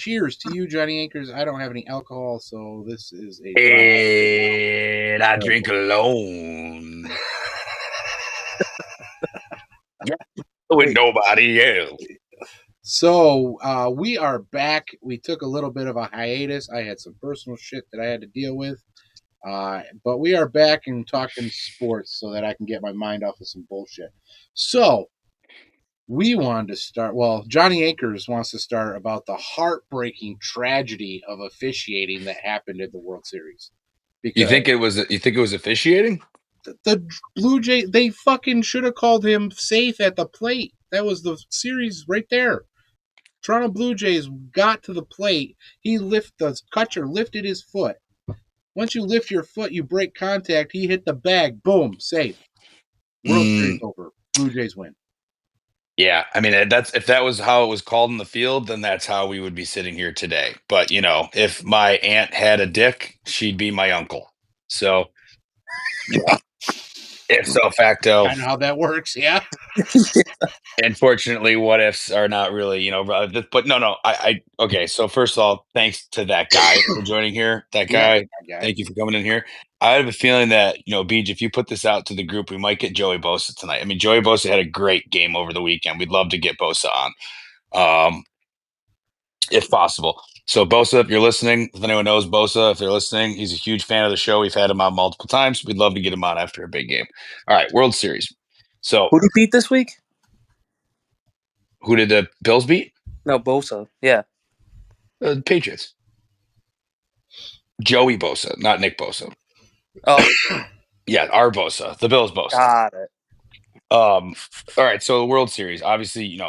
Cheers to you, Johnny Anchors. I don't have any alcohol, so this is a And I drink alone. With nobody else. So we are back. We took a little bit of a hiatus. I had some personal shit that I had to deal with. But we are back and talking sports so that I can get my mind off of some bullshit. So we wanted to start. Well, Johnny Akers wants to start about the heartbreaking tragedy of officiating that happened in the World Series. You Because think it was officiating? the Blue Jay, they fucking should have called him safe at the plate. That was the series right there. Toronto Blue Jays got to the plate. The catcher lifted his foot. Once you lift your foot, you break contact. He hit the bag. Boom, safe. World Series over. Blue Jays win. Yeah, I mean if that was how it was called in the field, then that's how we would be sitting here today. But if my aunt had a dick, she'd be my uncle. So, ipso facto, Kind of how that works, yeah. unfortunately, what ifs are not really, but no. Okay. So first of all, thanks to that guy for joining here. That guy, thank you for coming in here. I have a feeling that, Beej, if you put this out to the group, we might get Joey Bosa tonight. I mean, Joey Bosa had a great game over the weekend. We'd love to get Bosa on, if possible. So Bosa, if you're listening, if anyone knows Bosa, if they're listening, he's a huge fan of the show. We've had him on multiple times. We'd love to get him on after a big game. All right, World Series. So who did he beat this week? Who did the Bills beat? No, Bosa. Yeah. The Patriots. Joey Bosa, not Nick Bosa. Oh. Yeah, our Bosa, the Bills Bosa. Got it. All right, so the World Series, obviously,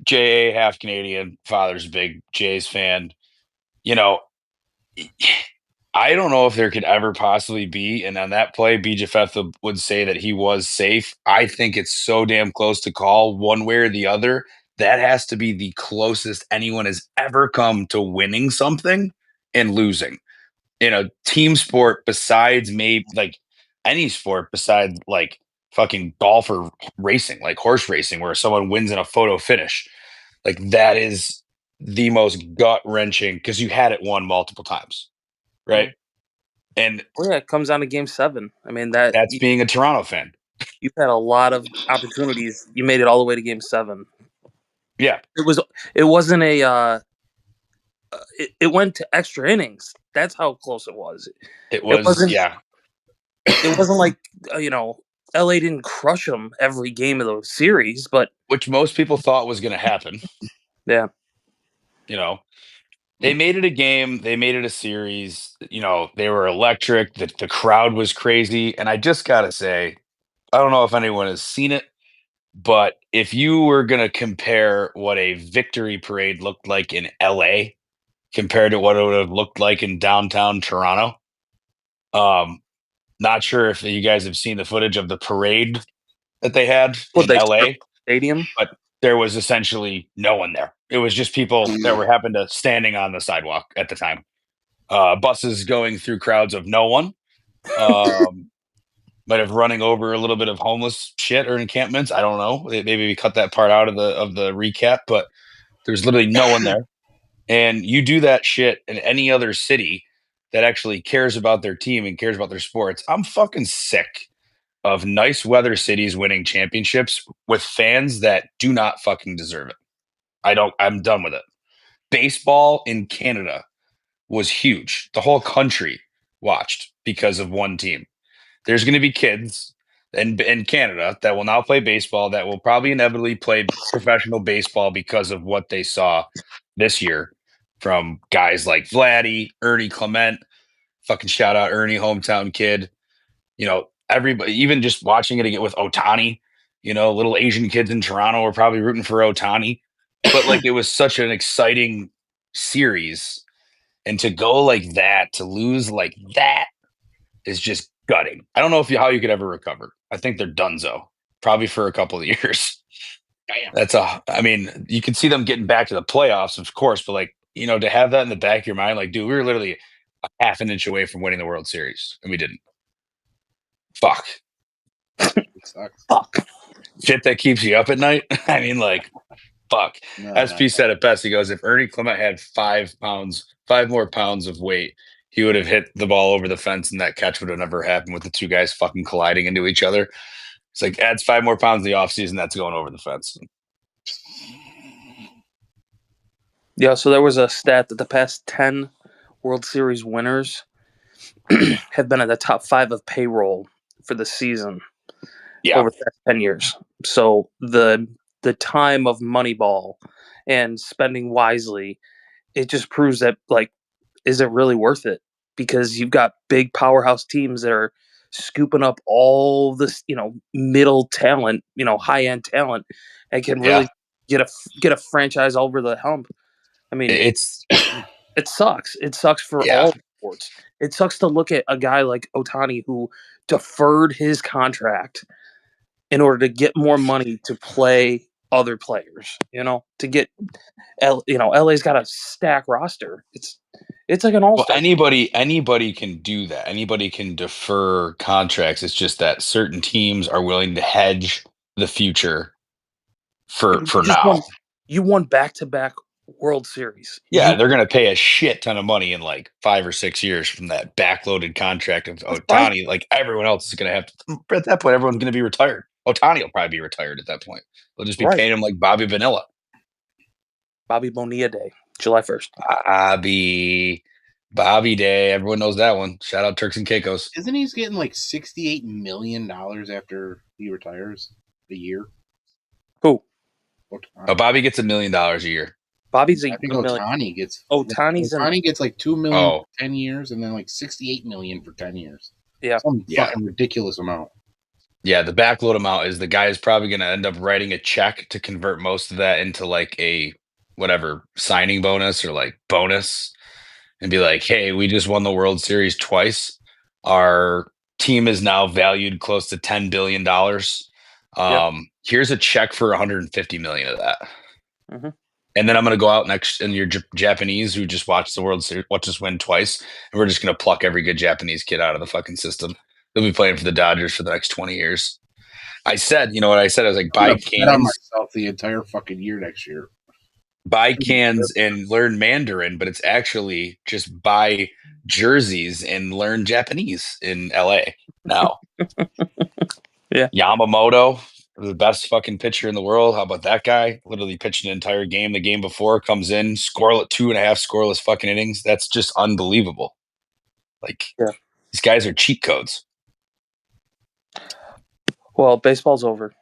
J.A. half Canadian, father's a big Jays fan. I don't know if there could ever possibly be, and on that play, B. Jafetha would say that he was safe. I think it's so damn close to call one way or the other. That has to be the closest anyone has ever come to winning something and losing in a team sport besides maybe like any sport besides like fucking golf or racing, like horse racing, where someone wins in a photo finish. Like that is the most gut wrenching because you had it won multiple times. Right. And it comes down to Game 7. I mean, that's being a Toronto fan. You've had a lot of opportunities. You made it all the way to Game 7. Yeah. It wasn't a it went to extra innings. That's how close it was. It wasn't It wasn't like, LA didn't crush them every game of the series, but which most people thought was going to happen. Yeah. They made it a game. They made it a series. They were electric. The crowd was crazy. And I just got to say, I don't know if anyone has seen it, but if you were going to compare what a victory parade looked like in LA compared to what it would have looked like in downtown Toronto, not sure if you guys have seen the footage of the parade that they had in LA stadium, but there was essentially no one there. It was just people that were happened to standing on the sidewalk at the time. Buses going through crowds of no one. Might have running over a little bit of homeless shit or encampments. I don't know. Maybe we cut that part out of the recap, but there's literally no one there. And you do that shit in any other city that actually cares about their team and cares about their sports. I'm fucking sick of nice weather cities winning championships with fans that do not fucking deserve it. I'm done with it. Baseball in Canada was huge. The whole country watched because of one team. There's going to be kids in Canada that will now play baseball that will probably inevitably play professional baseball because of what they saw this year from guys like Vladdy, Ernie Clement, fucking shout out Ernie, hometown kid. Everybody, even just watching it again with Ohtani, little Asian kids in Toronto were probably rooting for Ohtani. But like it was such an exciting series. And to go like that, to lose like that is just gutting. I don't know how you could ever recover. I think they're donezo, probably for a couple of years. I mean, you can see them getting back to the playoffs, of course, but like, to have that in the back of your mind, like, dude, we were literally a half an inch away from winning the World Series, and we didn't. Fuck. It sucks. Fuck. Shit that keeps you up at night. I mean, like, fuck. No, SP said it best. He goes, if Ernie Clement had 5 more pounds of weight, he would have hit the ball over the fence, and that catch would have never happened with the two guys fucking colliding into each other. It's like, adds 5 more pounds in the offseason, that's going over the fence. Yeah, so there was a stat that the past 10 World Series winners have been at the top 5 of payroll for the season over the past 10 years. So the time of Moneyball and spending wisely, it just proves that, like, is it really worth it? Because you've got big powerhouse teams that are scooping up all this, middle talent, high-end talent, and can really get a franchise over the hump. I mean, it sucks. It sucks for all sports. It sucks to look at a guy like Ohtani who deferred his contract in order to get more money to play other players. To get, LA's got a stack roster. It's like an all-star. Well, anybody can do that. Anybody can defer contracts. It's just that certain teams are willing to hedge the future for now. You won back-to-back World Series. Yeah, they're going to pay a shit ton of money in like 5 or 6 years from that backloaded contract of Ohtani. Like, everyone else is going to have to. At that point, everyone's going to be retired. Ohtani will probably be retired at that point. They'll just be paying him like Bobby Vanilla. Bobby Bonilla Day, July 1st. Bobby Day. Everyone knows that one. Shout out Turks and Caicos. Isn't he getting like $68 million after he retires a year? Who? Oh, Bobby gets $1 million a year. Bobby's I think Ohtani gets. Ohtani gets like $2 million for 10 years, and then like $68 million for 10 years. Yeah, some fucking ridiculous amount. Yeah, the backload amount is the guy is probably going to end up writing a check to convert most of that into like a whatever signing bonus or like bonus, and be like, hey, we just won the World Series twice. Our team is now valued close to $10 billion. Here's a check for $150 million of that. Mm-hmm. And then I'm going to go out next, and your Japanese who just watched the World Series, watch us win twice, and we're just going to pluck every good Japanese kid out of the fucking system. They'll be playing for the Dodgers for the next 20 years. I said, you know what I said? I was like, buy cans. On myself the entire fucking year next year. Buy cans and learn Mandarin, but it's actually just buy jerseys and learn Japanese in LA now. Yeah. Yamamoto, the best fucking pitcher in the world. How about that guy? Literally pitched an entire game. The game before, comes in, 2.5 scoreless fucking innings. That's just unbelievable. Like, these guys are cheat codes. Well, baseball's over.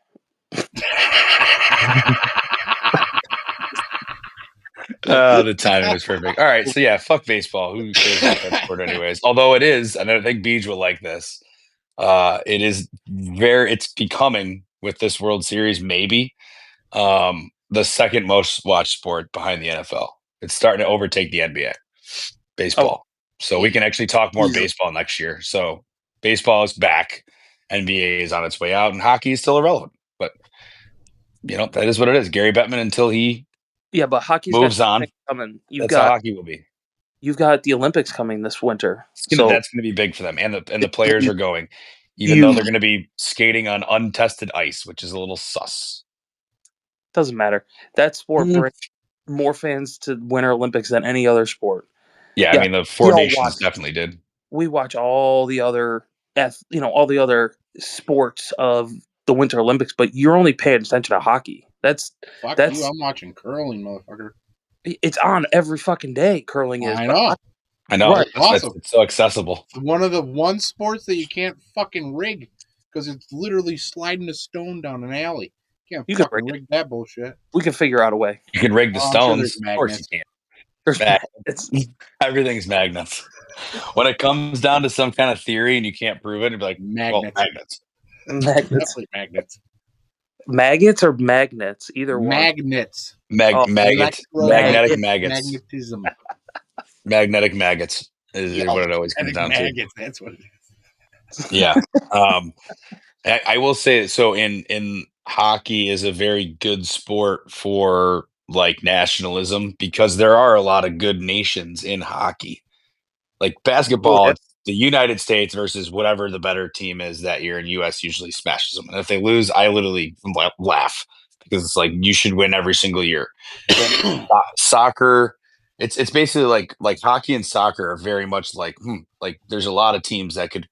The timing was perfect. All right, so yeah, fuck baseball. Who cares about that sport anyways? Although it is, and I think Beej will like this. It's becoming, with this World Series, maybe the second most watched sport behind the NFL. It's starting to overtake the NBA, baseball. So we can actually talk more baseball next year. So baseball is back, NBA is on its way out, and hockey is still irrelevant. But that is what it is. Gary Bettman until he but hockey's moves on. Coming. That's how hockey will be. You've got the Olympics coming this winter. That's going to be big for them, and the players are going, even though they're going to be skating on untested ice, which is a little sus. Doesn't matter. That sport brings more fans to Winter Olympics than any other sport. Yeah, I mean the Four Nations definitely did. We watch all the other, sports of the Winter Olympics, but you're only paying attention to hockey. That's you. I'm watching curling, motherfucker. It's on every fucking day. Curling is. I know. Right, awesome. It's so accessible. It's one of the sports that you can't fucking rig because it's literally sliding a stone down an alley. You can't rig that bullshit. We can figure out a way. You can rig the stones. Sure, of course you can. There's magnets. Everything's magnets. When it comes down to some kind of theory and you can't prove it, it'd be like magnets. Definitely magnets. Maggots or magnets? Either one. Magnets. Maggots. Magnetic maggots. Magnetism. Magnetic maggots is what it always comes down to. That's what it is. Yeah. I will say, so in hockey is a very good sport for like nationalism, because there are a lot of good nations in hockey. Like basketball, it's the United States versus whatever the better team is that year, and US usually smashes them. And if they lose, I literally laugh. because it's like you should win every single year. Soccer, it's basically like hockey and soccer are very much like there's a lot of teams that could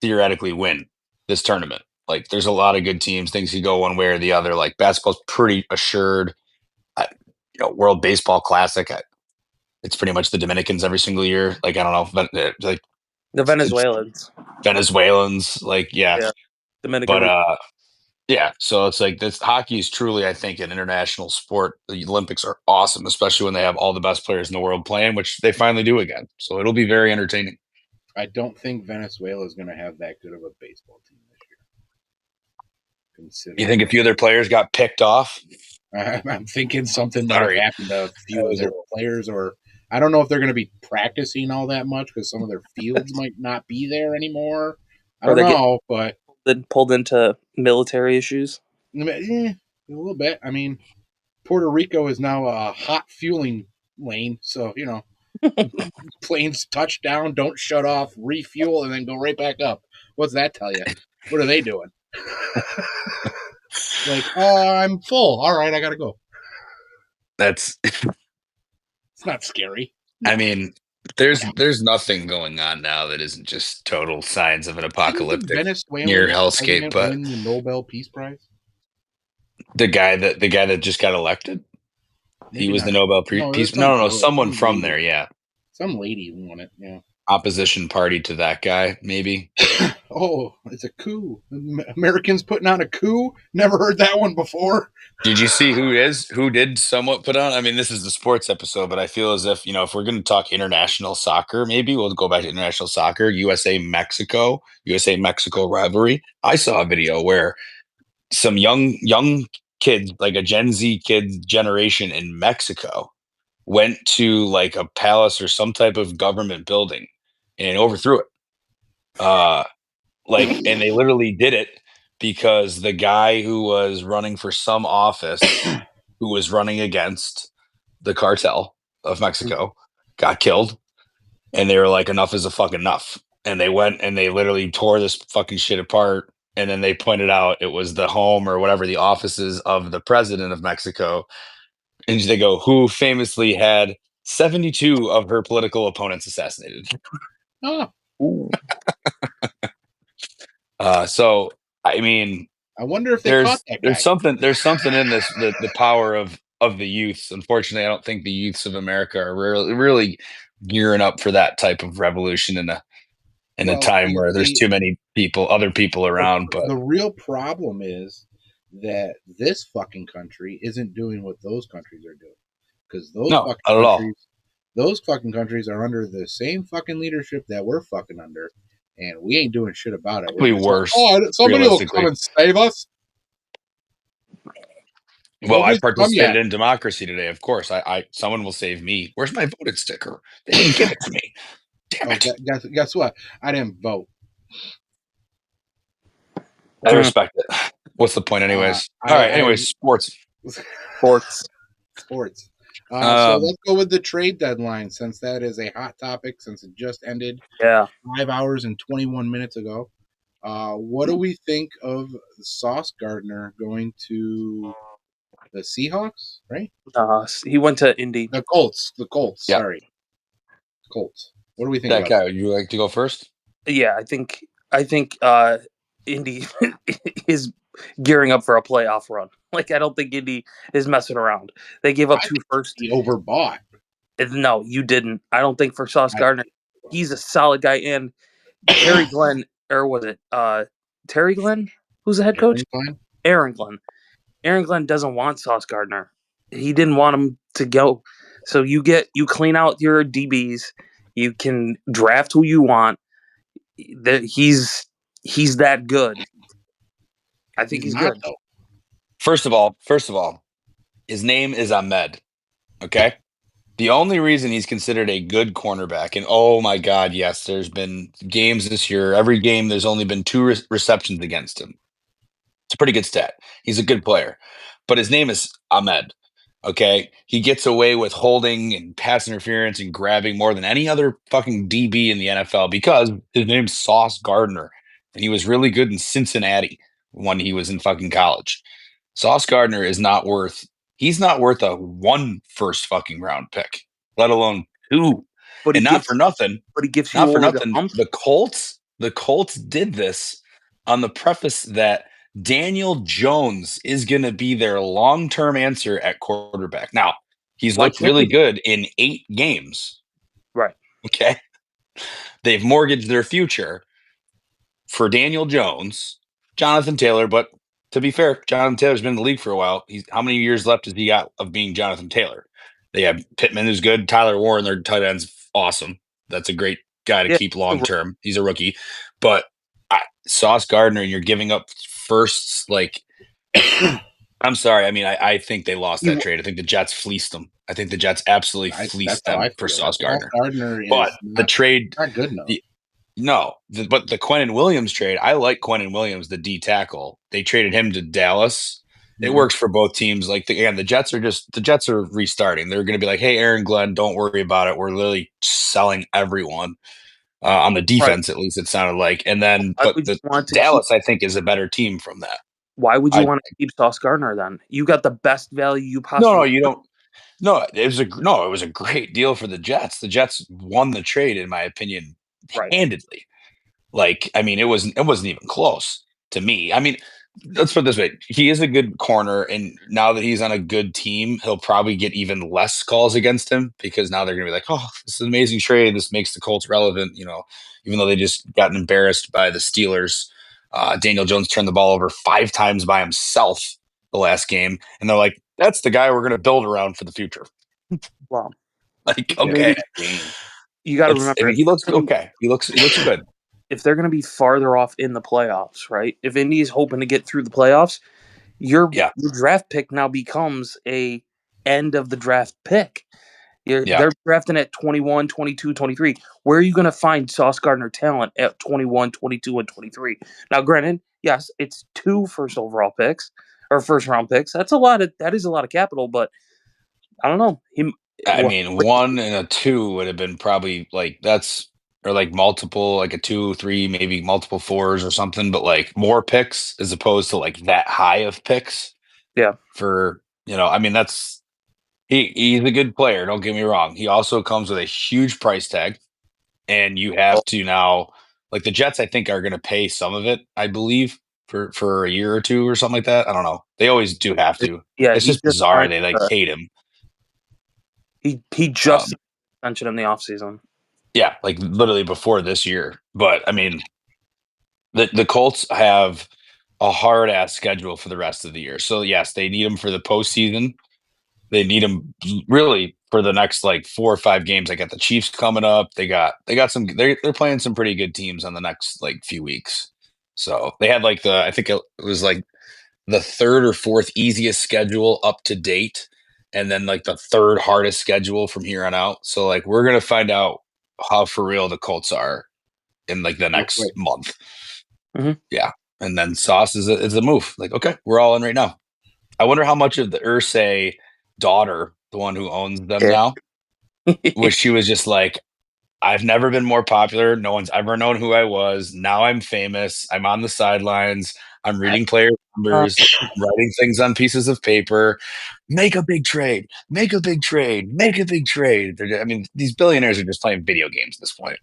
theoretically win this tournament. Like there's a lot of good teams. Things could go one way or the other. Like basketball's pretty assured. World Baseball Classic. It's pretty much the Dominicans every single year. Like I don't know, but like the Venezuelans. Like yeah. Dominican. But yeah, so it's like this hockey is truly, I think, an international sport. The Olympics are awesome, especially when they have all the best players in the world playing, which they finally do again. So it'll be very entertaining. I don't think Venezuela is going to have that good of a baseball team this year. You think a few of their players got picked off? I'm thinking something might have happened to a few of their players, or I don't know if they're going to be practicing all that much because some of their fields might not be there anymore. I don't know, but pulled into military issues. A little bit. I mean, Puerto Rico is now a hot fueling lane, so planes touch down, don't shut off, refuel, and then go right back up. What's that tell you? What are they doing? Like, I'm full. All right, I gotta go. That's it's not scary. I mean, there's nothing going on now that isn't just total signs of an apocalyptic near hellscape. But win the Nobel Peace Prize. The guy that just got elected, maybe he was the Nobel Peace. No, someone from there, yeah. Some lady won it, yeah. Opposition party to that guy, maybe. Oh, it's a coup. Americans putting on a coup? Never heard that one before. Did you see who did somewhat put on? I mean, this is the sports episode, but I feel as if, if we're going to talk international soccer, maybe we'll go back to international soccer, USA-Mexico rivalry. I saw a video where some young kids, like a Gen Z kid generation in Mexico, went to like a palace or some type of government building and overthrew it. And they literally did it because the guy who was running for some office, who was running against the cartel of Mexico, got killed. And they were like, enough is a fucking enough. And they went and they literally tore this fucking shit apart. And then they pointed out it was the home or whatever, the offices of the president of Mexico. And they go, who famously had 72 of her political opponents assassinated. Oh. So I mean, I wonder if they caught that guy. There's something in this, the power of the youths. Unfortunately, I don't think the youths of America are really gearing up for that type of revolution in a time where there's too many other people around. But the real problem is that this fucking country isn't doing what those countries are doing, because those fucking countries are under the same fucking leadership that we're fucking under. And we ain't doing shit about it. We're worse. Somebody will come and save us. Well, I participated in democracy today. Of course, someone will save me. Where's my voted sticker? They didn't give it to me. Damn it! Guess what? I didn't vote. I respect it. What's the point, anyways? All right. Anyways, sports. So let's go with the trade deadline, since that is a hot topic, since it just ended 5 hours and 21 minutes ago. What do we think of Sauce Gardner going to the Seahawks, right? He went to Indy. The Colts. Yeah. Sorry. Colts. What do we think that guy? Would you like to go first? Yeah, I think Indy is gearing up for a playoff run. Like, I don't think Indy is messing around. They gave up 2 firsts. He overbought. No, you didn't. I don't think for Sauce Gardner. He's a solid guy. And Terry Glenn, or was it Terry Glenn? Who's the head coach? Aaron Glenn. Aaron Glenn doesn't want Sauce Gardner. He didn't want him to go. So you clean out your DBs. You can draft who you want. He's that good. I think he's good. Though. First of all, his name is Ahmed. Okay? The only reason he's considered a good cornerback, and oh my God, yes, there's been games this year. Every game, there's only been 2 receptions against him. It's a pretty good stat. He's a good player. But his name is Ahmed. Okay? He gets away with holding and pass interference and grabbing more than any other fucking DB in the NFL because his name's Sauce Gardner. And he was really good in Cincinnati when he was in fucking college. Sauce Gardner is not worth. He's not worth a 1 first fucking round pick, let alone 2. But And not for nothing. But he gives you Not for over the nothing. hump. The Colts did this on the preface that Daniel Jones is going to be their long-term answer at quarterback. Now, he's looked really good in 8 games. Right. Okay. They've mortgaged their future for Daniel Jones, Jonathan Taylor, but to be fair, Jonathan Taylor's been in the league for a while. How many years left has he got of being Jonathan Taylor? They have Pittman, who's good. Tyler Warren, their tight end's awesome. That's a great guy to keep long term. He's a rookie. But Sauce Gardner, and you're giving up firsts. Like, I'm sorry. I mean, I think they lost that trade. I think the Jets fleeced them. I think the Jets absolutely fleeced them for Sauce Gardner. But the trade, not good enough. But the Quinnen Williams trade, I like Quinnen Williams, the D tackle. They traded him to Dallas. It works for both teams. Like the Jets are restarting. They're going to be like, hey, Aaron Glenn, don't worry about it. We're literally selling everyone on the defense. At least it sounded like. And then, but Dallas, I think, is a better team from that. Why would you want to keep Sauce Gardner then? You got the best value you possibly. No, you don't. No, it was a great deal for the Jets. The Jets won the trade, in my opinion, handedly. Like, I mean, it wasn't even close to me. I mean, let's put it this way. He is a good corner, and now that he's on a good team, he'll probably get even less calls against him because now they're going to be like, oh, this is an amazing trade. This makes the Colts relevant, even though they just gotten embarrassed by the Steelers. Daniel Jones turned the ball over 5 times by himself the last game, and they're like, that's the guy we're going to build around for the future. Wow. Like, okay. You got to remember. I mean, he looks okay. He looks good. If they're going to be farther off in the playoffs, right? If Indy's hoping to get through the playoffs, your draft pick now becomes a end of the draft pick. They're drafting at 21, 22, 23. Where are you going to find Sauce Gardner talent at 21, 22, and 23? Now, granted, yes, it's 2 first overall picks or first round picks. That is a lot of capital, but I don't know. I mean, 1 and a 2 would have been probably like or like multiple, like a 2, 3, maybe multiple 4s or something, but like more picks as opposed to like that high of picks. Yeah. For, I mean, he's a good player. Don't get me wrong. He also comes with a huge price tag, and you have to now, like the Jets, I think are going to pay some of it, I believe, for a year or 2 or something like that. I don't know. They always do have to. Yeah. It's just bizarre. They hate him. He just mentioned in the offseason. Yeah, like literally before this year. But I mean, the Colts have a hard ass schedule for the rest of the year. So yes, they need him for the postseason. They need him really for the next like 4 or 5 games. They got the Chiefs coming up. They got some. They're playing some pretty good teams on the next like few weeks. So they had like I think it was like the 3rd or 4th easiest schedule up to date, and then like the 3rd hardest schedule from here on out. So like we're gonna find out how for real the Colts are in like the next month. Mm-hmm. Yeah. And then Sauce is a move. Like, okay, we're all in right now. I wonder how much of the Irsay daughter, the one who owns them now, which she was just like, I've never been more popular. No one's ever known who I was. Now I'm famous. I'm on the sidelines. I'm reading player numbers, writing things on pieces of paper. Make a big trade. Make a big trade. Make a big trade. I mean, these billionaires are just playing video games at this point.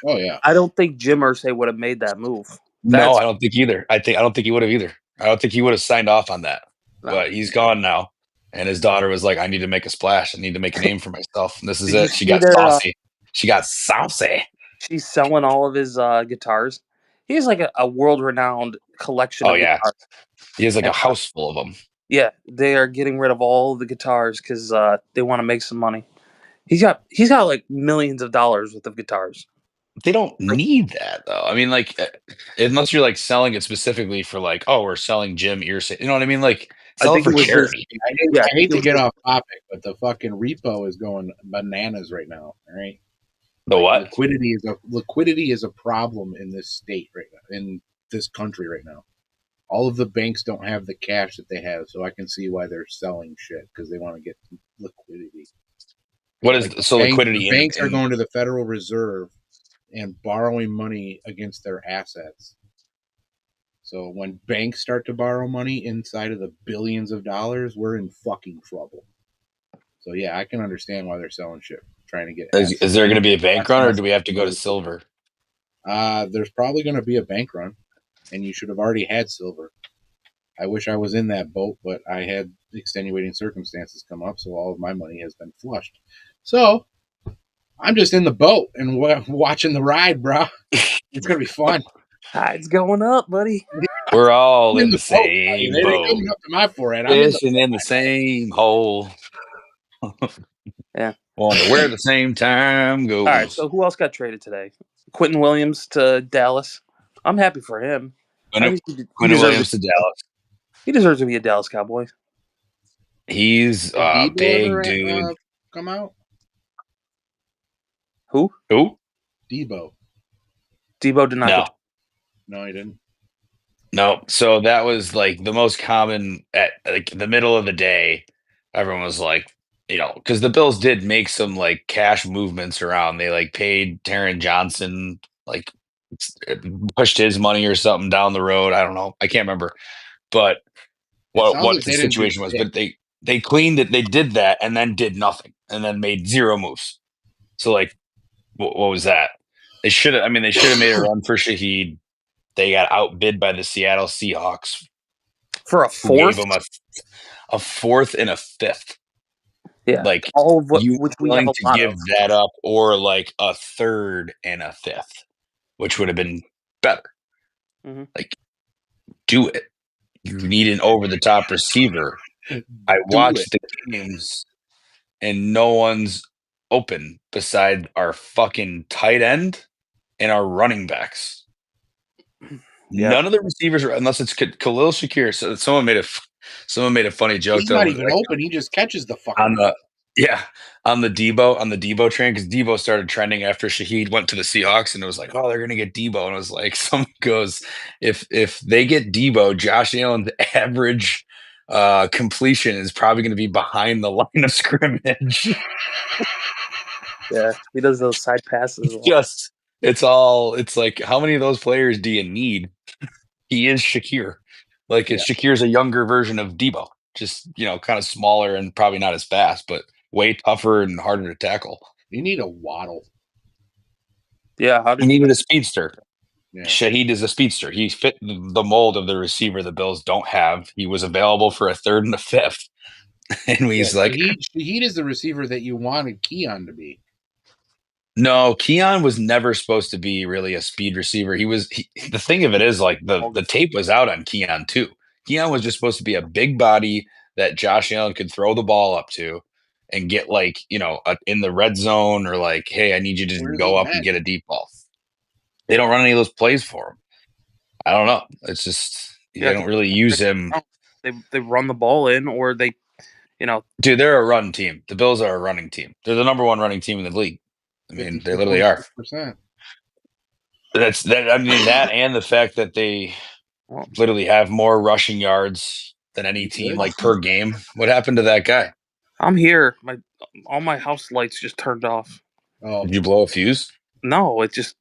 Oh yeah. I don't think Jim Irsay would have made that move. No, I don't think either. I don't think he would have either. I don't think he would have signed off on that. No. But he's gone now, and his daughter was like, "I need to make a splash. I need to make a name for myself." And this is it. She got saucy. She got saucy. She's selling all of his guitars. He has like a world-renowned collection of guitars. He has like a house full of them. Yeah, they are getting rid of all the guitars because they want to make some money. He's got like millions of dollars worth of guitars. They don't need that though. I mean, like, unless you're like selling it specifically for like, oh, we're selling Jim Irsay. You know what I mean? Like, sell it for charity. I hate to get off topic, but the fucking repo is going bananas right now. All right. The what? Liquidity is a problem in this state right now, in this country right now. All of the banks don't have the cash that they have, so I can see why they're selling shit because they want to get liquidity. What is liquidity? Banks are going to the Federal Reserve and borrowing money against their assets. So when banks start to borrow money inside of the billions of dollars, we're in fucking trouble. So yeah, I can understand why they're selling shit, trying to get. Is there going to be a bank run, or do we have to go to silver? There's probably going to be a bank run, and you should have already had silver. I wish I was in that boat, but I had extenuating circumstances come up, so all of my money has been flushed. So I'm just in the boat and watching the ride, bro. It's gonna be fun. Tide's going up, buddy. We're all in the same boat. They ain't coming up to my forehead. Fishing in the same hole. Yeah. Wonder where the same time goes. All right. So who else got traded today? Quentin Williams to Dallas. I'm happy for him. Quentin Williams to Dallas. He deserves to be a Dallas Cowboy. He's a big dude. Come out. Who? Debo. Debo did not. No, he didn't. No. So that was like the most common at like the middle of the day. Everyone was like, because the Bills did make some like cash movements around. They like paid Taron Johnson, like pushed his money or something down the road. I don't know. I can't remember. But what the situation was. But they cleaned it. They did that and then did nothing and then made zero moves. So like, what was that? They should have made a run for Shaheed. They got outbid by the Seattle Seahawks for a fourth. Gave them a fourth and a fifth. Yeah, like all of you which we willing to give that up, or like a third and a fifth, which would have been better. Mm-hmm. Like, do it. You need an over-the-top receiver. I watched the games, and no one's open beside our fucking tight end and our running backs. Yeah. None of the receivers, unless it's Khalil Shakir. So someone made a funny joke. He's not even open. He just catches the fucking on the Debo train, because Debo started trending after Shaheed went to the Seahawks, and it was like, oh, they're gonna get Debo, and it was like, someone goes, if they get Debo, Josh Allen's average completion is probably going to be behind the line of scrimmage. Yeah, he does those side passes. It's like, how many of those players do you need? He is Shakir. Like, Shakir's a younger version of Debo, just, kind of smaller and probably not as fast, but way tougher and harder to tackle. You need a Waddle. Yeah, you needed a speedster. Yeah. Shaheed is a speedster. He fit the mold of the receiver the Bills don't have. He was available for a third and a fifth. And he's like... Shaheed is the receiver that you wanted Keon to be. No, Keon was never supposed to be really a speed receiver. The thing of it is, like, the tape was out on Keon too. Keon was just supposed to be a big body that Josh Allen could throw the ball up to and get, like, in the red zone, or like, hey, I need you to go up and get a deep ball. They don't run any of those plays for him. I don't know. It's just they don't really use him. They run the ball in, or they, Dude, they're a run team. The Bills are a running team. They're the number one running team in the league. I mean, they literally are. That and the fact that they literally have more rushing yards than any team, like, per game. What happened to that guy? I'm here. All my house lights just turned off. Oh, did you blow a fuse? No, it just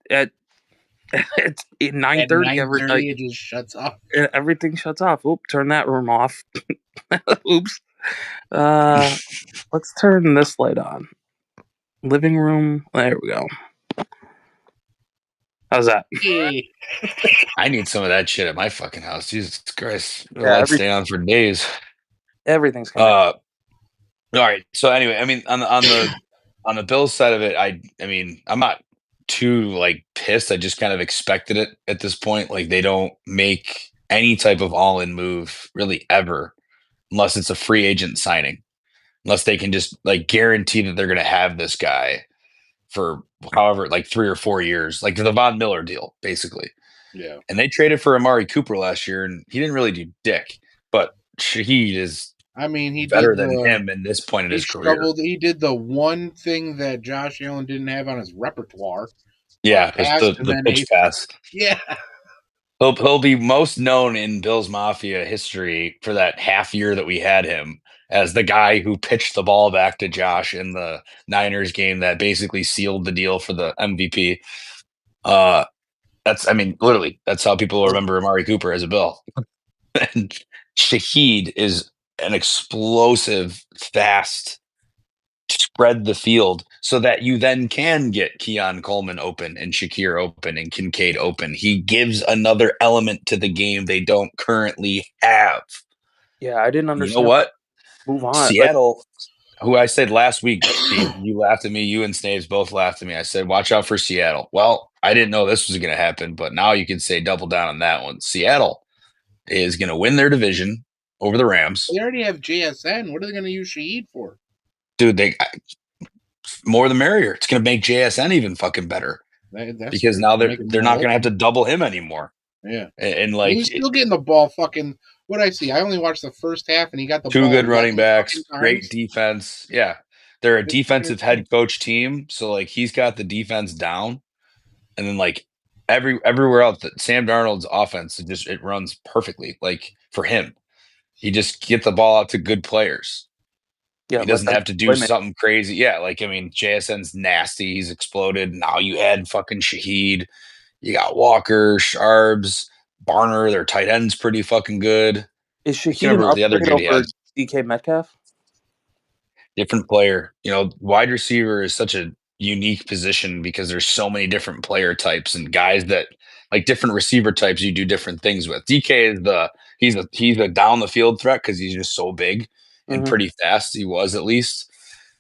it's 9:30 every night. It just shuts off. Everything shuts off. Oop, turn that room off. Oops. Let's turn this light on. Living room. There we go. How's that? I need some of that shit at my fucking house. Jesus Christ. The lights stay on for days. Everything's coming. All right. So anyway, I mean, on the Bills side of it, I mean, I'm not too, like, pissed. I just kind of expected it at this point. Like, they don't make any type of all-in move really ever, unless it's a free agent signing. Unless they can just, like, guarantee that they're going to have this guy for however, like, 3 or 4 years, like the Von Miller deal, basically. Yeah. And they traded for Amari Cooper last year, and he didn't really do dick. But Shaheed is, he better than him in this point in his career. He did the one thing that Josh Allen didn't have on his repertoire. Yeah, the pitch pass. Yeah. He'll be most known in Bills Mafia history for that half year that we had him as the guy who pitched the ball back to Josh in the Niners game that basically sealed the deal for the MVP. Literally, that's how people remember Amari Cooper as a Bill. And Shaheed is an explosive, fast, spread the field so that you then can get Keon Coleman open and Shakir open and Kincaid open. He gives another element to the game they don't currently have. Yeah, I didn't understand. You know what? Move on. Seattle, who I said last week, Steve, you laughed at me. You and Snaves both laughed at me. I said, watch out for Seattle. Well, I didn't know this was going to happen, but now you can say double down on that one. Seattle is going to win their division over the Rams. They already have JSN. What are they going to use Shaheed for? Dude, more the merrier. It's going to make JSN even fucking better. Because now they're not going to have to double him anymore. Yeah. And like, he's still getting the ball fucking. What I see, I only watched the first half, and he got the two ball good running backs, great defense. Yeah, they're a defensive head coach team, so like he's got the defense down, and then like everywhere else, Sam Darnold's offense it runs perfectly. Like for him, he just get the ball out to good players. Yeah, he doesn't have to do something crazy. Yeah, like I mean, JSN's nasty. He's exploded. Now you add fucking Shaheed. You got Walker, Sharbs, Barner. Their tight end's pretty fucking good. Is Shaheed an upgrade over DK Metcalf? Different player. You know, wide receiver is such a unique position because there's so many different player types and guys that like different receiver types you do different things with. DK is he's a down the field threat because he's just so big and pretty fast. He was at least,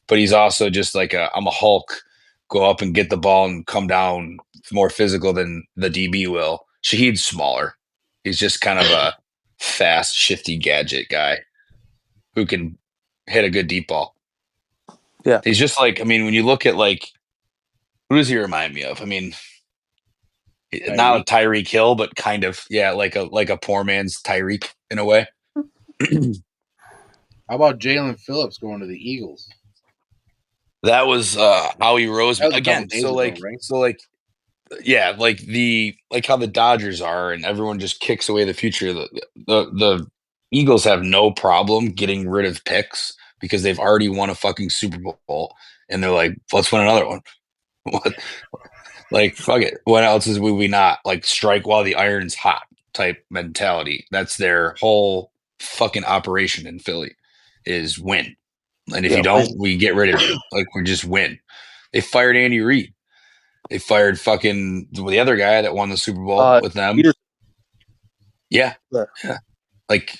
but he's also just like I'm a Hulk. Go up and get the ball and come down more physical than the DB will. Shaheed's smaller. He's just kind of a fast, shifty gadget guy who can hit a good deep ball. Yeah. He's just like, I mean, when you look at like, who does he remind me of? I mean, not Tyreek Hill, but kind of, yeah, like a poor man's Tyreek in a way. How about Jalen Phillips going to the Eagles? That was Howie Roseman again. So like, yeah, like how the Dodgers are, and everyone just kicks away the future. The Eagles have no problem getting rid of picks because they've already won a fucking Super Bowl, and they're like, let's win another one. What? Like, fuck it. What else would we not like? Strike while the iron's hot type mentality. That's their whole fucking operation in Philly is win. And if you don't, we get rid of you. Like we just win. They fired Andy Reid. They fired fucking the other guy that won the Super Bowl with them. Yeah. Like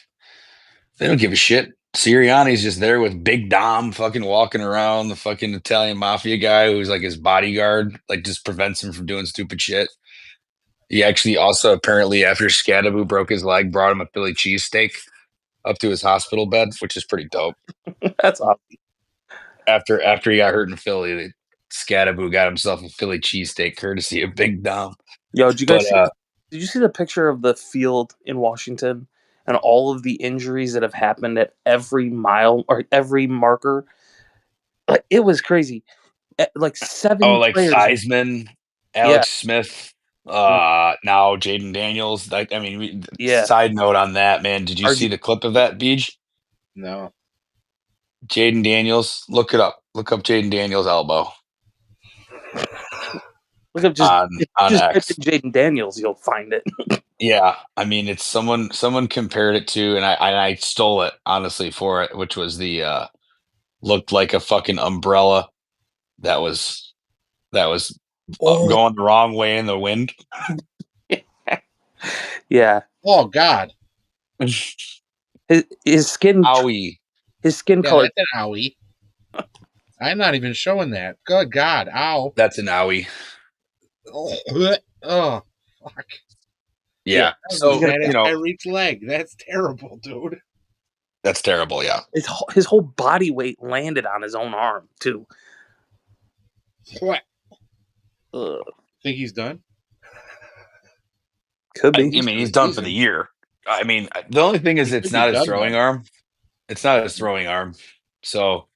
they don't give a shit. Sirianni's just there with Big Dom fucking walking around, the fucking Italian mafia guy who's like his bodyguard, like just prevents him from doing stupid shit. He actually also apparently after Scadaboo broke his leg, brought him a Philly cheesesteak up to his hospital bed, which is pretty dope. That's awesome. After he got hurt in Philly, Scadaboo got himself a Philly cheesesteak courtesy of Big Dom. Yo, did you see the picture of the field in Washington and all of the injuries that have happened at every mile or every marker? Like it was crazy. Like 7 like Theismann, Alex Smith, now Jaden Daniels. Like, I mean, side note on that, man. Did you see the clip of that, Beej? No. Jaden Daniels, look it up. Look up Jaden Daniels' elbow. Look up just X. Jaden Daniels, you'll find it. Yeah, I mean, it's someone compared it to, and I stole it honestly for it, which was the looked like a fucking umbrella that was going the wrong way in the wind. Yeah. Oh God. His skin. Owie. His skin color. That's an owie. I'm not even showing that. Good God. Ow. That's an owie. Oh, fuck. Yeah. So, Tyreek's leg. That's terrible, dude. That's terrible, yeah. His whole body weight landed on his own arm, too. What? Think he's done? Could be. I mean, he's done for the year. I mean, the only thing is it's not his throwing arm. It's not his throwing arm. So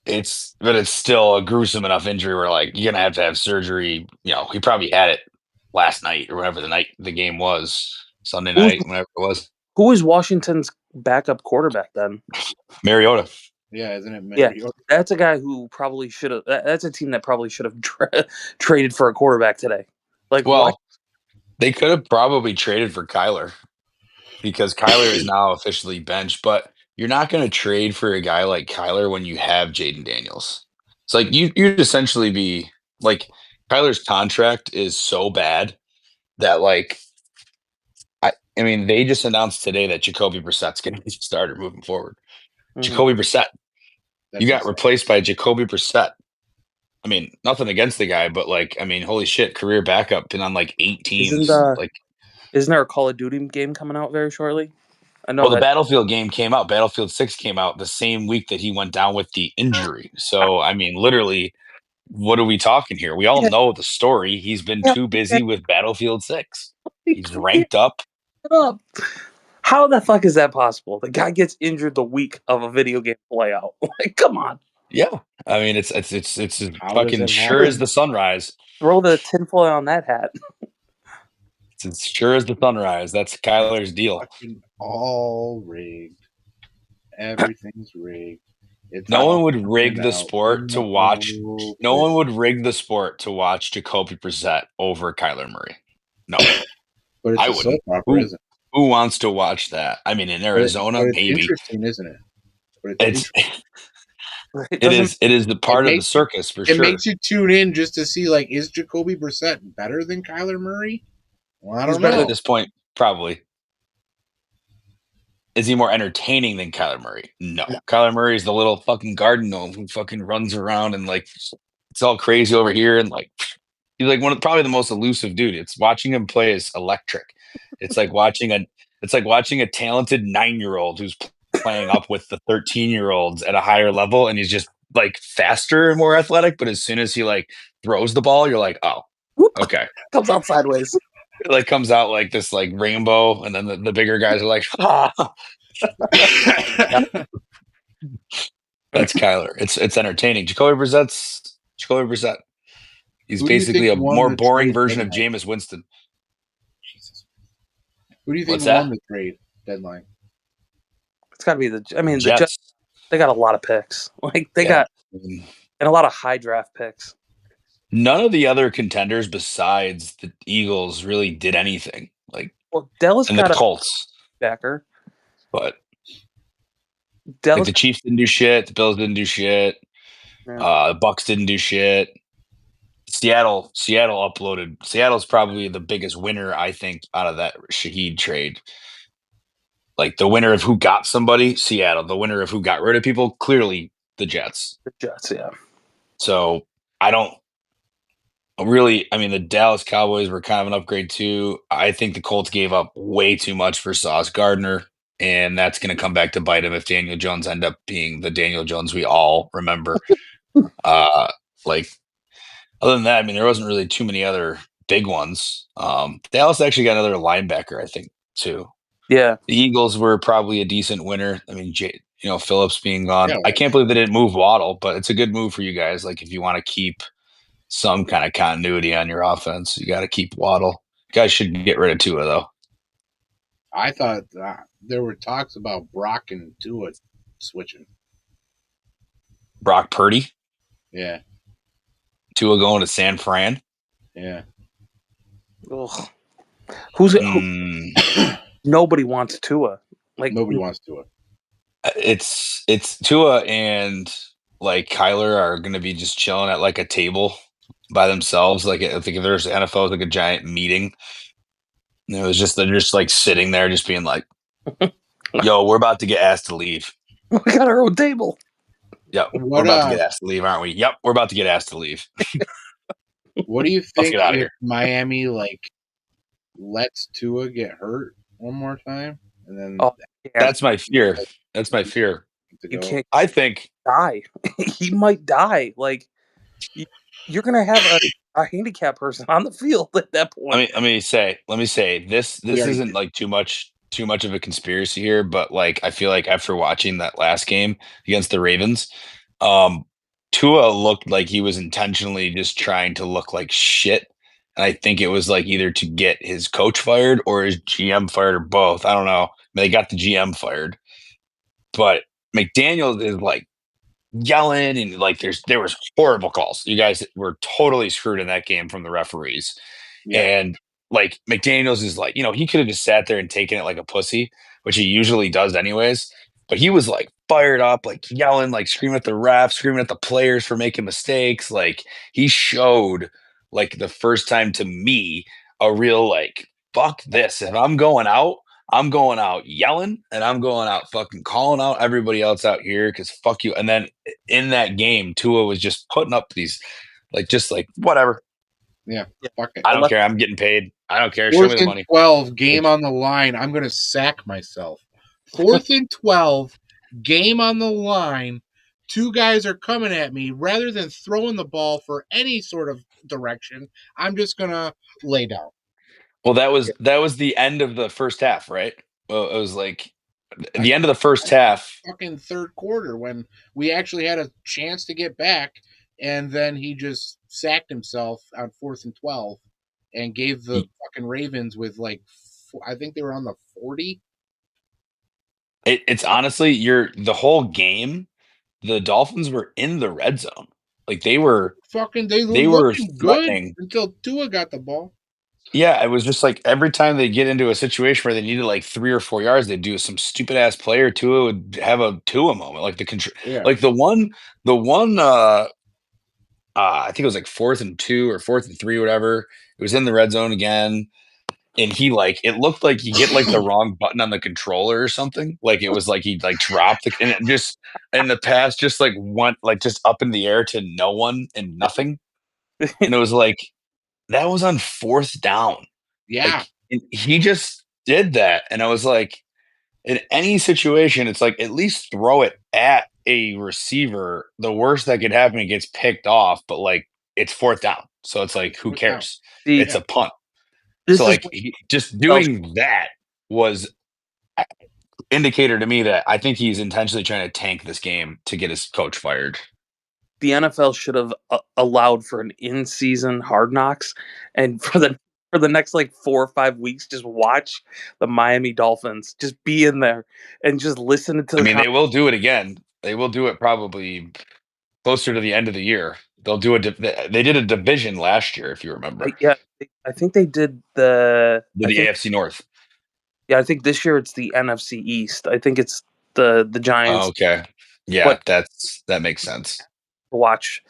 but it's still a gruesome enough injury where like you're gonna have to have surgery. You know, he probably had it last night or whatever the game was, Sunday night, whenever it was. Who is Washington's backup quarterback then? Mariota. Yeah, isn't it Mariota? Yeah, that's a guy who probably should have. That's a team that probably should have traded for a quarterback today. Like, Well, what? they could have probably traded for Kyler because Kyler is now officially benched, but you're not going to trade for a guy like Kyler when you have Jaden Daniels. It's like you'd essentially be like Kyler's contract is so bad that like I mean they just announced today that Jacoby Brissett's going to be the starter moving forward. Jacoby Brissett, you got replaced by Jacoby Brissett. I mean, nothing against the guy, but like, I mean, holy shit, career backup, been on like 8 teams. Isn't there a Call of Duty game coming out very shortly? I know the Battlefield game came out. Battlefield 6 came out the same week that he went down with the injury. So, I mean, literally, what are we talking here? We all know the story. He's been too busy with Battlefield 6. He's ranked up. How the fuck is that possible? The guy gets injured the week of a video game layout. Like, come on. Yeah, I mean, it's as fucking sure as the sunrise. Throw the tinfoil on that hat. It's as sure as the sunrise. That's Kyler's deal. Fucking all rigged. Everything's rigged. No one would rig the sport to watch. No one would rig the sport to watch Jacoby Brissett over Kyler Murray. No, but I wouldn't. Who wants to watch that? I mean, in Arizona, it's maybe. Interesting, isn't it? It is the part of the circus for sure. It makes you tune in just to see, like, is Jacoby Brissett better than Kyler Murray? Well, I don't know. At this point, probably. Is he more entertaining than Kyler Murray? No. Kyler Murray is the little fucking garden gnome who fucking runs around and like it's all crazy over here and like he's like probably the most elusive dude. It's watching him play is electric. It's like watching a talented 9-year-old who's playing up with the 13-year-olds at a higher level, and he's just like faster and more athletic. But as soon as he like throws the ball, you're like, oh, okay, comes out sideways. It like comes out like this like rainbow, and then the bigger guys are like, ah. That's Kyler. It's entertaining. Jacoby Brissett. He's basically a more boring version of Jameis Winston. Jesus. Who do you think won the trade deadline? It's got to be the Jets. They got a lot of picks. Like they got and a lot of high draft picks. None of the other contenders besides the Eagles really did anything. Like, Dallas and got the Colts backer, but like the Chiefs didn't do shit. The Bills didn't do shit. Yeah. The Bucks didn't do shit. Seattle uploaded. Seattle's probably the biggest winner, I think, out of that Shaheed trade. Like the winner of who got somebody, Seattle. The winner of who got rid of people, clearly the Jets. The Jets, yeah. So I don't really. I mean, the Dallas Cowboys were kind of an upgrade too. I think the Colts gave up way too much for Sauce Gardner, and that's going to come back to bite him if Daniel Jones end up being the Daniel Jones we all remember. Like other than that, I mean, there wasn't really too many other big ones. Dallas actually got another linebacker, I think, too. Yeah, the Eagles were probably a decent winner. I mean, Phillips being gone, I can't believe they didn't move Waddle, but it's a good move for you guys. Like if you want to keep some kind of continuity on your offense, you got to keep Waddle. You guys should get rid of Tua though. I thought there were talks about Brock and Tua switching. Brock Purdy? Yeah. Tua going to San Fran? Yeah. Ugh. Who's it? Nobody wants Tua. Like nobody wants Tua. It's Tua and like Kyler are going to be just chilling at like a table by themselves. Like I think if there's NFL, like a giant meeting. And it was just they're just like sitting there, just being like, "Yo, we're about to get asked to leave. We got our own table. Yeah, we're about to get asked to leave, aren't we? Yep, we're about to get asked to leave." What do you think if Miami like lets Tua get hurt one more time, and then that's my fear. That's my fear. I think die. He might die. Like you're gonna have a handicap person on the field at that point. Let me say this isn't like too much of a conspiracy here, but like I feel like after watching that last game against the Ravens, Tua looked like he was intentionally just trying to look like shit. And I think it was like either to get his coach fired or his GM fired or both. I don't know. They got the GM fired. But McDaniels is like yelling and like there was horrible calls. You guys were totally screwed in that game from the referees. And like McDaniels is like, he could have just sat there and taken it like a pussy, which he usually does anyways. But he was like fired up, like yelling, like screaming at the refs, screaming at the players for making mistakes. Like he showed, like the first time to me, a real like, fuck this. If I'm going out yelling, and I'm going out fucking calling out everybody else out here because fuck you. And then in that game, Tua was just putting up these just like whatever. Yeah, fuck it. I don't care. I'm getting paid. I don't care. 4th Show me the and money. 12, game on the line. I'm going to sack myself. 4th and 12, game on the line. 2 guys are coming at me. Rather than throwing the ball for any sort of direction, I'm just going to lay down. Well, that was the end of the first half, right? Well, it was like the end of the first half. Fucking third quarter when we actually had a chance to get back, and then he just sacked himself on 4th and 12 and gave the fucking Ravens with I think they were on the 40. It's honestly the whole game. The Dolphins were in the red zone. Like they were they were good until Tua got the ball. Yeah, it was just like every time they get into a situation where they needed like 3 or 4 yards, they'd do some stupid ass play, or Tua would have a Tua moment, like like the one. I think it was like 4th and 2 or 4th and 3, whatever. It was in the red zone again, and it looked like he hit like the wrong button on the controller or something. Like it was like he like dropped and it just in the pass just like went like just up in the air to no one and nothing, and it was like. That was on 4th down. Yeah. Like, he just did that. And I was like, in any situation, it's like, at least throw it at a receiver. The worst that could happen, it gets picked off, but like, it's 4th down. So it's like, who cares? It's a punt. So like, just doing that was indicator to me that I think he's intentionally trying to tank this game to get his coach fired. The NFL should have allowed for an in-season Hard Knocks, and for the next like 4 or 5 weeks, just watch the Miami Dolphins. Just be in there and just listen to. They will do it again. They will do it probably closer to the end of the year. They'll do they did a division last year, if you remember. Yeah, I think they did the AFC North. Yeah, I think this year it's the NFC East. I think it's the Giants. Oh, okay. Yeah, that makes sense. Watch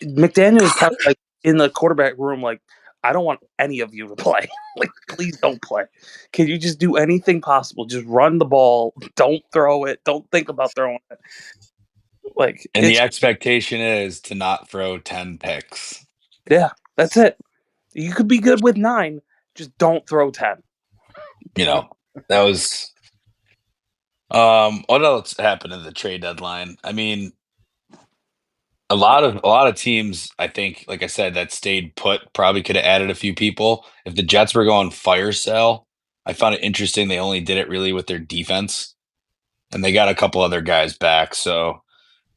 McDaniel is probably like in the quarterback room, like, I don't want any of you to play. Like, please don't play. Can you just do anything possible? Just run the ball. Don't throw it. Don't think about throwing it. Like, and the expectation is to not throw 10 picks. Yeah, that's it. You could be good with 9. Just don't throw 10. That was. What else happened in the trade deadline? I mean. A lot of teams, I think, like I said, that stayed put probably could have added a few people. If the Jets were going fire sale, I found it interesting they only did it really with their defense, and they got a couple other guys back, so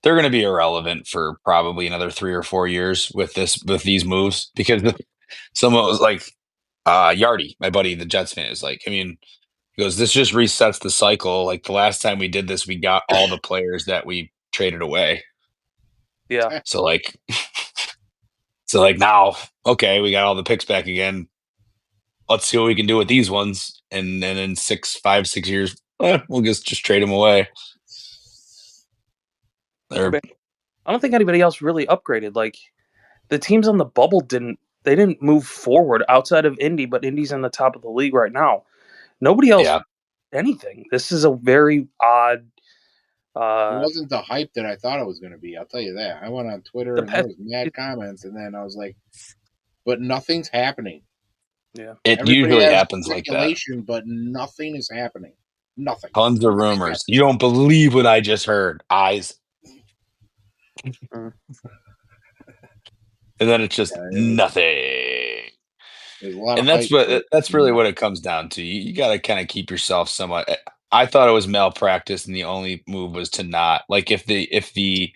they're going to be irrelevant for probably another 3 or 4 years with these moves, because someone was like, Yardy, my buddy, the Jets fan, is like, he goes, this just resets the cycle. Like the last time we did this, we got all the players that we traded away. Yeah. So now, okay, we got all the picks back again. Let's see what we can do with these ones. And then in 5, 6 years, we'll just trade them away. I don't think anybody else really upgraded. Like, the teams on the bubble didn't move forward outside of Indy, but Indy's in the top of the league right now. Nobody else did anything. This is a very odd. It wasn't the hype that I thought it was going to be. I'll tell you that. I went on Twitter and there was mad comments, and then I was like, but nothing's happening. Yeah. It usually happens like that. But nothing is happening. Nothing. Tons of rumors. You don't believe what I just heard. Eyes. And then it's just nothing. And that's really what it comes down to. You got to kind of keep yourself somewhat. I thought it was malpractice, and the only move was to not, like, if the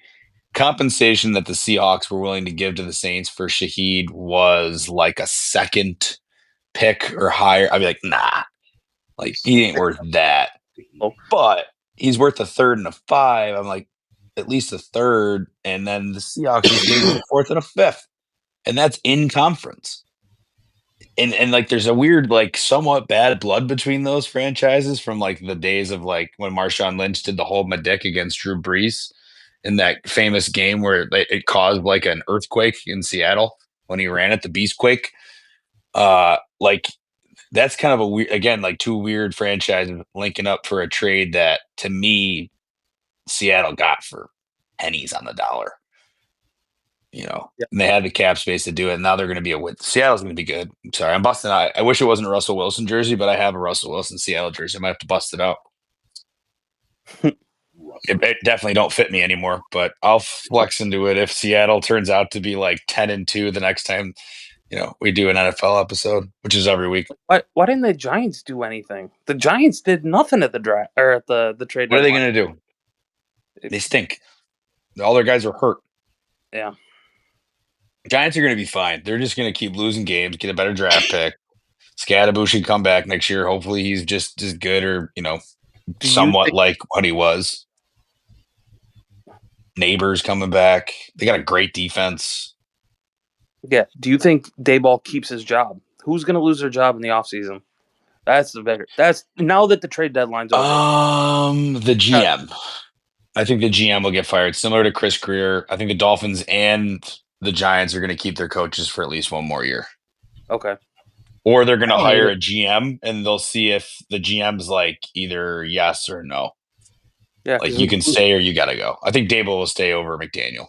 compensation that the Seahawks were willing to give to the Saints for Shaheed was like a second pick or higher, I'd be like, nah, like, he ain't worth that. But he's worth a 3rd and a 5. I'm like, at least a 3rd, and then the Seahawks is a 4th and a 5th, and that's in conference. And like there's a weird like somewhat bad blood between those franchises from like the days of like when Marshawn Lynch did the hold my dick against Drew Brees in that famous game where it caused like an earthquake in Seattle when he ran at the Beastquake. Like that's kind of a weird, again, like two weird franchises linking up for a trade that to me Seattle got for pennies on the dollar. And they had the cap space to do it. And now they're going to be Seattle's going to be good. I'm sorry, I'm busting out. I wish it wasn't a Russell Wilson jersey, but I have a Russell Wilson Seattle jersey. I might have to bust it out. It definitely don't fit me anymore, but I'll flex into it if Seattle turns out to be like 10-2 the next time we do an NFL episode, which is every week. Why didn't the Giants do anything? The Giants did nothing at the draft or at the trade. What are they going to do? They stink. All their guys are hurt. Yeah. Giants are going to be fine. They're just going to keep losing games, get a better draft pick. Scadaboo should come back next year. Hopefully he's just as good or, somewhat like what he was. Neighbors coming back. They got a great defense. Yeah. Do you think Daboll keeps his job? Who's going to lose their job in the offseason? That's now that the trade deadline's over. The GM. I think the GM will get fired, similar to Chris Grier. I think the Dolphins and the Giants are going to keep their coaches for at least one more year. Okay. Or they're going to hire a GM, and they'll see if the GM's like either yes or no. Yeah, like you can stay or you got to go. I think Daboll will stay over McDaniel.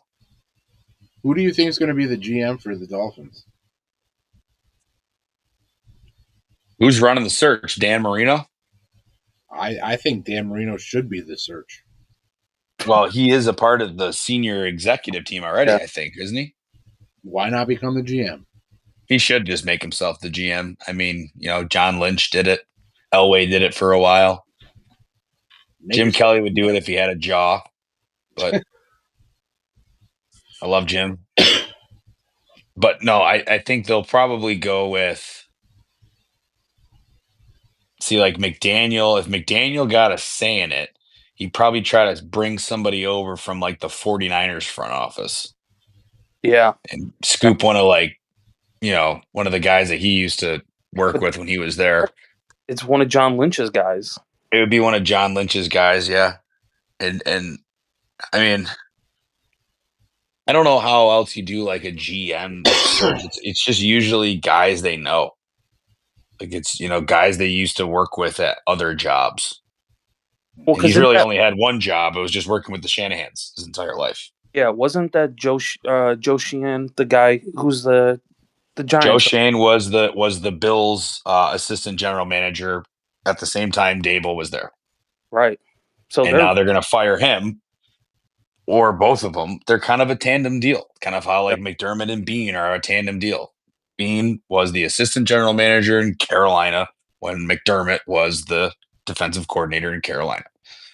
Who do you think is going to be the GM for the Dolphins? Who's running the search? Dan Marino? I think Dan Marino should be the search. Well, he is a part of the senior executive team already, I think, isn't he? Why not become the GM? He should just make himself the GM. I mean, John Lynch did it. Elway did it for a while. Jim Kelly would do it if he had a jaw. But I love Jim. But no, I think they'll probably go with like McDaniel. If McDaniel got a say in it, he'd probably try to bring somebody over from like the 49ers front office. Yeah. And scoop one of one of the guys that he used to work with when he was there. It's one of John Lynch's guys. It would be one of John Lynch's guys, yeah. And I mean, I don't know how else you do like a GM search. It's just usually guys they know. Like it's, guys they used to work with at other jobs. Well, he's really only had one job. It was just working with the Shanahans his entire life. Yeah, wasn't that Joe Sheehan, the guy who's the Giants? Joe Shane was the Bills' assistant general manager at the same time Daboll was there. Right. So now they're going to fire him or both of them. They're kind of a tandem deal, kind of how like McDermott and Bean are a tandem deal. Bean was the assistant general manager in Carolina when McDermott was the defensive coordinator in Carolina.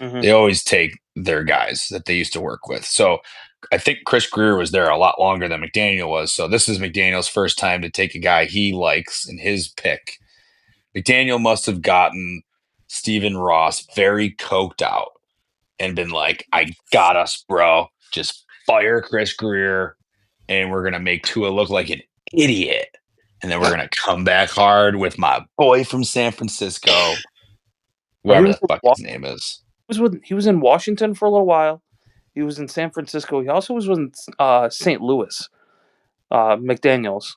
Mm-hmm. They always take their guys that they used to work with. So I think Chris Grier was there a lot longer than McDaniel was. So this is McDaniel's first time to take a guy he likes in his pick. McDaniel must have gotten Stephen Ross very coked out and been like, I got us, bro. Just fire Chris Grier and we're going to make Tua look like an idiot. And then we're going to come back hard with my boy from San Francisco. Whoever the fuck his name is. He was in Washington for a little while. He was in San Francisco. He also was in St. Louis, McDaniels.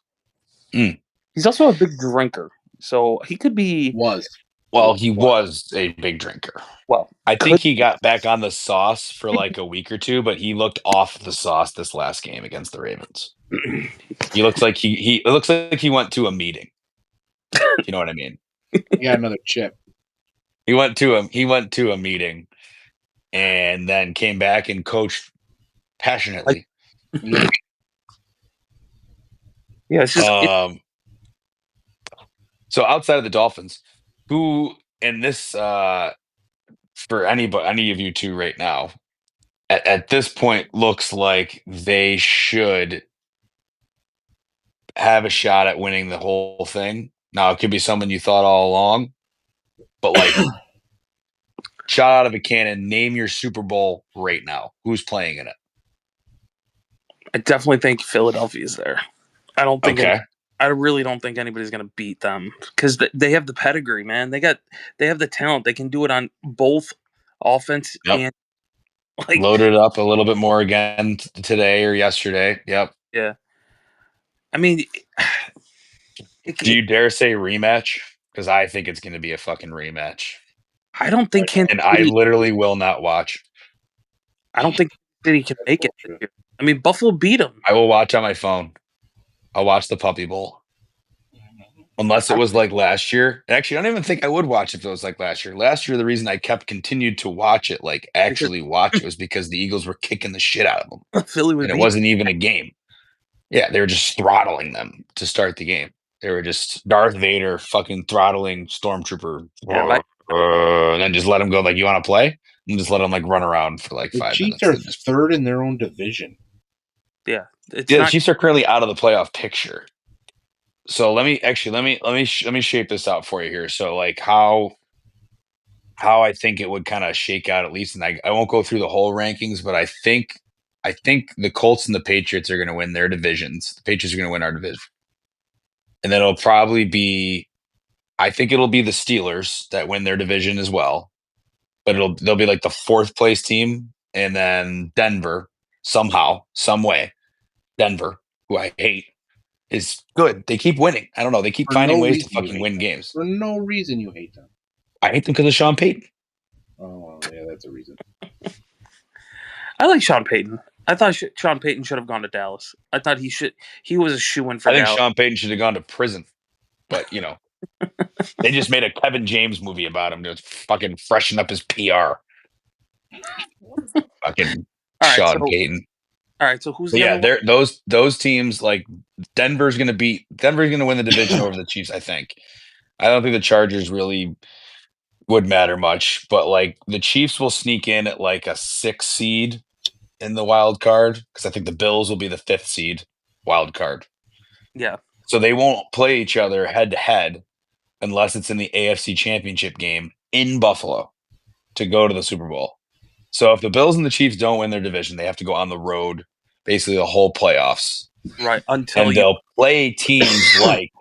Mm. He's also a big drinker. So he could be... He was a big drinker. Well, I think he got back on the sauce for like a week or two, but he looked off the sauce this last game against the Ravens. He looks like it looks like he went to a meeting. You know what I mean? He got another chip. He went to a meeting and then came back and coached passionately. Yeah, it's just so outside of the Dolphins, who in this for any of you two right now, at this point looks like they should have a shot at winning the whole thing. Now it could be someone you thought all along, but like shot out of a cannon, name your Super Bowl right now. Who's playing in it? I definitely think Philadelphia is there. I don't think I really don't think anybody's going to beat them because they have the pedigree, man. They have the talent. They can do it on both offense and like loaded it up a little bit more again today or yesterday. Yep. Yeah. I mean, do you dare say rematch? Because I think it's going to be a fucking rematch. I don't think Kansas and I literally will not watch. I don't think City can make it. I mean, Buffalo beat them. I will watch on my phone. I'll watch the Puppy Bowl. Unless it was like last year. Actually, I don't even think I would watch if it was like last year. Last year, the reason I continued to watch it, like actually watch it, was because the Eagles were kicking the shit out of them. Philly was and it wasn't even a game. Yeah, they were just throttling them to start the game. They were just Darth Vader fucking throttling Stormtrooper. Yeah, and then just let them go like, you want to play? And just let them like run around for like 5 minutes. The Chiefs are third in their own division. Yeah. The Chiefs are currently out of the playoff picture. So let me shape this out for you here. So like how I think it would kind of shake out, at least, and I won't go through the whole rankings, but I think the Colts and the Patriots are going to win their divisions. The Patriots are going to win our division. And then it'll probably be, I think it'll be the Steelers that win their division as well. But they'll be like the fourth place team, and then Denver somehow, some way. Denver, who I hate, is good. They keep winning. I don't know. They keep finding ways to fucking win games. For no reason you hate them. I hate them because of Sean Payton. Oh, yeah, that's a reason. I like Sean Payton. I thought Sean Payton should have gone to Dallas. I thought he was a shoo-in for Dallas. I think Sean Payton should have gone to prison. But, they just made a Kevin James movie about him to fucking freshen up his PR. Fucking Sean Payton. All right, so who's those teams, like Denver's going to win the division over the Chiefs, I think. I don't think the Chargers really would matter much, but like the Chiefs will sneak in at like a 6th seed in the wild card, because I think the Bills will be the 5th seed wild card. Yeah. So they won't play each other head to head unless it's in the AFC Championship game in Buffalo to go to the Super Bowl. So if the Bills and the Chiefs don't win their division, they have to go on the road basically the whole playoffs. Right. They'll play teams like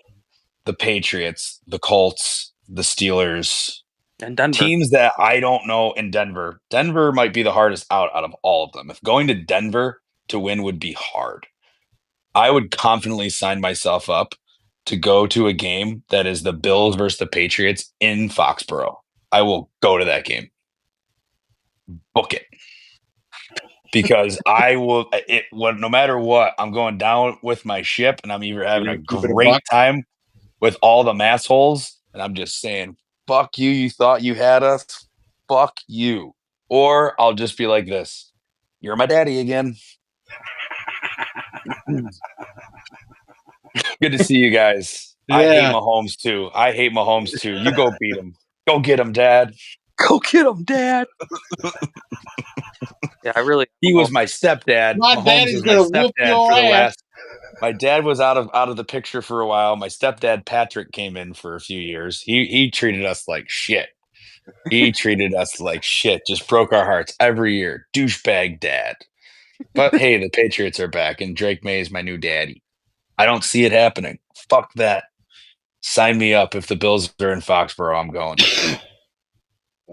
the Patriots, the Colts, the Steelers, and Denver. Teams that I don't know in Denver. Denver might be the hardest out of all of them. If going to Denver to win would be hard, I would confidently sign myself up to go to a game that is the Bills versus the Patriots in Foxborough. I will go to that game. Book it. Because I will, no matter what, I'm going down with my ship, and I'm either having a great time with all the massholes, and I'm just saying, fuck you, you thought you had us? Fuck you. Or I'll just be like this. You're my daddy again. Good to see you guys. Yeah. I hate Mahomes too. You go beat him. Go get him, Dad. Go get him, Dad. Yeah, He was my stepdad. My daddy's gonna whoop your ass. My dad was out of the picture for a while. My stepdad Patrick came in for a few years. He treated us like shit. Just broke our hearts every year. Douchebag dad. But hey, the Patriots are back, and Drake May is my new daddy. I don't see it happening. Fuck that. Sign me up. If the Bills are in Foxborough, I'm going.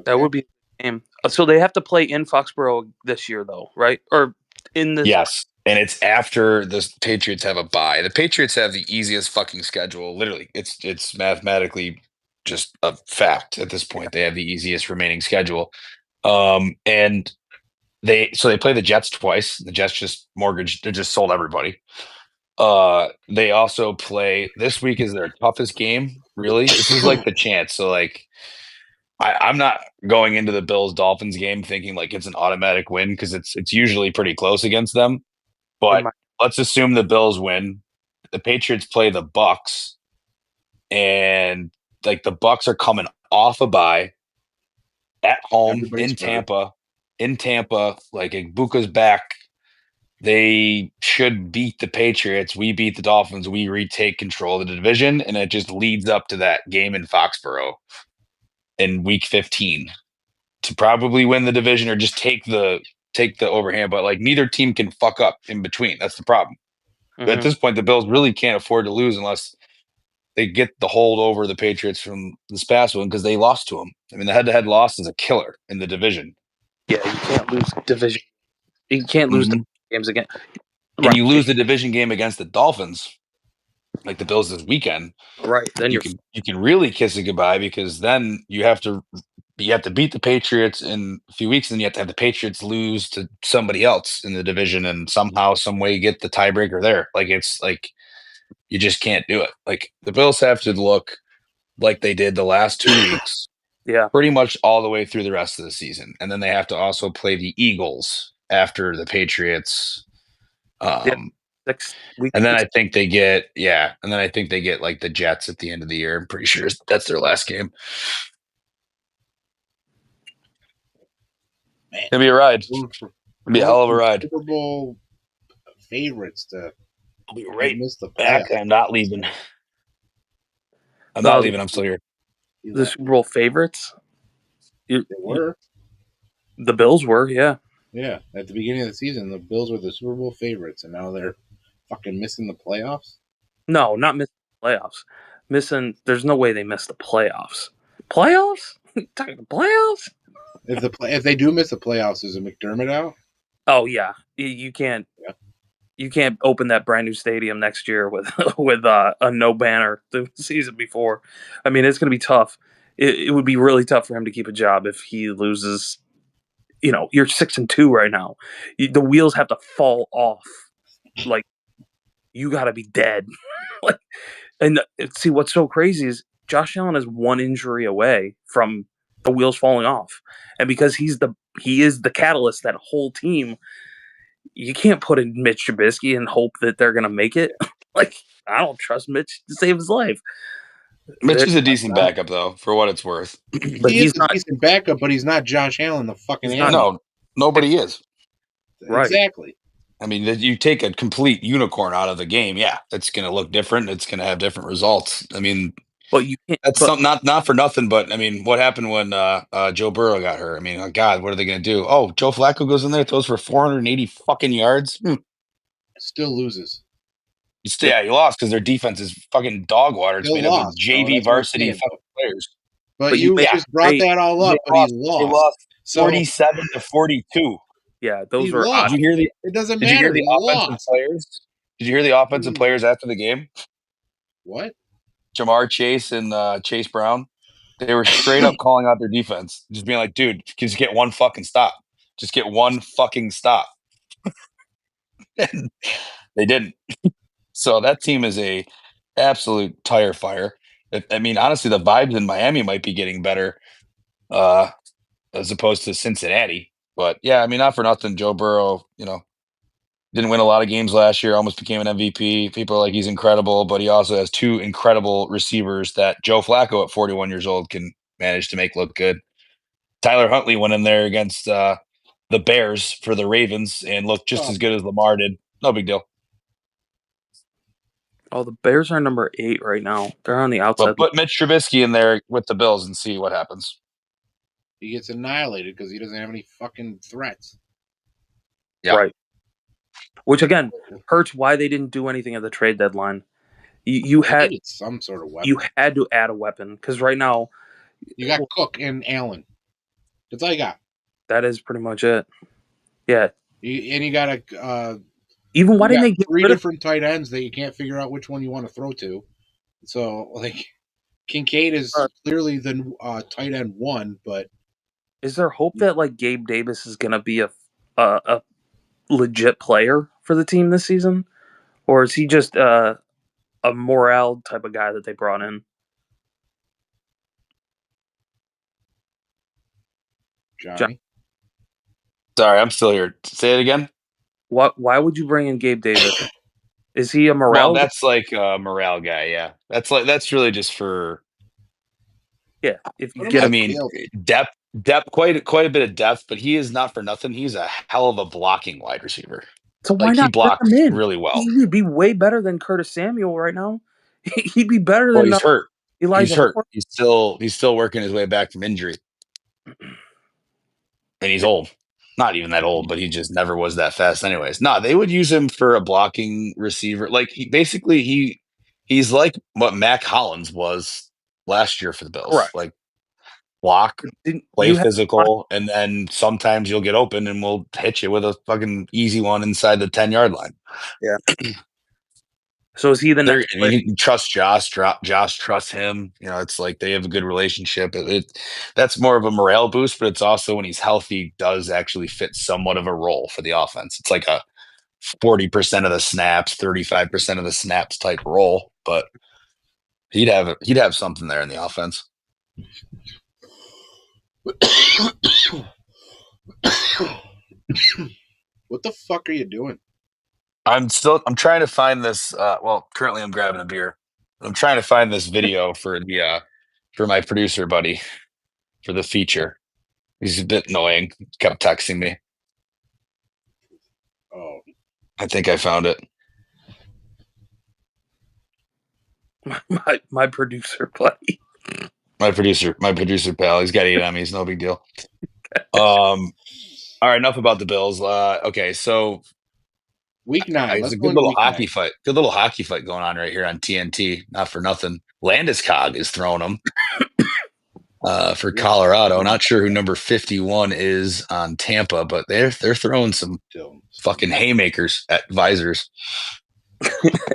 That would be a game. So they have to play in Foxborough this year, though, right? Or in this? Yes, and it's after the Patriots have a bye. The Patriots have the easiest fucking schedule. Literally, it's mathematically just a fact at this point. They have the easiest remaining schedule, and they play the Jets twice. The Jets just mortgaged. They just sold everybody. They also play this week is their toughest game. Really, this is like the chance. So like. I'm not going into the Bills-Dolphins game thinking like it's an automatic win because it's usually pretty close against them. But let's assume the Bills win. The Patriots play the Bucks, and like the Bucks are coming off a bye at home in Tampa. Like Ibuka's back. They should beat the Patriots. We beat the Dolphins. We retake control of the division, and it just leads up to that game in Foxborough in week 15 to probably win the division or just take the overhand, but like neither team can fuck up in between. That's the problem. At this point, the Bills really can't afford to lose unless they get the hold over the Patriots from this past one because they lost to them. I mean, the head-to-head loss is a killer in the division. Yeah, you can't lose division. You can't lose the games again. And you lose the division game against the Dolphins, like the Bills this weekend. Right. Then you can really kiss it goodbye because then you have to beat the Patriots in a few weeks, and you have to have the Patriots lose to somebody else in the division, and somehow, some way, get the tiebreaker there. Like it's like you just can't do it. Like the Bills have to look like they did the last 2 weeks, pretty much all the way through the rest of the season, and then they have to also play the Eagles after the Patriots. And then I think they get like the Jets at the end of the year. I'm pretty sure that's their last game. Man, it'll be a ride. It'll be a hell of a ride. Super Bowl favorites to be right back. I'm not leaving. I'm not leaving. I'm still here. The Super Bowl favorites? They were. The Bills were, yeah. Yeah, at the beginning of the season, the Bills were the Super Bowl favorites, and now they're fucking missing the playoffs? No, not missing the playoffs. There's no way they missed the playoffs. Playoffs? Talking the playoffs? If they do miss the playoffs, is a McDermott out? Oh yeah, you can't. Yeah. You can't open that brand new stadium next year with a no banner the season before. I mean, it's going to be tough. It would be really tough for him to keep a job if he loses. You know, you're 6-2 right now. The wheels have to fall off. Like, you got to be dead. And see, what's so crazy is Josh Allen is one injury away from the wheels falling off, and because he is the catalyst, that whole team. You can't put in Mitch Trubisky and hope that they're going to make it. Like, I don't trust Mitch to save his life. Mitch is a decent backup, though, for what it's worth. But he's not a decent backup, but he's not Josh Allen, the fucking animal. No, nobody is. Right. Exactly. I mean, you take a complete unicorn out of the game, yeah, it's going to look different. It's going to have different results. I mean, but you can't. That's not for nothing, but I mean, what happened when Joe Burrow got hurt? I mean, oh God, what are they going to do? Oh, Joe Flacco goes in there, throws for 480 fucking yards. Still loses. Yeah, he lost because their defense is fucking dog water. It's made up of JV varsity fucking players. But you just brought that all up, but he lost. They lost 47-42. Yeah, those were. Did you hear the? It doesn't matter. Did you hear the offensive players? Did you hear the offensive players after the game? What? Jamar Chase and Chase Brown, they were straight up calling out their defense, just being like, "Dude, just get one fucking stop. Just get one fucking stop." And they didn't. So that team is a absolute tire fire. I mean, honestly, the vibes in Miami might be getting better as opposed to Cincinnati. But yeah, I mean, not for nothing, Joe Burrow, didn't win a lot of games last year, almost became an MVP. People are like, he's incredible, but he also has two incredible receivers that Joe Flacco at 41 years old can manage to make look good. Tyler Huntley went in there against the Bears for the Ravens and looked just as good as Lamar did. No big deal. Oh, the Bears are number 8 right now. They're on the outside. But put Mitch Trubisky in there with the Bills and see what happens. He gets annihilated because he doesn't have any fucking threats. Yeah. Right. Which again hurts why they didn't do anything at the trade deadline. You had some sort of weapon. You had to add a weapon because right now you got Cook and Allen. That's all you got. That is pretty much it. Yeah. And you got a even why didn't they get 3 different tight ends that you can't figure out which one you want to throw to? So like Kincaid is clearly the tight end 1, but is there hope that like Gabe Davis is going to be a legit player for the team this season, or is he just a morale type of guy that they brought in? Johnny? Sorry, I'm still here. Say it again. Why would you bring in Gabe Davis? Is he a morale? Well, that's like a morale guy. Yeah, that's really just for. Yeah, if you get. I mean, depth, quite a bit of depth, but he is not for nothing. He's a hell of a blocking wide receiver. So why not he blocks him in? Really well? He'd be way better than Curtis Samuel right now. He'd be better than. Well, he's hurt. Elijah he's hurt. He's still working his way back from injury, and he's old. not even that old, but he just never was that fast anyways. No, they would use him for a blocking receiver. Like he's like what Mac Hollins was last year for the Bills. Correct. Like block, Didn't play you have physical, and then sometimes you'll get open and we'll hit you with a fucking easy one inside the 10-yard line. Yeah. So is he the next player? You can trust Josh. Josh trusts him. You know, it's like they have a good relationship. That's more of a morale boost, but it's also when he's healthy, does actually fit somewhat of a role for the offense. It's like a 40% of the snaps, 35% of the snaps type role, but he'd have something there in the offense. What the fuck are you doing? I'm trying to find this. Well, currently I'm grabbing a beer. I'm trying to find this video for my producer buddy for the feature. He's a bit annoying. Kept texting me. Oh, I think I found it. My producer buddy. My producer pal. He's got 8 on me. It's no big deal. All right, enough about the Bills. Okay, so week 9. It's a good little hockey fight. Good little hockey fight going on right here on TNT. Not for nothing. Landeskog is throwing them for Colorado. Not sure who number 51 is on Tampa, but they're throwing some fucking haymakers at visors.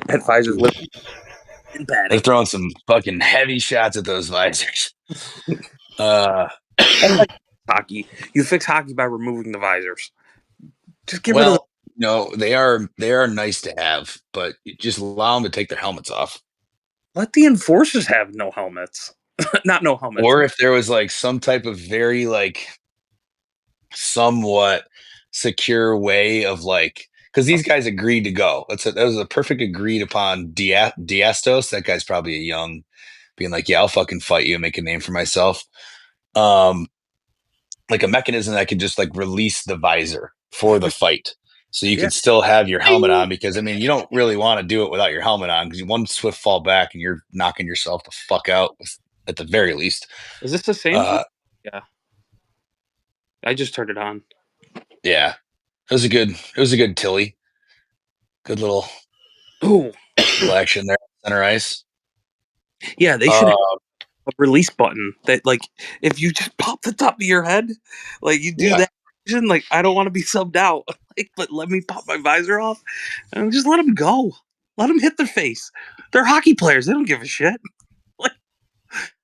At visors. They're throwing some fucking heavy shots at those visors. Hockey. You fix hockey by removing the visors. Just get rid of them. No, they are nice to have, but just allow them to take their helmets off. Let the enforcers have no helmets. Not no helmets. Or if there was like some type of very like somewhat secure way of like, because these guys agreed to go. That was a perfect agreed upon Diastos. That guy's probably a young, being like, yeah, I'll fucking fight you and make a name for myself. Like a mechanism that could just like release the visor for the fight. So you can still have your helmet on, because I mean, you don't really want to do it without your helmet on, because one swift fall back and you're knocking yourself the fuck out at the very least. Is this the same? Yeah. I just turned it on. Yeah. It was a good Tilly. Good little action there, center ice. Yeah, they should have a release button that, like, if you just pop the top of your head, like you do that. Like, I don't want to be subbed out, like, but let me pop my visor off and just let them go. Let them hit their face. They're hockey players. They don't give a shit. Like,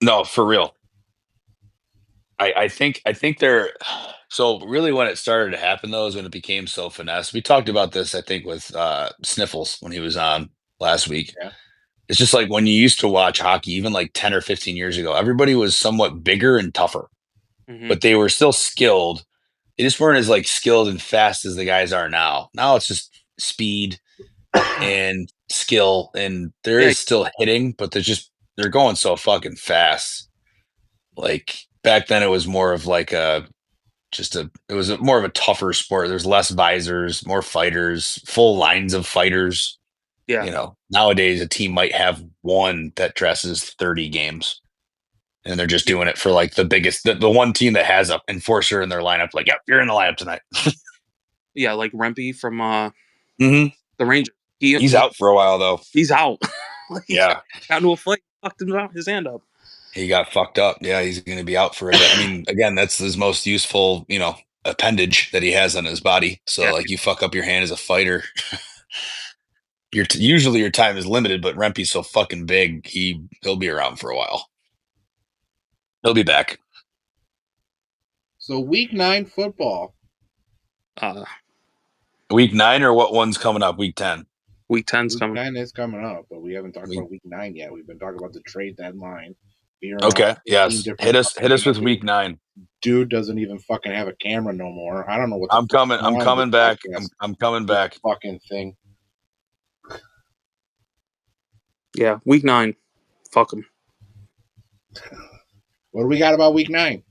no, for real. I think they're so really when it started to happen though is when it became so finesse. We talked about this, I think, with Sniffles when he was on last week. Yeah. It's just like when you used to watch hockey, even like 10 or 15 years ago, everybody was somewhat bigger and tougher, but they were still skilled. They just weren't as like skilled and fast as the guys are now. Now it's just speed and skill, and there is still hitting, but they're going so fucking fast. Like back then, it was more of like it was more of a tougher sport. There's less visors, more fighters, full lines of fighters. Yeah. You know, nowadays a team might have one that dresses 30 games. And they're just doing it for like the biggest, the one team that has an enforcer in their lineup. Like, yep, you're in the lineup tonight. Yeah, like Rempe from the Rangers. He's out for a while though. He's out. Yeah, got into a fight, fucked his hand up. He got fucked up. Yeah, he's going to be out for it. I mean, again, that's his most useful, appendage that he has on his body. So, like, you fuck up your hand as a fighter. Usually your time is limited, but Rempe's so fucking big, he'll be around for a while. He'll be back. So week 9 football. Week 9 or what one's coming up? Week 10. Week 10's week coming. 9 is coming up, but we haven't talked about week 9 yet. We've been talking about the trade deadline. Okay. Yes. Hit us with week 9. Dude doesn't even fucking have a camera no more. I don't know what. I'm coming back. I'm coming back. Fucking thing. Yeah, week 9. Fuck him. What do we got about week 9?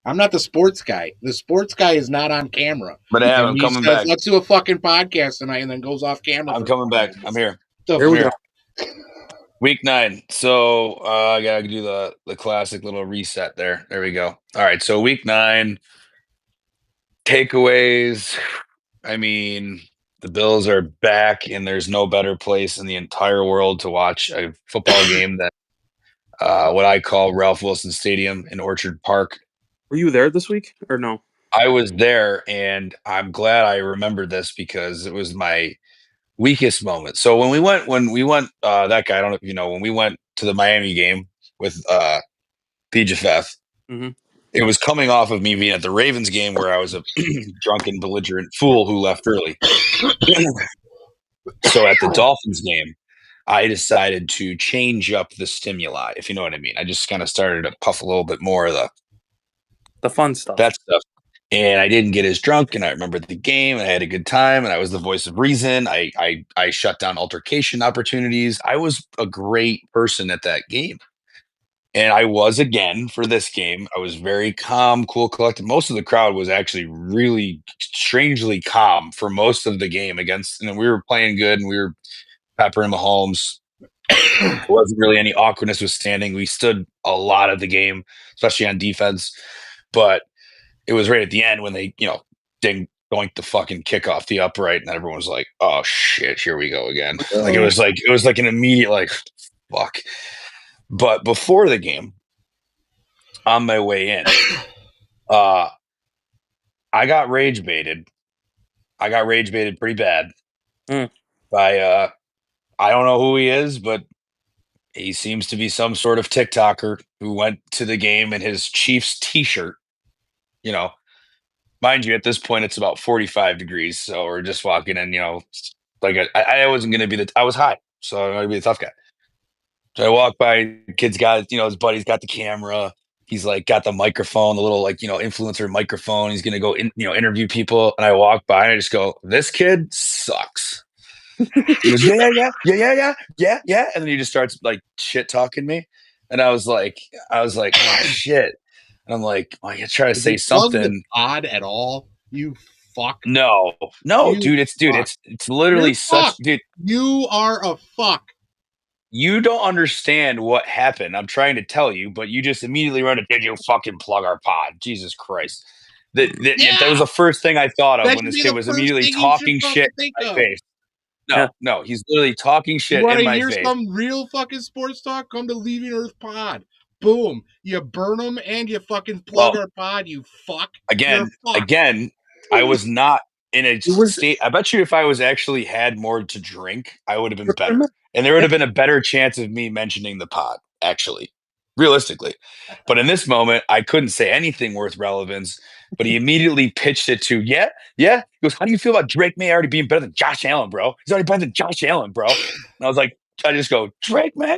I'm not the sports guy. The sports guy is not on camera. But I'm coming back. Let's do a fucking podcast tonight, and then goes off camera. I'm coming back. I'm here. Here we go. Week 9. So I gotta do the classic little reset there. There we go. All right. So week 9. Takeaways. I mean, the Bills are back, and there's no better place in the entire world to watch a football game than what I call Ralph Wilson Stadium in Orchard Park. Were you there this week or no? I was there, and I'm glad I remembered this because it was my weakest moment. So when we went, that guy, I don't know if you know, when we went to the Miami game with PJFF, it was coming off of me being at the Ravens game where I was a drunken, belligerent fool who left early. So at the Dolphins game, I decided to change up the stimuli, if you know what I mean. I just kind of started to puff a little bit more of the fun stuff. That stuff. And I didn't get as drunk, and I remembered the game, and I had a good time, and I was the voice of reason. I shut down altercation opportunities. I was a great person at that game. And I was again for this game. I was very calm, cool, collected. Most of the crowd was actually really strangely calm for most of the game against, and we were playing good, and we were peppering Mahomes. There wasn't really any awkwardness with standing. We stood a lot of the game, especially on defense. But it was right at the end when they, doinked the fucking kick off the upright, and everyone was like, "Oh shit, here we go again." Like it was like an immediate like, fuck. But before the game, on my way in, I got rage baited. I got rage baited pretty bad by I don't know who he is, but he seems to be some sort of TikToker who went to the game in his Chiefs t-shirt. Mind you, at this point it's about 45 degrees, so we're just walking in. Like I wasn't gonna be I was high, so I'm gonna be the tough guy. So I walk by, the kid's got, his buddy's got the camera. He's like got the microphone, the little influencer microphone. He's gonna go interview people. And I walk by and I just go, "This kid sucks." He goes, yeah. And then he just starts like shit talking me. And I was like, oh shit. And I'm like, I gotta try to say something. Odd at all? You fuck. No, dude. It's literally such, dude. You are a fuck. You don't understand what happened. I'm trying to tell you, but you just immediately run to, "Did you fucking plug our pod?" Jesus Christ. That was the first thing I thought of when this kid was immediately talking shit in my face. No, he's literally talking shit in my face. You want to hear some real fucking sports talk? Come to Leaving Earth Pod. Boom. You burn them and you fucking plug our pod, you fuck. Again, I was not in a state. I bet you if I was actually had more to drink, I would have been better. And there would have been a better chance of me mentioning the pod, actually, realistically. But in this moment, I couldn't say anything worth relevance. But he immediately pitched it to, yeah. He goes, "How do you feel about Drake May already being better than Josh Allen, bro? He's already better than Josh Allen, bro." And I was like, I just go, "Drake May?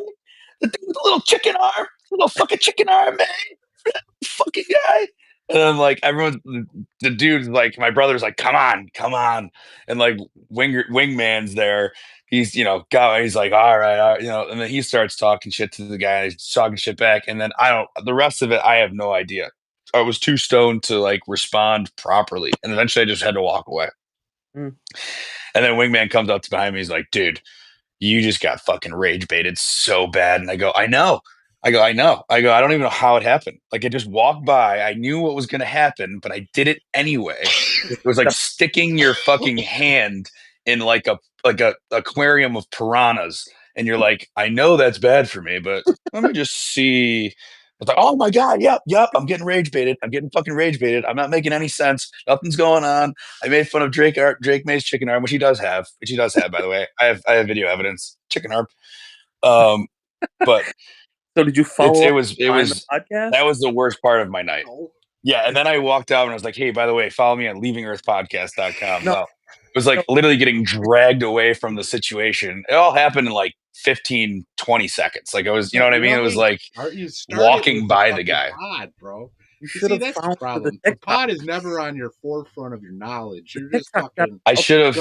The dude with the little chicken arm? Little fucking chicken arm, man. Fucking guy." And I'm like, the dude's like, my brother's like, come on. And like Wingman's there. He's, he's like, all right. And then he starts talking shit to the guy. He's talking shit back. And then the rest of it, I have no idea. I was too stoned to like respond properly. And eventually I just had to walk away. And then Wingman comes up to behind me. He's like, "Dude, you just got fucking rage baited so bad." And I go, "I know." I don't even know how it happened. Like, I just walked by. I knew what was going to happen, but I did it anyway. It was like sticking your fucking hand in like a aquarium of piranhas. And you're like, "I know that's bad for me, but let me just see." I was like, "Oh my God. Yep. I'm getting rage baited. I'm getting fucking rage baited. I'm not making any sense. Nothing's going on." I made fun of Drake May's chicken arm, which he does have, by the way. I have video evidence. Chicken arm. But so did you follow it was the podcast? That was the worst part of my night. Yeah, and then I walked out and I was like, "Hey, by the way, follow me on leavingearthpodcast.com." No. It was like literally getting dragged away from the situation. It all happened in like 15, 20 seconds. Like, it was, you know what I mean? It was like walking by the guy. Pod, bro. You should have that's the problem. The pod is never on your forefront of your knowledge. You're just fucking. I should have.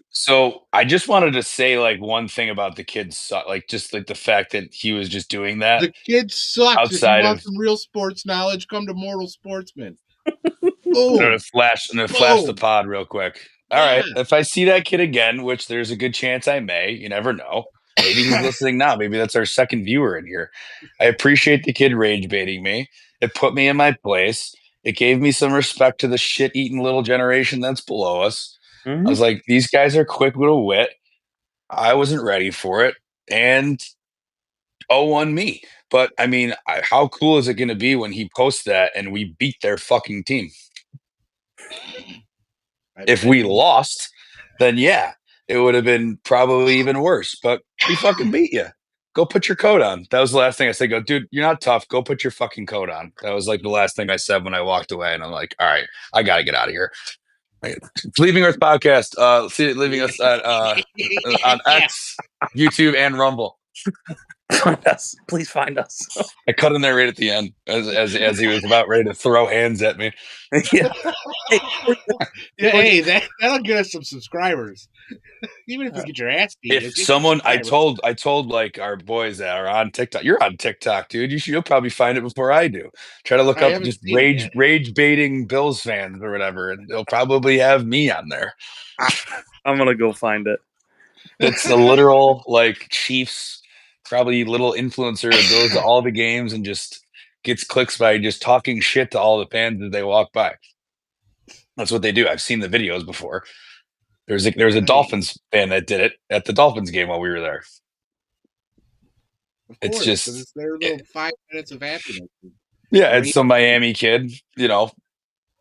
So I just wanted to say like one thing about the kids, like just like the fact that he was just doing that. The kid sucks. Outside if you want some real sports knowledge, come to Mortal Sportsman. I'm gonna flash the pod real quick. All right. If I see that kid again, which there's a good chance I may, you never know. Maybe he's listening now. Maybe that's our second viewer in here. I appreciate the kid rage baiting me. It put me in my place. It gave me some respect to the shit-eating little generation that's below us. Mm-hmm. I was like, these guys are quick with a wit. I wasn't ready for it. And 0-1 me. But, I mean, how cool is it going to be when he posts that and we beat their fucking team? If we lost, then yeah, it would have been probably even worse. But we fucking beat you. Go put your coat on. That was the last thing I said. Go, dude, you're not tough. Go put your fucking coat on. That was like the last thing I said when I walked away. And I'm like, all right, I got to get out of here. Leaving Earth podcast. Leaving us at on X, YouTube, and Rumble. Find us. Please find us. I cut in there right at the end as he was about ready to throw hands at me. Yeah. Hey, that'll get us some subscribers. Even if you get your ass beat. If someone, I told like our boys that are on TikTok, you're on TikTok, dude. You'll probably find it before I do. Try to look up just rage baiting Bills fans or whatever, and they'll probably have me on there. I'm gonna go find it. It's a literal like Chiefs, probably little influencer that goes to all the games and just gets clicks by just talking shit to all the fans as they walk by. That's what they do. I've seen the videos before. There's a Dolphins fan that did it at the Dolphins game while we were there. It's just it's their little 5 minutes of happiness. Yeah, it's some Miami kid, you know.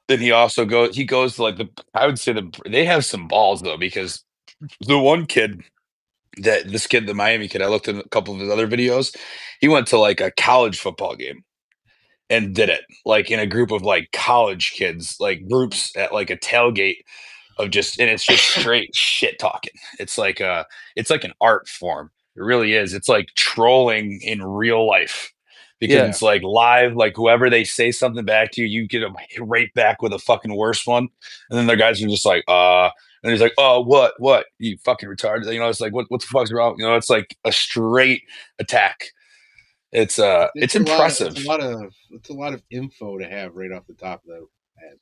Then he also goes to like I would say they have some balls though, because the one kid the Miami kid, I looked at a couple of his other videos. He went to like a college football game and did it like in a group of like college kids, like groups at like a tailgate of just, and it's just straight shit talking. It's like an art form. It really is. It's like trolling in real life because it's like live, like whoever they say something back to you, you get them right back with a fucking worse one. And then the guys are just like, and he's like, oh, what? You fucking retarded. You know, it's like, what the fuck's wrong? You know, it's like a straight attack. It's impressive. It's a lot of info to have right off the top of the head.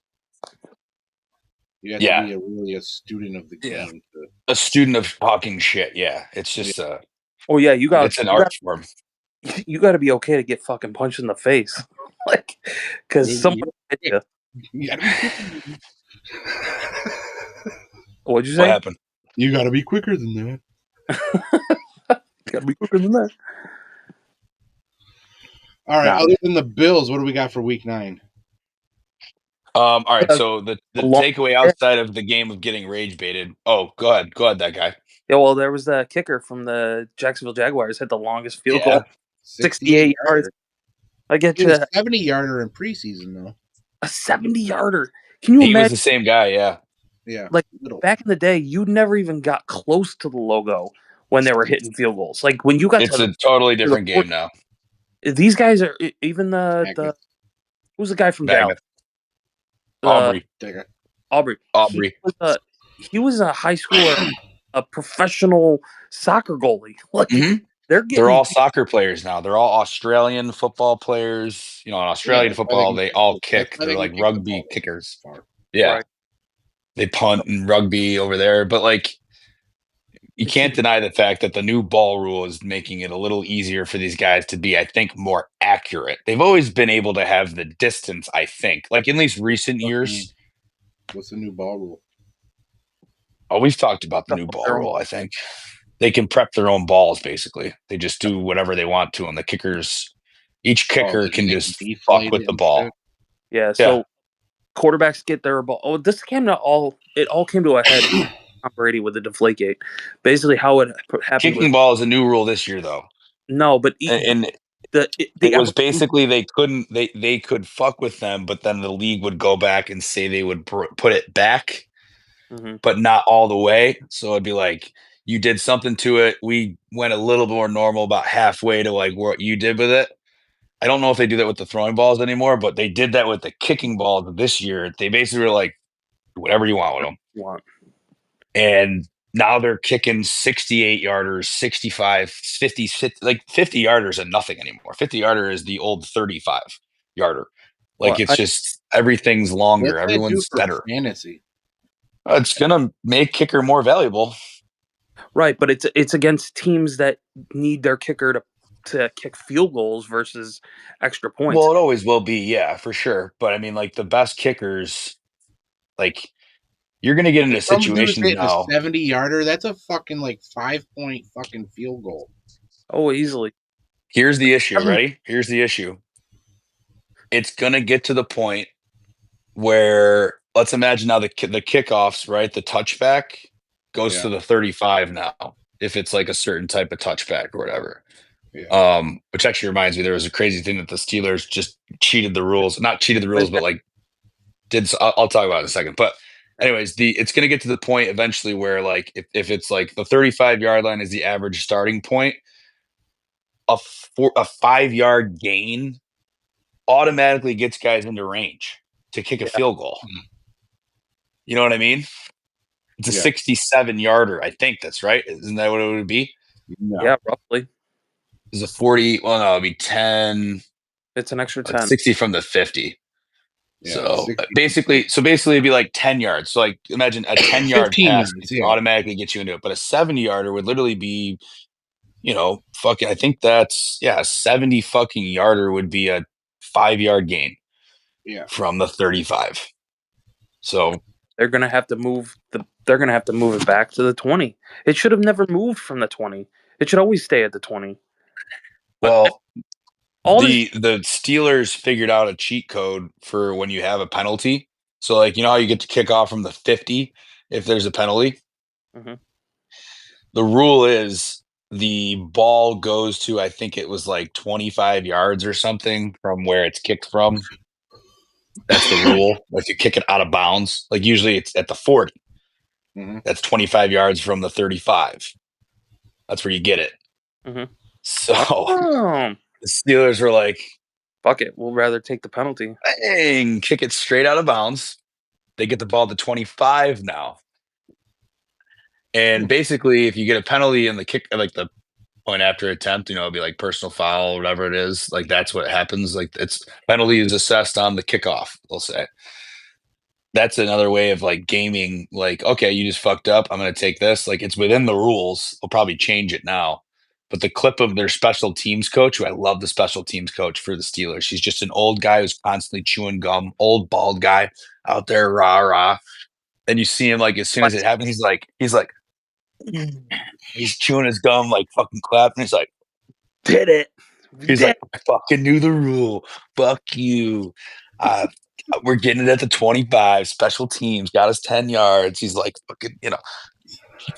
You have to be really a student of the game. A student of talking shit. Yeah. It's just it's an art form. You got to be okay to get fucking punched in the face. Like, because someone hit you. What'd you say? What happened? You got to be quicker than that. Got to be quicker than that. All right. Other than the Bills, what do we got for Week 9? All right. So the takeaway outside of the game of getting rage baited. Oh, go ahead, that guy. Yeah. Well, there was the kicker from the Jacksonville Jaguars hit the longest field goal, 68 yards. I get you a 70-yarder in preseason though. A 70-yarder. Can you imagine? He was the same guy. Yeah. Yeah. Like back in the day, you never even got close to the logo when they were hitting field goals. Like when you got, it's a totally different game now. These guys are even the who's the guy from Dallas? Aubrey. He was a high schooler, a professional soccer goalie. Like they're all soccer players now. They're all Australian football players. You know, in Australian football, they all kick. They're like rugby kickers. Yeah. Right. They punt in rugby over there. But like, you can't deny the fact that the new ball rule is making it a little easier for these guys to be, I think, more accurate. They've always been able to have the distance, I think. Like, in these recent years. What's the new ball rule? Oh, we've talked about the new ball rule, I think. They can prep their own balls, basically. They just do whatever they want to. And the kickers, each kicker can just fuck with the ball. Yeah, so quarterbacks get their ball. Oh, it all came to a head. Tom Brady with the Deflategate. Basically, how it happened. Kicking ball is a new rule this year, though. No, but it was basically they could fuck with them, but then the league would go back and say they would put it back, but not all the way. So it'd be like you did something to it. We went a little more normal, about halfway to like what you did with it. I don't know if they do that with the throwing balls anymore, but they did that with the kicking balls this year. They basically were like, whatever you want with them. And now they're kicking 68-yarders, 65, 50, like 50-yarders are nothing anymore. 50-yarder is the old 35-yarder. Like just everything's longer. Everyone's better. Fantasy. It's gonna make kicker more valuable. Right, but it's against teams that need their kicker to to kick field goals versus extra points. Well, it always will be, yeah, for sure. But I mean, like the best kickers, like you're going to get into situations now. A 70-yarder, that's a fucking like 5-point fucking field goal. Oh, easily. Here's the issue. Ready? Here's the issue. It's going to get to the point where, let's imagine now the kickoffs, right? The touchback goes to the 35 now, if it's like a certain type of touchback or whatever. Yeah. Which actually reminds me, there was a crazy thing that the Steelers just cheated the rules. Not cheated the rules, but like did. I'll talk about it in a second. But anyways, it's going to get to the point eventually where like if it's like the 35-yard line is the average starting point, a 5-yard gain automatically gets guys into range to kick a field goal. You know what I mean? It's a 67-yarder. I think that's right. Isn't that what it would be? No. Yeah, roughly. Is a 40? Well, no, it'd be 10. It's an extra 10. 60 from the 50. Yeah, so basically, it'd be like 10 yards. So like, imagine a 10-yard pass automatically gets you into it, but a 70-yarder would literally be, fucking. I think that's a 70 fucking yarder would be a 5-yard gain. Yeah, from the 35. So they're gonna have to move it back to the 20. It should have never moved from the 20. It should always stay at the 20. Well, the Steelers figured out a cheat code for when you have a penalty. So, like, you know how you get to kick off from the 50 if there's a penalty? Mm-hmm. The rule is the ball goes to, I think it was like 25 yards or something from where it's kicked from. That's the rule. If you kick it out of bounds, like usually it's at the 40. Mm-hmm. That's 25 yards from the 35. That's where you get it. Mm-hmm. So the Steelers were like, fuck it, we'll rather take the penalty. Bang, kick it straight out of bounds. They get the ball to 25 now. And basically, if you get a penalty in the kick, like the point after attempt, it'll be like personal foul or whatever it is. Like that's what happens. Like it's penalty is assessed on the kickoff, they'll say. That's another way of like gaming, like, okay, you just fucked up. I'm going to take this. Like it's within the rules. They'll probably change it now. But the clip of their special teams coach, who I love the special teams coach for the Steelers. He's just an old guy who's constantly chewing gum, old bald guy out there, rah, rah. And you see him like as soon as it happens, he's like, he's chewing his gum, like fucking clapping. He's like, did it. He's like, I fucking knew the rule. Fuck you. We're getting it at the 25. Special teams got us 10 yards. He's like, fucking,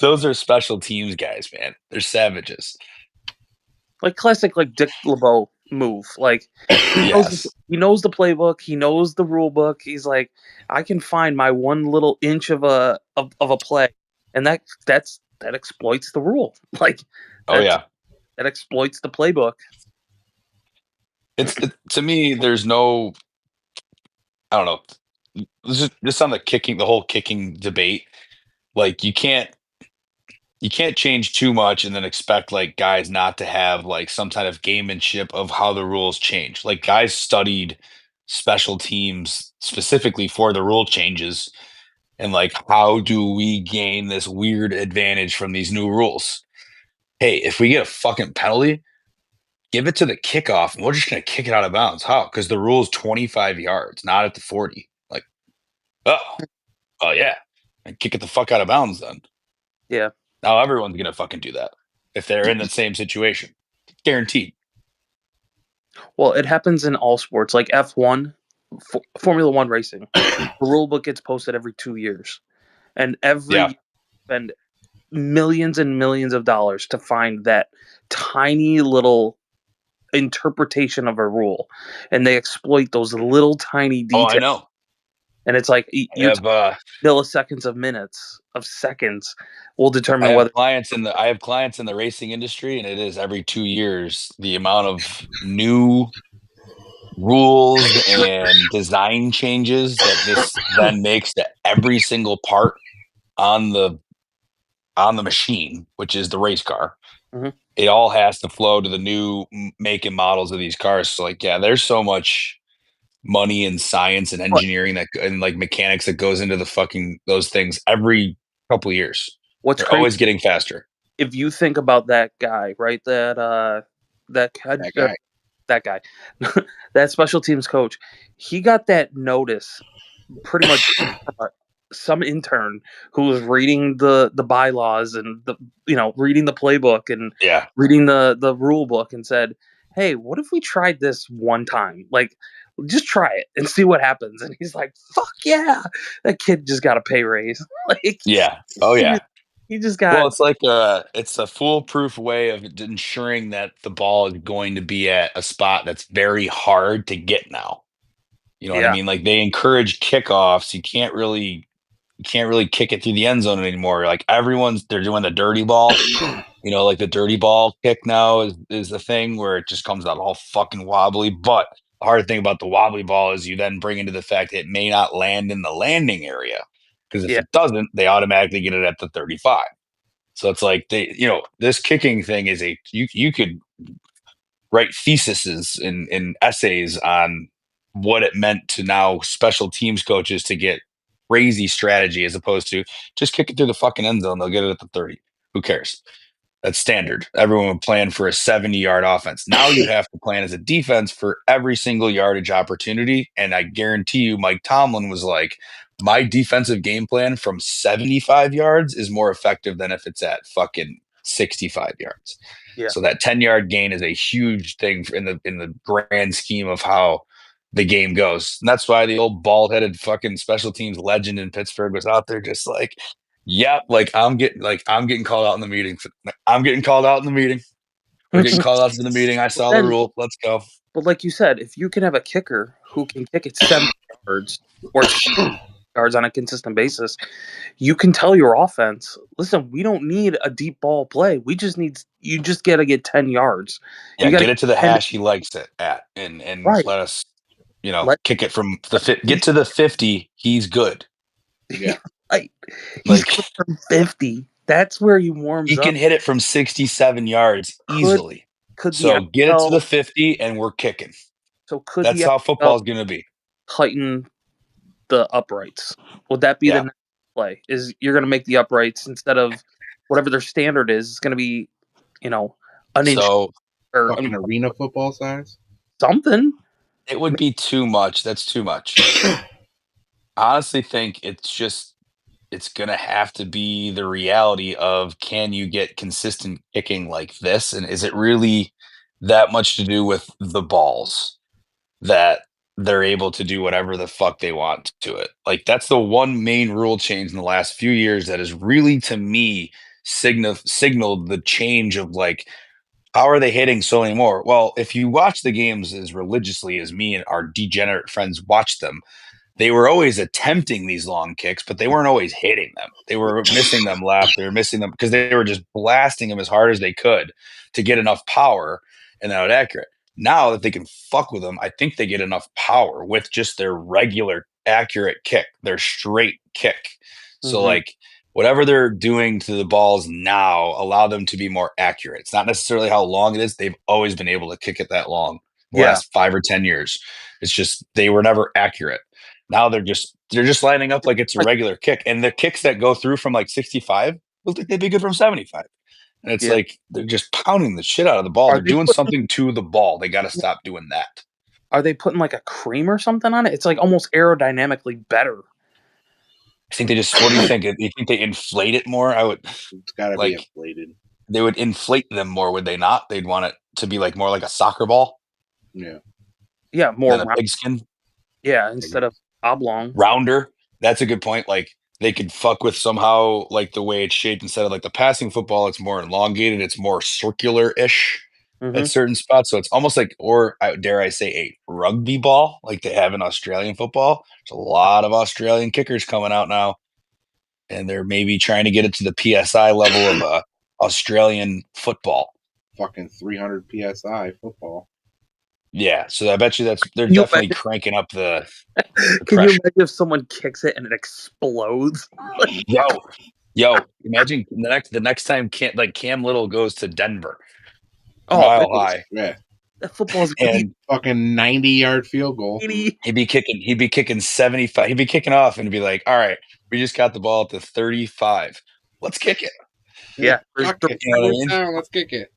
those are special teams guys, man. They're savages. Like classic, like Dick LeBeau move. Like he knows the playbook. He knows the rule book. He's like, I can find my one little inch of a play, and that exploits the rule. Like, that exploits the playbook. To me, there's no, I don't know, just on the whole kicking debate. Like you can't change too much and then expect like guys not to have like some kind of gamemanship of how the rules change. Like guys studied special teams specifically for the rule changes and like how do we gain this weird advantage from these new rules? Hey, if we get a fucking penalty, give it to the kickoff and we're just going to kick it out of bounds. How? Because the rule is 25 yards, not at the 40. Like, oh yeah, and kick it the fuck out of bounds then. Yeah. Now everyone's going to fucking do that if they're in the same situation. Guaranteed. Well, it happens in all sports, like F1, Formula One racing. The rule book gets posted every 2 years. And every year spend millions and millions of dollars to find that tiny little interpretation of a rule. And they exploit those little tiny details. Oh, I know. And it's like you have milliseconds of minutes of seconds will determine whether I have clients in the racing industry, and it is every 2 years the amount of new rules and design changes that this then makes to every single part on the machine, which is the race car. Mm-hmm. It all has to flow to the new make and models of these cars. So like, there's so much money and science and engineering and like mechanics that goes into the fucking those things every couple of years. They're always getting faster. If you think about that guy, right? That that guy, that special teams coach, he got that notice pretty much some intern who was reading the bylaws and reading the playbook and reading the rule book and said, "Hey, what if we tried this one time? Like, just try it and see what happens." And he's like, "Fuck yeah!" That kid just got a pay raise. Like, yeah, oh yeah. He just got. Well, it's like it's a foolproof way of ensuring that the ball is going to be at a spot that's very hard to get now. You know what I mean? Like they encourage kickoffs. You can't really kick it through the end zone anymore. Like they're doing the dirty ball. You know, like the dirty ball kick now is the thing where it just comes out all fucking wobbly. But the hard thing about the wobbly ball is you then bring into the fact that it may not land in the landing area. Because if it doesn't, they automatically get it at the 35. So it's like this kicking thing is you could write theses and essays on what it meant to now special teams coaches to get crazy strategy as opposed to just kick it through the fucking end zone. They'll get it at the 30. Who cares? That's standard. Everyone would plan for a 70-yard offense. Now you have to plan as a defense for every single yardage opportunity. And I guarantee you, Mike Tomlin was like, my defensive game plan from 75 yards is more effective than if it's at fucking 65 yards. Yeah. So that 10-yard gain is a huge thing in the grand scheme of how the game goes. And that's why the old bald-headed fucking special teams legend in Pittsburgh was out there just like, yep, I'm getting called out in the meeting. I'm getting called out in the meeting. We're getting called out in the meeting. I saw the rule. Let's go. But like you said, if you can have a kicker who can kick it 70 yards or yards on a consistent basis, you can tell your offense, listen, we don't need a deep ball play. You just got to get 10 yards. Yeah, get it to the hash he likes it at and let us, kick it from get to the 50. He's good. Yeah. He's good from 50. That's where he warms up. He can hit it from 67 yards easily. So get it to the 50 and we're kicking. So that's how football is going to be. Tighten the uprights. Would that be the next play? Is you're going to make the uprights instead of whatever their standard is? It's going to be, an inch or an arena football size. Something. It would be too much. That's too much. I honestly think it's going to have to be the reality of, can you get consistent kicking like this? And is it really that much to do with the balls that they're able to do whatever the fuck they want to it? Like, that's the one main rule change in the last few years that has really, to me, signaled the change of like, how are they hitting so many more? Well, if you watch the games as religiously as me and our degenerate friends watch them, they were always attempting these long kicks, but they weren't always hitting them. They were missing them left. They were missing them because they were just blasting them as hard as they could to get enough power and out accurate. Now that they can fuck with them, I think they get enough power with just their regular accurate kick, their straight kick. So like whatever they're doing to the balls now, allow them to be more accurate. It's not necessarily how long it is. They've always been able to kick it that long the last 5 or 10 years. It's just they were never accurate. Now they're just lining up like it's a regular kick. And the kicks that go through from like 65 look like they'd be good from 75. And it's like they're just pounding the shit out of the ball. They're doing something to the ball. They got to stop doing that. Are they putting like a cream or something on it? It's like almost aerodynamically better. I think they just, what do you think? You think they inflate it more? It's got to be inflated. They would inflate them more, would they not? They'd want it to be like more like a soccer ball. Yeah. Yeah, more than a pigskin. Yeah, instead of oblong. Rounder. That's a good point. Like they could fuck with somehow like the way it's shaped. Instead of like the passing football, it's more elongated. It's more circular-ish at certain spots. So it's almost like, or dare I say, a rugby ball like they have in Australian football. There's a lot of Australian kickers coming out now, and they're maybe trying to get it to the PSI level of Australian football. Fucking 300 PSI football. Yeah, so I bet you they're definitely cranking up the Can you imagine if someone kicks it and it explodes? Yo, imagine the next time Cam Little goes to Denver. Mile high. Yeah. That football's and fucking 90-yard field goal. He'd be kicking 75. He'd be kicking off and be like, all right, we just got the ball at the 35. Let's kick it. Yeah. You know what I mean? Let's kick it.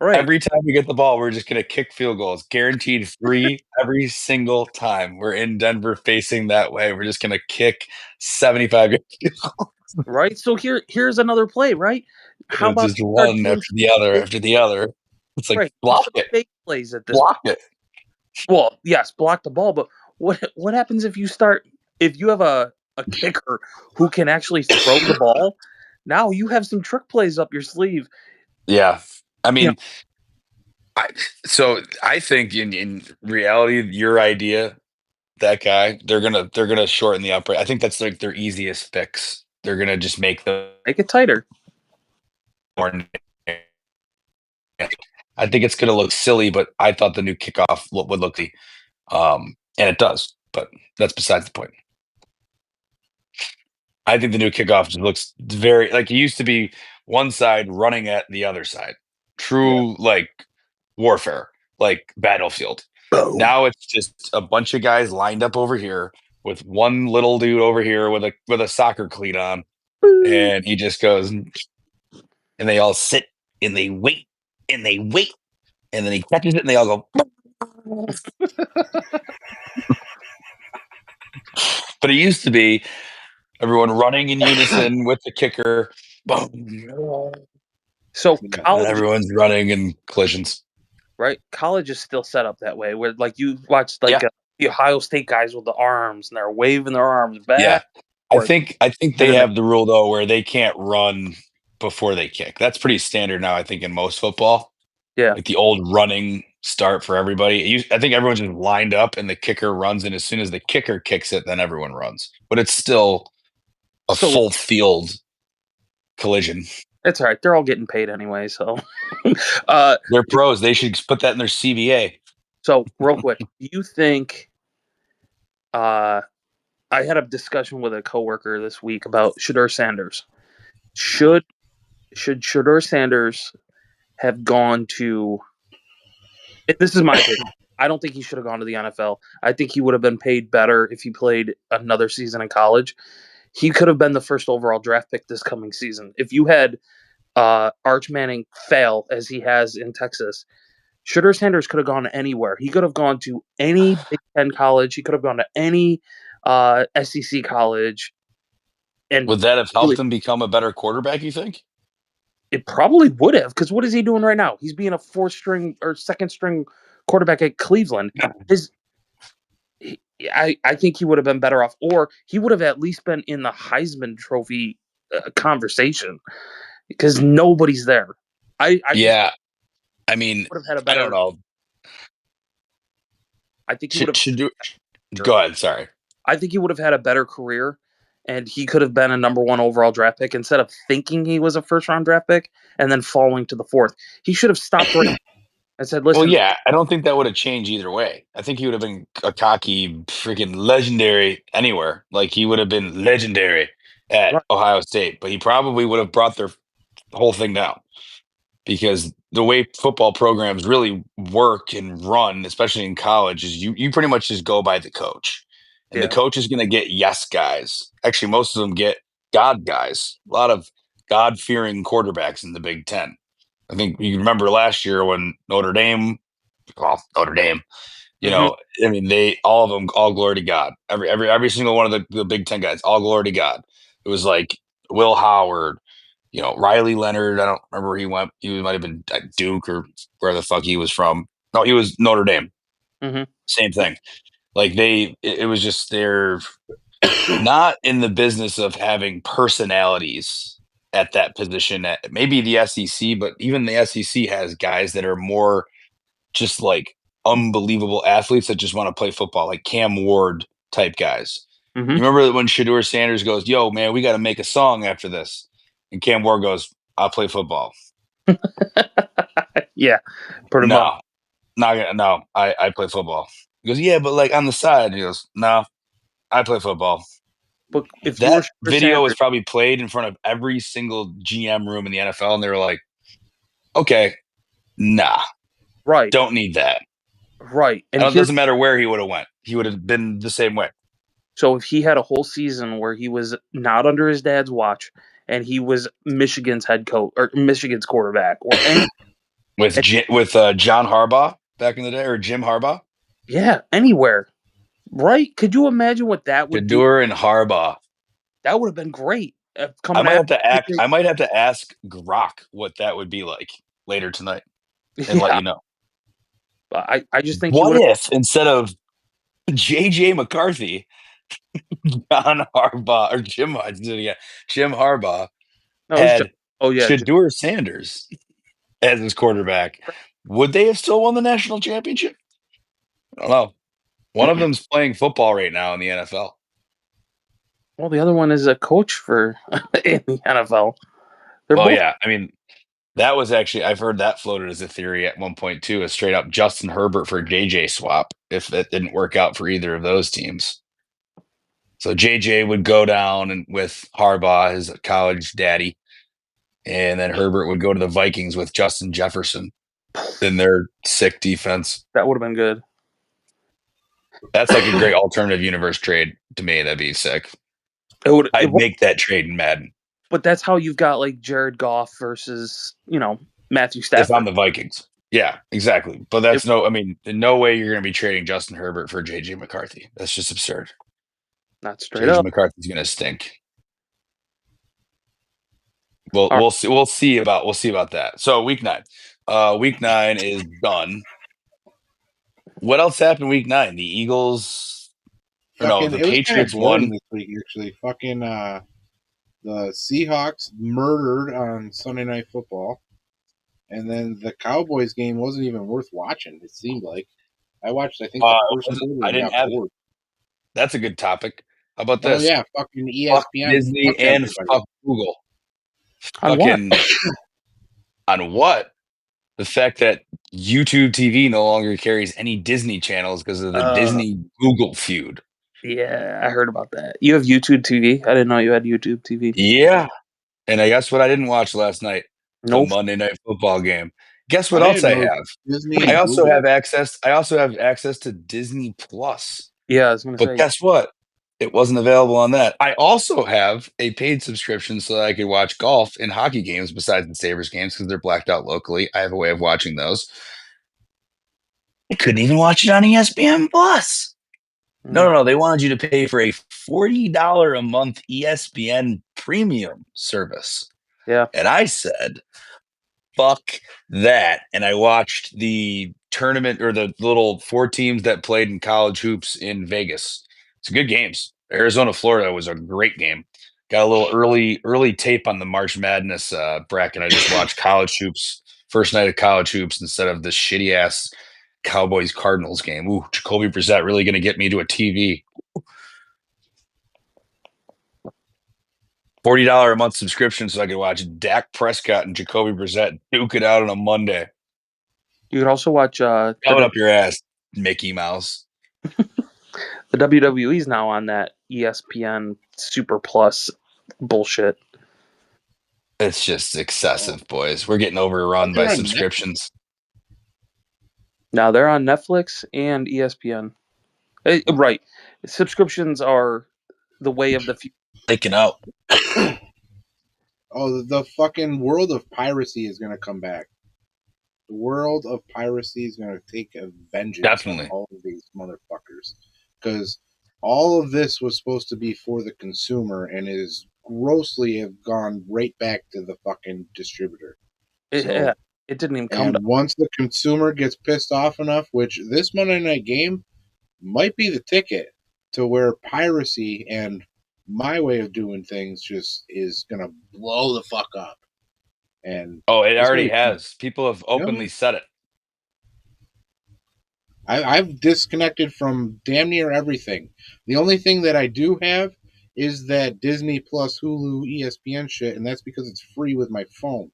Right. Every time we get the ball, we're just going to kick field goals. Guaranteed 3 every single time we're in Denver facing that way. We're just going to kick 75 field goals. Right. So here's another play, right? How about just one after the other after the other? It's like, block it. Fake plays at this block it. Well, yes, block the ball, but what happens if you have a kicker who can actually throw the ball? Now you have some trick plays up your sleeve. Yeah. I mean, I think in reality, your idea, that guy, they're gonna shorten the upright. I think that's like their easiest fix. They're gonna just make it tighter. More. I think it's gonna look silly, but I thought the new kickoff would look the, and it does. But that's besides the point. I think the new kickoff just looks very like it used to be one side running at the other side. True, like warfare, like battlefield. Boom. Now it's just a bunch of guys lined up over here with one little dude over here with a soccer cleat on, and he just goes, and they all sit and they wait and they wait, and then he catches it and they all go. But it used to be everyone running in unison with the kicker. Boom. So college, everyone's running in collisions. Right? College is still set up that way, where like you watch the Ohio State guys with the arms and they're waving their arms back. Yeah, I think they have the rule though where they can't run before they kick. That's pretty standard now. I think in most football. Yeah, like the old running start for everybody. I think everyone's just lined up and the kicker runs, and as soon as the kicker kicks it, then everyone runs. But it's still a full field collision. It's all right. They're all getting paid anyway, so they're pros. They should put that in their CBA. So, real quick, do you think? I had a discussion with a coworker this week about Shedeur Sanders. Should Shedeur Sanders have gone to? This is my opinion. I don't think he should have gone to the NFL. I think he would have been paid better if he played another season in college. He could have been the first overall draft pick this coming season. If you had Arch Manning fail as he has in Texas, Shedeur Sanders could have gone anywhere. He could have gone to any Big Ten college. He could have gone to any SEC college. And would that have helped him become a better quarterback, you think? It probably would have, because what is he doing right now? He's being a fourth string or second string quarterback at Cleveland. I think he would have been better off, or he would have at least been in the Heisman Trophy conversation, because nobody's there. I mean, would have had a better. I don't know. I think he would have. Go ahead. Sorry. I think he would have had a better career, and he could have been a number 1 overall draft pick instead of thinking he was a first round draft pick and then falling to the 4th. He should have stopped right. I said, listen. Well, yeah, I don't think that would have changed either way. I think he would have been a cocky, freaking legendary anywhere. Like he would have been legendary at Ohio State, but he probably would have brought their whole thing down, because the way football programs really work and run, especially in college, is you pretty much just go by the coach, and the coach is going to get yes guys. Actually, most of them get God guys. A lot of God-fearing quarterbacks in the Big Ten. I think you remember last year when Notre Dame, you know, I mean, all of them, all glory to God. Every single one of the Big Ten guys, all glory to God. It was like Will Howard, Riley Leonard. I don't remember where he went. He might have been at Duke or where the fuck he was from. No, he was Notre Dame. Same thing. Like it was just they're not in the business of having personalities at that position at maybe the SEC, but even the SEC has guys that are more just like unbelievable athletes that just want to play football, like Cam Ward type guys. You remember when Shedeur Sanders goes, "Yo, man, we got to make a song after this," and Cam Ward goes, "I'll play football." Yeah, pretty much. No, I play football. He goes, "Yeah, but like on the side." He goes, "No, I play football." But if that video was probably played in front of every single GM room in the NFL, and they were like, "Okay, nah, right, don't need that." Right, and it doesn't matter where he would have went; he would have been the same way. So if he had a whole season where he was not under his dad's watch and he was Michigan's head coach or Michigan's quarterback, or with John Harbaugh back in the day, or Jim Harbaugh. Yeah, anywhere. Right? Could you imagine what that would do? Shedeur and Harbaugh. That would have been great. I might have to ask Grok what that would be like later tonight, and let you know. But I just think what if instead of JJ McCarthy, John Harbaugh or Jim Harbaugh had Shedeur Sanders as his quarterback? Would they have still won the national championship? I don't know. One of them's playing football right now in the NFL. Well, the other one is a coach for in the NFL. Yeah. I mean, that was actually, I've heard that floated as a theory at one point too, a straight up Justin Herbert for JJ swap if it didn't work out for either of those teams. So JJ would go down and with Harbaugh, his college daddy, and then Herbert would go to the Vikings with Justin Jefferson in their sick defense. That would have been good. That's like a great alternative universe trade to me. That'd be sick. I'd make that trade in Madden. But that's how you've got like Jared Goff versus, Matthew Stafford. If I'm the Vikings. Yeah, exactly. But that's in no way you're going to be trading Justin Herbert for JJ McCarthy. That's just absurd. Not straight up. McCarthy's going to stink. Well, we'll see. We'll see about that. So week 9. Week 9 is done. What else happened week 9? The Eagles. The Patriots won this week. Actually, the Seahawks murdered on Sunday Night Football, and then the Cowboys game wasn't even worth watching. It seemed like I watched. I think the first quarter. I didn't have it. That's a good topic. How about this? Oh yeah, fucking ESPN, fuck Disney, and fuck Google. On what? The fact that YouTube TV no longer carries any Disney channels because of the Disney Google feud. Yeah, I heard about that. You have YouTube TV? I didn't know you had YouTube TV. Yeah. And I guess what I didn't watch last night? The Monday Night Football game. Guess what else I have? I also have access to Disney Plus. Yeah, I was going to say. But guess what? It wasn't available on that. I also have a paid subscription so that I could watch golf and hockey games besides the Sabres games because they're blacked out locally. I have a way of watching those. I couldn't even watch it on ESPN Plus. No. They wanted you to pay for a $40 a month ESPN premium service. Yeah. And I said, fuck that. And I watched the tournament or the little 4 teams that played in college hoops in Vegas. It's good games. Arizona, Florida was a great game. Got a little early tape on the March Madness bracket. I just watched college hoops, first night of college hoops instead of the shitty ass Cowboys Cardinals game. Ooh, Jacoby Brissett really going to get me to a TV. $40 a month subscription so I could watch Dak Prescott and Jacoby Brissett duke it out on a Monday. You could also watch Shove it up your ass, Mickey Mouse. The WWE's now on that ESPN Super Plus bullshit. It's just excessive, boys. We're getting overrun by subscriptions. Now they're on Netflix and ESPN. Right. Subscriptions are the way of the future. Taking out. Oh, the fucking world of piracy is going to come back. The world of piracy is going to take a vengeance on all of these motherfuckers. Because all of this was supposed to be for the consumer and is grossly have gone right back to the fucking distributor. It didn't even come. And once the consumer gets pissed off enough, which this Monday night game might be the ticket to where piracy and my way of doing things just is going to blow the fuck up. And it already has. People have openly said it. I've disconnected from damn near everything. The only thing that I do have is that Disney Plus, Hulu, ESPN shit, and that's because it's free with my phone.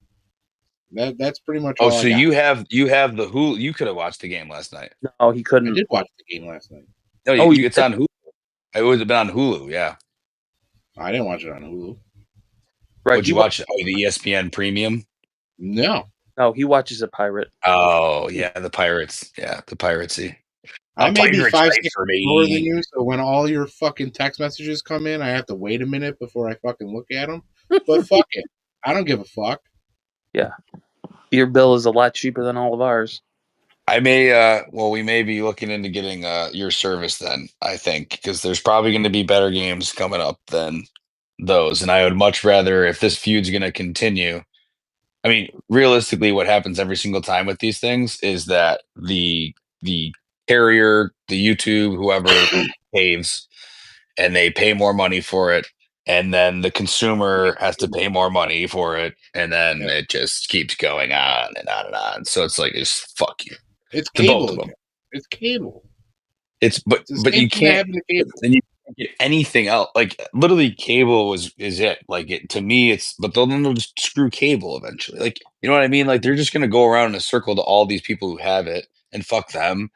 That's pretty much all. So you have the Hulu. You could have watched the game last night. No, he couldn't. I did watch the game last night. No, it's on Hulu. It would have been on Hulu, yeah. I didn't watch it on Hulu. Right. Would you watch the ESPN Premium? No. No, he watches a pirate. Oh, yeah, the Pirates. Yeah, the piracy. I may be 5 6 more than you, so when all your fucking text messages come in, I have to wait a minute before I fucking look at them. But fuck it. I don't give a fuck. Yeah. Your bill is a lot cheaper than all of ours. I may, we may be looking into getting your service then, I think, because there's probably going to be better games coming up than those. And I would much rather, if this feud's going to continue, I mean, realistically, what happens every single time with these things is that the carrier, the YouTube, whoever pays, and they pay more money for it, and then the consumer has to pay more money for it, and then it just keeps going on and on and on. So it's like, just fuck you. It's To cable. both of them. It's cable. But you can't. Then you can't get anything else. Like literally, cable is it. Like it to me, it's. But they'll just screw cable eventually. Like you know what I mean? Like they're just gonna go around in a circle to all these people who have it and fuck them.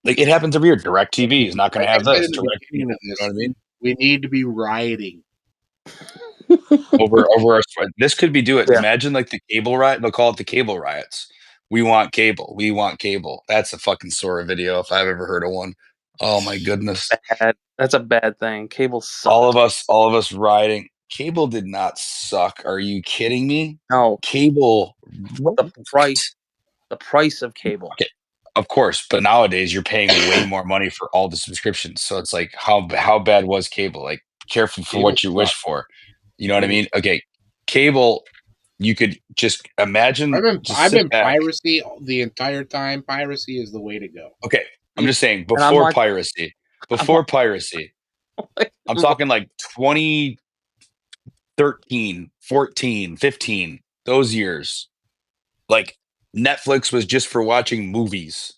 Like it happens every year. DirecTV is not going to have this. DirecTV, you know what I mean? We need to be rioting over our. This could be do it. Yeah. Imagine like the cable riot. They'll call it the cable riots. We want cable. We want cable. That's a fucking Sora video if I've ever heard of one. Oh my goodness, that's a bad thing. Cable sucks. All of us riding. Cable did not suck. Are you kidding me? No, cable. The price of cable. Okay. Of course, but nowadays you're paying way more money for all the subscriptions. So it's like, how bad was cable? Like, careful for what you wish for. You know what I mean? Okay, cable. You could just imagine. I've been piracy the entire time. Piracy is the way to go. Okay, I'm just saying before piracy. Before piracy, I'm talking like 2013, 14, 15, those years. Like Netflix was just for watching movies.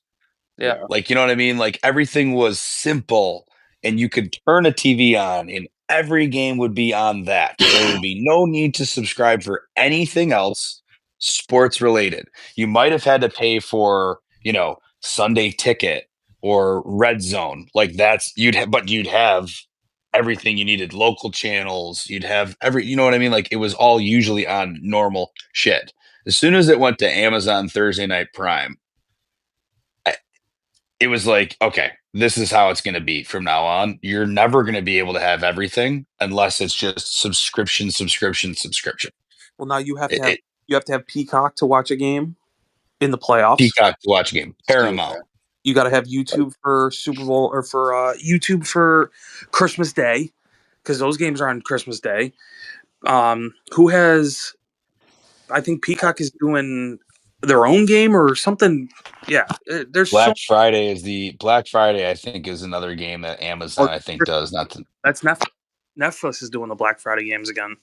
Yeah. Like, you know what I mean? Like everything was simple and you could turn a TV on and every game would be on that. There would be no need to subscribe for anything else sports related. You might have had to pay for, Sunday Ticket or Red Zone. Like you'd have everything you needed, local channels. You'd have you know what I mean? Like it was all usually on normal shit. As soon as it went to Amazon Thursday Night Prime, it was like, okay, this is how it's going to be from now on. You're never going to be able to have everything unless it's just subscription. Well, now you have to have Peacock to watch a game in the playoffs. Peacock to watch a game. Paramount. You got to have YouTube for Super Bowl or for YouTube for Christmas Day because those games are on Christmas Day. Who has? I think Peacock is doing their own game or something. Yeah, there's Black Friday. I think is another game that Amazon I think does. That's Netflix. Netflix is doing the Black Friday games again.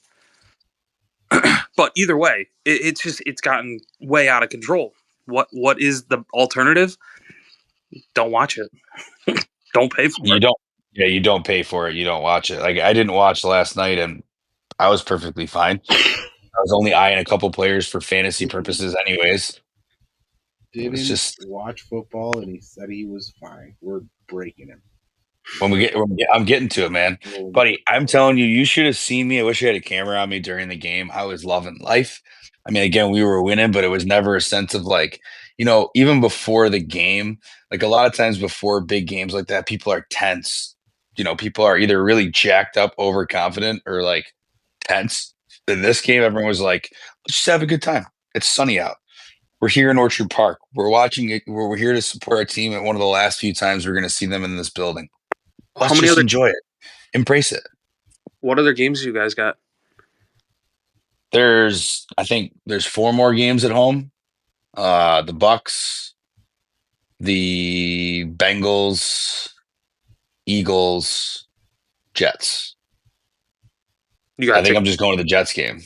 But either way, it's gotten way out of control. What is the alternative? Don't watch it. Don't pay for it. You don't pay for it. You don't watch it. Like I didn't watch last night, and I was perfectly fine. I was only eyeing a couple players for fantasy purposes, anyways. Didn't just watch football, and he said he was fine. We're breaking him. I'm getting to it, man, buddy. I'm telling you, you should have seen me. I wish I had a camera on me during the game. I was loving life. I mean, again, we were winning, but it was never a sense of like, even before the game. Like a lot of times before big games like that, people are tense. People are either really jacked up, overconfident, or like tense. In this game, everyone was like, let's just have a good time. It's sunny out. We're here in Orchard Park. We're watching it. We're here to support our team at one of the last few times we're going to see them in this building. Let's just enjoy it. Embrace it. What other games you guys got? I think there's 4 more games at home. The Bucks, the Bengals, Eagles, Jets. I think I'm just going to the Jets game.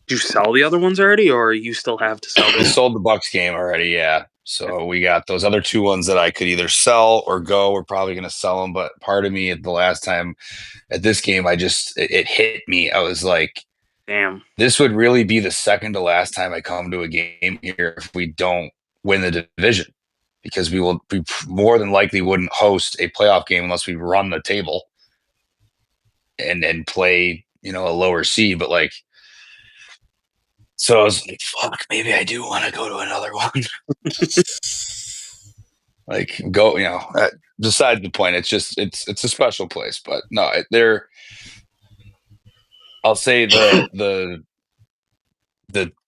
Did you sell the other ones already, or you still have to sell them? We sold the Bucks game already, yeah. So we got those other 2 ones that I could either sell or go. We're probably going to sell them, but part of me at the last time at this game, it hit me. I was like, damn, this would really be the second to last time I come to a game here if we don't win the division, because we more than likely wouldn't host a playoff game unless we run the table and play, a lower seed. But like, so I was like, fuck, maybe I do want to go to another one. Like go, besides the point, it's a special place, but no, I'll say the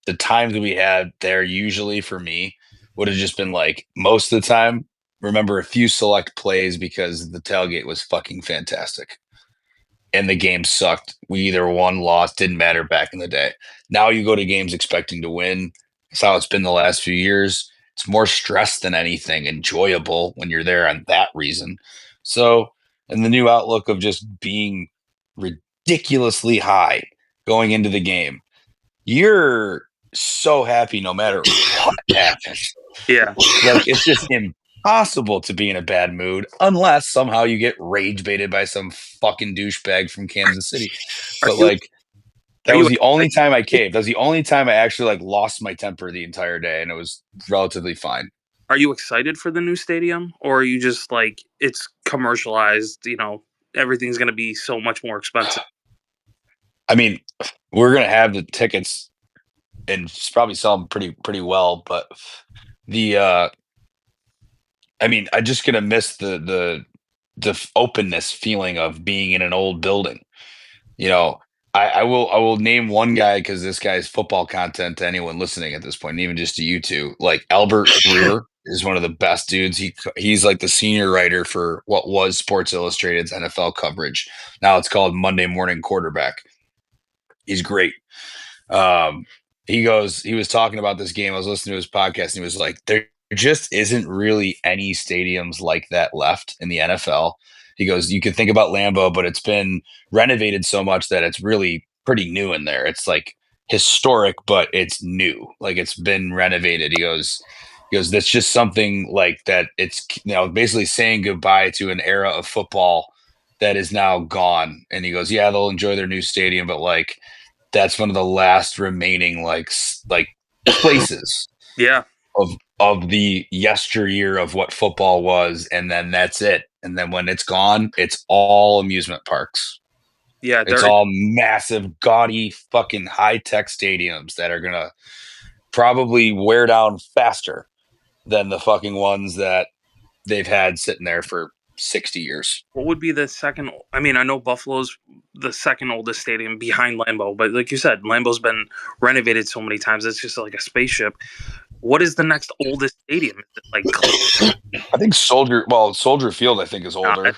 the times we had there usually for me would have just been like most of the time remember a few select plays because the tailgate was fucking fantastic and the game sucked. We either won, lost, didn't matter back in the day. Now you go to games expecting to win. That's how it's been the last few years. It's more stress than anything enjoyable when you're there on that reason. So, and the new outlook of just being ridiculously high going into the game, you're so happy no matter what happens. Yeah. Like it's just impossible to be in a bad mood unless somehow you get rage baited by some fucking douchebag from Kansas City. But like that was the only time I caved. That was the only time I actually like lost my temper the entire day, and it was relatively fine. Are you excited for the new stadium, or are you just like it's commercialized? You know, everything's going to be so much more expensive. I mean, we're gonna have the tickets and probably sell them pretty well, but the I mean, I'm just gonna miss the openness feeling of being in an old building. You know, I will name one guy because this guy's football content to anyone listening at this point, and even just to you two. Like Albert Breer is one of the best dudes. He's like the senior writer for what was Sports Illustrated's NFL coverage. Now it's called Monday Morning Quarterback. He's great. He was talking about this game. I was listening to his podcast, and he was like, there just isn't really any stadiums like that left in the NFL. He goes, you can think about Lambeau, but it's been renovated so much that it's really pretty new in there. It's like historic, but it's new. Like it's been renovated. He goes, that's just something like that. It's, you know, basically saying goodbye to an era of football that is now gone. And he goes, yeah, they'll enjoy their new stadium, but like, that's one of the last remaining like places Yeah. of the yesteryear of what football was, and then that's it. And then when it's gone, it's all amusement parks. Yeah, it's all massive, gaudy, fucking high-tech stadiums that are gonna probably wear down faster than the fucking ones that they've had sitting there for 60 years. What would be the second? I mean, I know Buffalo's the second oldest stadium behind Lambeau, but like you said, Lambeau's been renovated so many times. It's just like a spaceship. What is the next oldest stadium? Is it like I think Soldier Field, I think, is older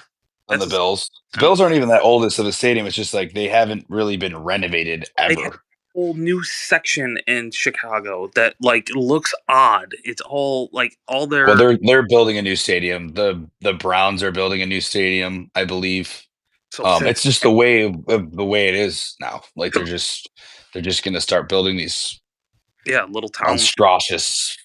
than the Bills. The Bills aren't even that oldest of a stadium. It's just like they haven't really been renovated ever. They have a whole new section in Chicago that like looks odd. It's all like all their. Well, they're building a new stadium. The Browns are building a new stadium, I believe. So it's just the way it is now. Like they're just going to start building these little towns, monstrous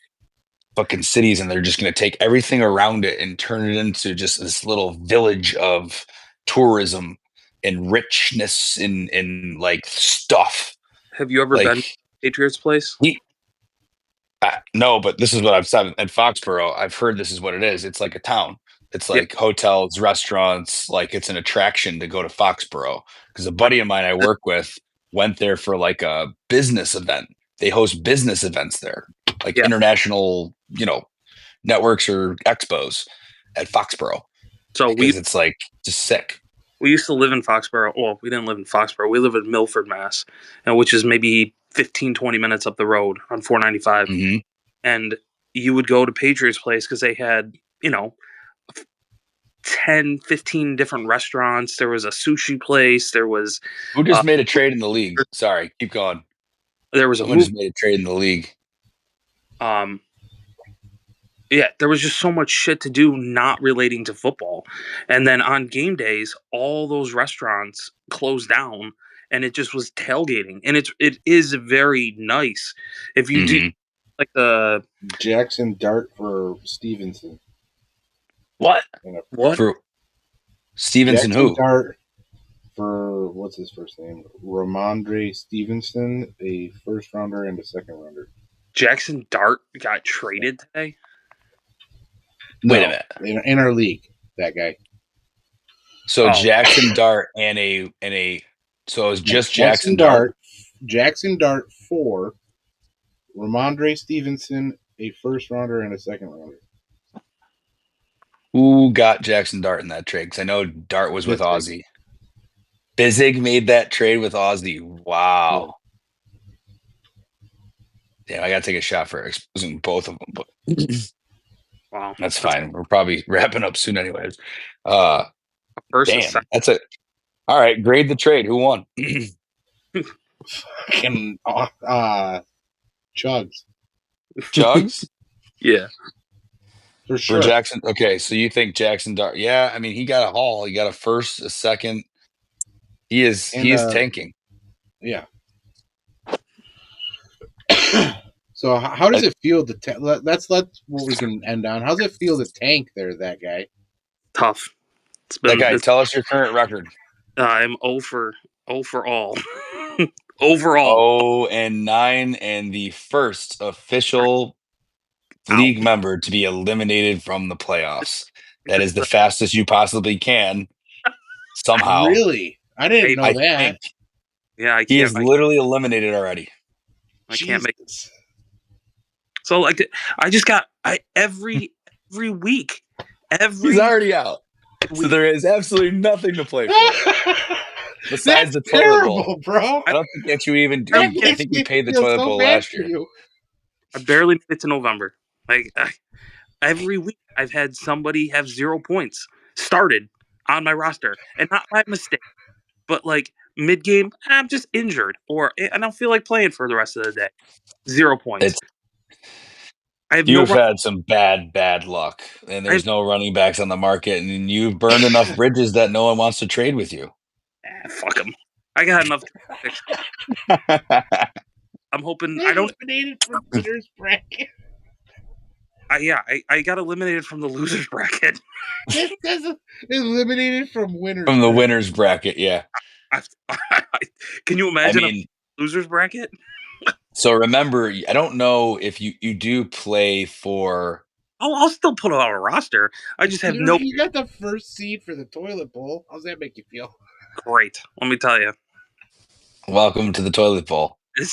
fucking cities, and they're just going to take everything around it and turn it into just this little village of tourism and richness in like stuff. Have you ever been to Patriots Place? No, but this is what I've said at Foxborough. I've heard this is what it is. It's like a town. It's like hotels, restaurants. Like it's an attraction to go to Foxborough because a buddy of mine I work with went there for like a business event. They host business events there, like international, networks or expos at Foxborough. So it's like just sick. We used to live in Foxborough. Well, we didn't live in Foxborough. We live in Milford, Mass, which is maybe 15, 20 minutes up the road on 495. Mm-hmm. And you would go to Patriots Place because they had, 10, 15 different restaurants. There was a sushi place. There was... Who just made a trade in the league? Sorry, keep going. There was Someone just made a trade in the league. Yeah, there was just so much shit to do not relating to football. And then on game days, all those restaurants closed down and it just was tailgating. And it is very nice. If you do like the Jackson Dart for Stevenson. What? What? For Stevenson Jackson who? Dart for what's his first name? Ramondre Stevenson, a first rounder and a second rounder. Jackson Dart got traded today? Wait a minute. In our league, that guy. So Jackson Dart and a so it was just Jackson Dart. Jackson Dart for Ramondre Stevenson, a first rounder and a second rounder. Who got Jackson Dart in that trade? Because I know Dart was with Ozzy. Bizig made that trade with Ozzy. Wow. Damn, I gotta take a shot for exposing both of them, but Wow, that's fine. We're probably wrapping up soon, anyways. First, Damn, that's it. All right, grade the trade. Who won? Fucking Chugs. Jugs yeah. For for sure. Jackson. Okay, so you think Jackson Dart? Yeah, I mean, he got a haul. He got a first, a second. He is tanking. Yeah. So how does it feel to let's what we can end on. How's it feel to tank there, that guy? Tough. It's That been. guy, tell us your current record. I'm 0 for all. Overall. 0-9, and the first official league member to be eliminated from the playoffs. That is the fastest you possibly can. Somehow, Really, I didn't know that. Think yeah, I can't. He is literally eliminated already. I can't make. So like, I just got every week. He's already out. So there is absolutely nothing to play for. Besides the toilet bowl, bro. I don't think that you even do. I think you paid the toilet bowl last year. I barely made it to November. Like every week, I've had somebody have 0 points started on my roster, and not by mistake, but like mid game, I'm just injured, or I don't feel like playing for the rest of the day. 0 points. You've had some bad luck, and there's no running backs on the market, and you've burned enough bridges that no one wants to trade with you. Fuck them. I got enough. I'm hoping I don't eliminated from winners bracket. I got eliminated from the losers bracket. Eliminated from winners. From the winners bracket, yeah. Can you imagine a losers bracket? So remember, I don't know if you do play for. I'll still put out a roster. I just have no. You got the first seed for the toilet bowl. How's that make you feel? Great. Let me tell you. Welcome to the toilet bowl. This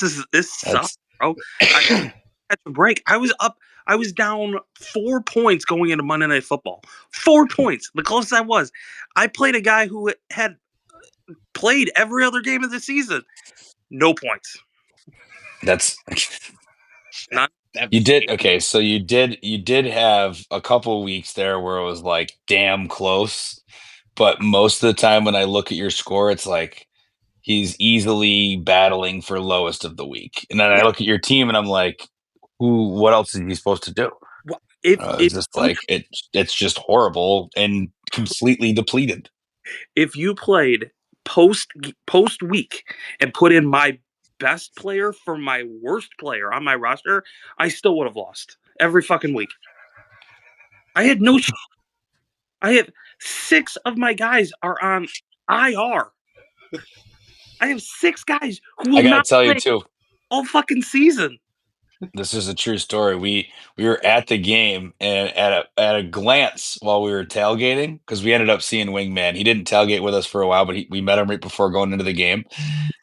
sucks, bro. I had to break. I was down 4 points going into Monday Night Football. 4 points. The closest I was. I played a guy who had played every other game of the season. No points. That's not. You did okay. So you did have a couple weeks there where it was like damn close, but most of the time when I look at your score, it's like he's easily battling for lowest of the week. And then I look at your team and I'm like, what else is he supposed to do? Well, it's just like it's just horrible and completely depleted. If you played post week and put in my best player for my worst player on my roster, I still would have lost every fucking week. I had no shit. I have 6 of my guys are on IR. I have 6 guys who will not tell you too all fucking season. This is a true story. We were at the game, and at a glance while we were tailgating, because we ended up seeing Wingman. He didn't tailgate with us for a while, but we met him right before going into the game.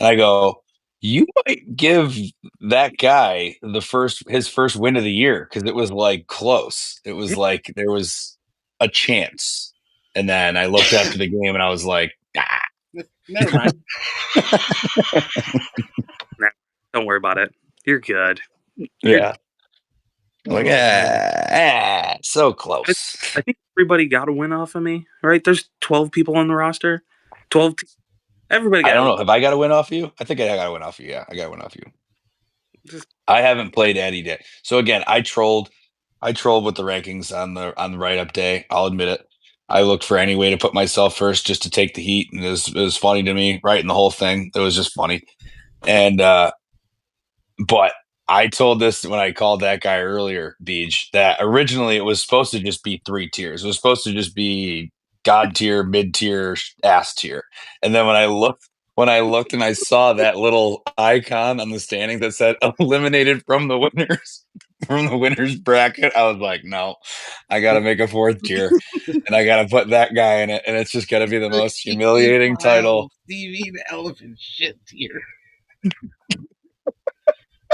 And I go, you might give that guy his first win of the year, because it was like close. It was like there was a chance. And then I looked after the game and I was like, never mind. Don't worry about it. You're good. Yeah. Like, so close. I think everybody got a win off of me, right? There's 12 people on the roster. 12. Everybody got I don't know. Have I got a win off of you? I think I got a win off of you. Yeah, I got a win off of you. I haven't played Eddie yet. So again, I trolled with the rankings on the write-up day. I'll admit it. I looked for any way to put myself first just to take the heat. And it was funny to me, right? And the whole thing. It was just funny. And but I told this when I called that guy earlier, Beej, that originally it was supposed to just be 3 tiers. It was supposed to just be God tier, mid tier, ass tier. And then when I looked and I saw that little icon on the standing that said eliminated from the winners bracket, I was like, no, I got to make a 4th tier and I got to put that guy in it. And it's just got to be the most humiliating title. Stevie the Elephant shit tier.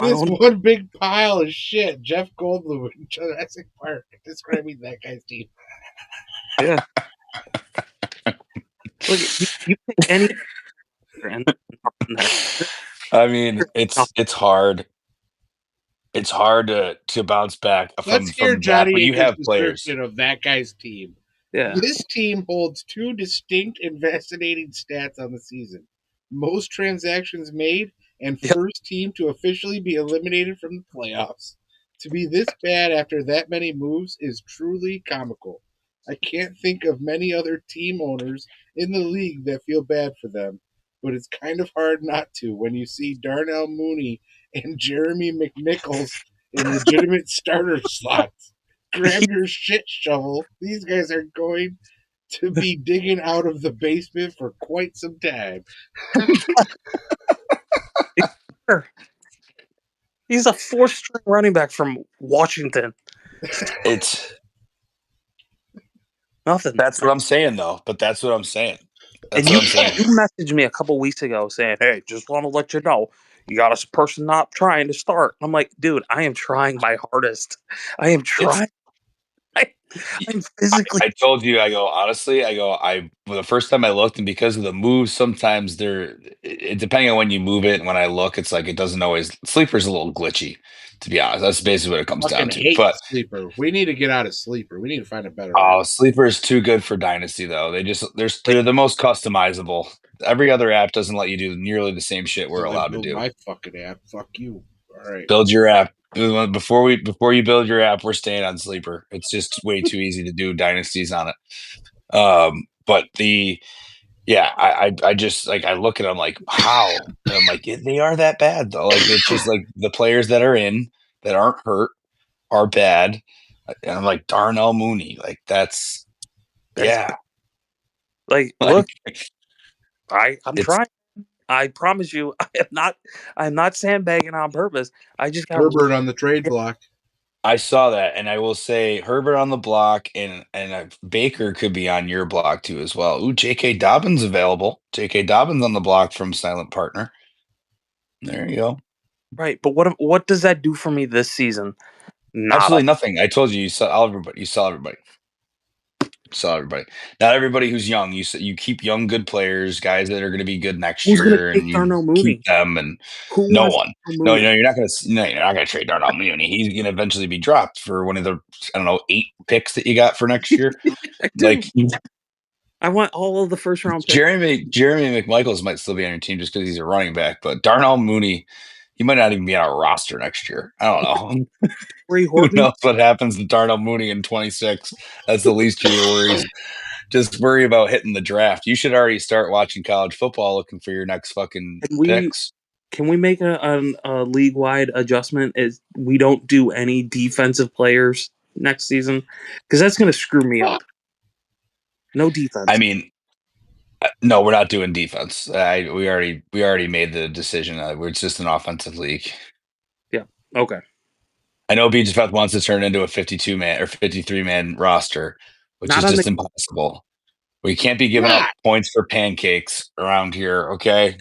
This one big pile of shit. Jeff Goldblum in Jurassic Park describing that guy's team. Yeah. Look, you pick any. I mean, it's hard. it's hard to bounce back Let's from hear that, Johnny but you Akers' have players. description of that guy's team. Yeah. This team holds two distinct and fascinating stats on the season: most transactions made and first team to officially be eliminated from the playoffs. To be this bad after that many moves is truly comical. I can't think of many other team owners in the league that feel bad for them, but it's kind of hard not to when you see Darnell Mooney and Jeremy McNichols in legitimate starter slots. Grab your shit shovel. These guys are going to be digging out of the basement for quite some time. He's a 4th-string running back from Washington. It's nothing. That's what I'm saying, though. But that's what I'm saying. That's what I'm saying. You messaged me a couple weeks ago saying, "Hey, just want to let you know, you got a person not trying to start." I'm like, dude, I am trying my hardest. I am trying. I'm physically. I told you. I go honestly. The first time I looked, and because of the moves, sometimes depending on when you move it. And when I look, it's like it doesn't always. Sleeper's a little glitchy, to be honest. That's basically what it comes down to. Hate but Sleeper. We need to get out of Sleeper. We need to find a better. Sleeper is too good for Dynasty, though. They're the most customizable. Every other app doesn't let you do nearly the same shit we're allowed to do. My fucking app. Fuck you. All right. Build your app. Before you build your app, we're staying on Sleeper. It's just way too easy to do dynasties on it. But I just like I look at them like how, and I'm like they are that bad though. Like it's just like the players that are in that aren't hurt are bad, and I'm like Darnell Mooney. Like that's yeah. Like look, I'm trying. I promise you, I'm not sandbagging on purpose. I just got Herbert on the trade block. I saw that, and I will say Herbert on the block, and Baker could be on your block too as well. Ooh, J.K. Dobbins available. J.K. Dobbins on the block from Silent Partner. There you go. Right, but what does that do for me this season? Absolutely nothing. I told you, you saw everybody. Not everybody who's young. You keep young, good players, guys that are going to be good next year, and you keep them. And no one. No, you're not going to. No, you're not going to trade Darnell Mooney. He's going to eventually be dropped for one of the 8 picks that you got for next year. Like I want all of the first round picks. Jeremy McMichaels might still be on your team just because he's a running back, but Darnell Mooney, he might not even be on a roster next year. I don't know. Who knows what happens to Darnell Mooney in 26? That's the least of your worries. Just worry about hitting the draft. You should already start watching college football, looking for your next fucking picks. Can we make a league-wide adjustment? Is we don't do any defensive players next season because that's going to screw me up. No defense. I mean, no, we're not doing defense. We already made the decision. It's just an offensive league. Yeah. Okay. I know BGFF wants to turn it into a 52-man or 53-man roster, which is just impossible. We can't be giving up points for pancakes around here, okay?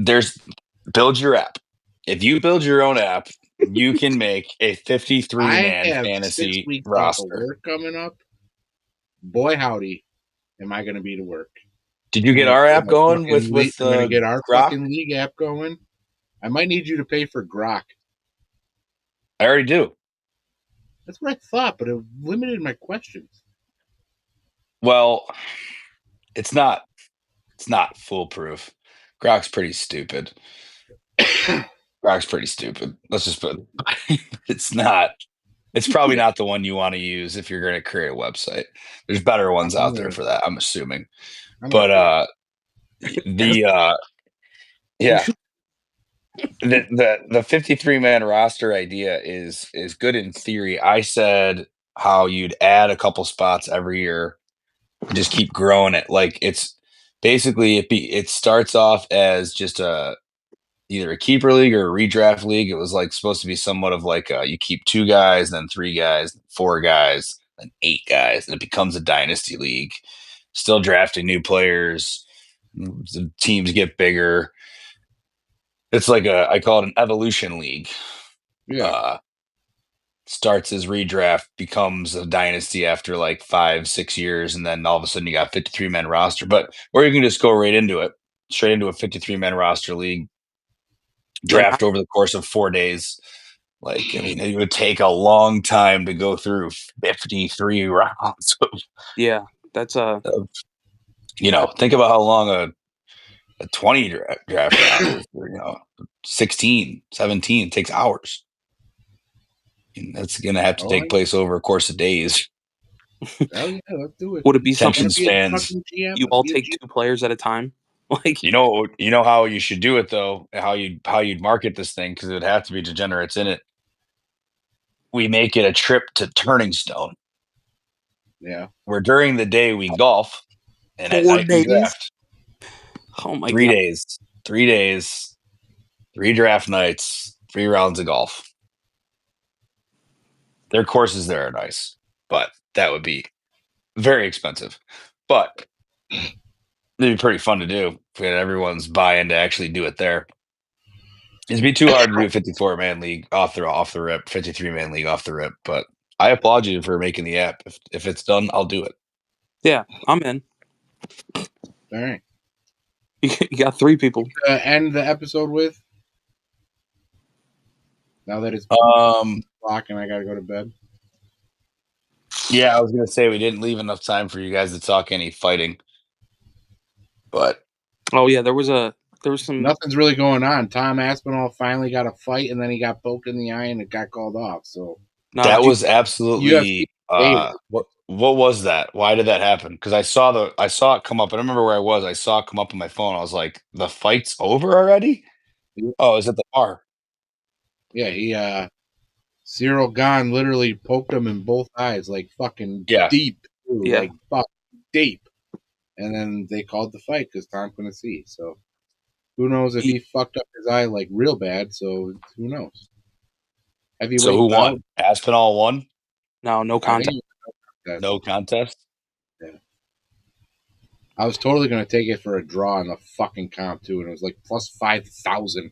Build your app. If you build your own app, you can make a 53-man fantasy roster. Work coming up. Boy, howdy, am I going to be to work? Did you get our app going with I'm going to get our fucking league app going. I might need you to pay for Grok. I already do. That's what I thought, but it limited my questions. Well, it's not foolproof. Grok's pretty stupid. Let's just put it. It's not. It's probably not the one you want to use if you're going to create a website. There's better ones out there for that, I'm assuming. But the 53-man roster idea is good in theory. I said how you'd add a couple spots every year, just keep growing it. Like it's basically it starts off as just either a keeper league or a redraft league. It was like supposed to be somewhat of like you keep 2 guys, then 3 guys, 4 guys, then 8 guys, and it becomes a dynasty league. Still drafting new players. The teams get bigger. It's like I call it an evolution league. Yeah. Starts as redraft, becomes a dynasty after like 5-6 years, and then all of a sudden you got 53-man roster. But or you can just go straight into a 53-man roster league. draft over the course of 4 days. Like, I mean, it would take a long time to go through 53 rounds. Yeah, that's think about how long a 20 draft round is. 16, 17 takes hours. And that's going to have to take place over a course of days. Oh yeah, let's do it. Would it be Attention something spans? You all take 2 players at a time? Like, you know how you should do it though. How you'd market this thing, because it would have to be degenerates in it. We make it a trip to Turning Stone. Yeah. Where during the day we golf, and 4 at night we days? draft. Oh my 3 God. days. 3 days. 3 draft nights. 3 rounds of golf. Their courses there are nice, but that would be very expensive. But it'd be pretty fun to do if we had everyone's buy-in to actually do it there. It'd be too hard to do a 54-man league off the rip, 53-man league off the rip. But I applaud you for making the app. If it's done, I'll do it. Yeah, I'm in. All right. You got 3 people. End the episode with. Now that it's clock and I gotta go to bed. Yeah, I was gonna say we didn't leave enough time for you guys to talk any fighting. But oh yeah, there was some. Nothing's really going on. Tom Aspinall finally got a fight, and then he got poked in the eye, and it got called off. So that was absolutely. What was that? Why did that happen? Because I saw it come up. I don't remember where I was. I saw it come up on my phone. I was like, "The fight's over already?" Oh, is it the bar? Yeah, Cyril Gahn literally poked him in both eyes, like fucking deep, like fuck deep. And then they called the fight because Tom couldn't see. So who knows if he fucked up his eye like real bad? So who knows? So who won? Aspinall won? No contest. No contest? Yeah. I was totally going to take it for a draw in the fucking comp, too, and it was like plus 5,000.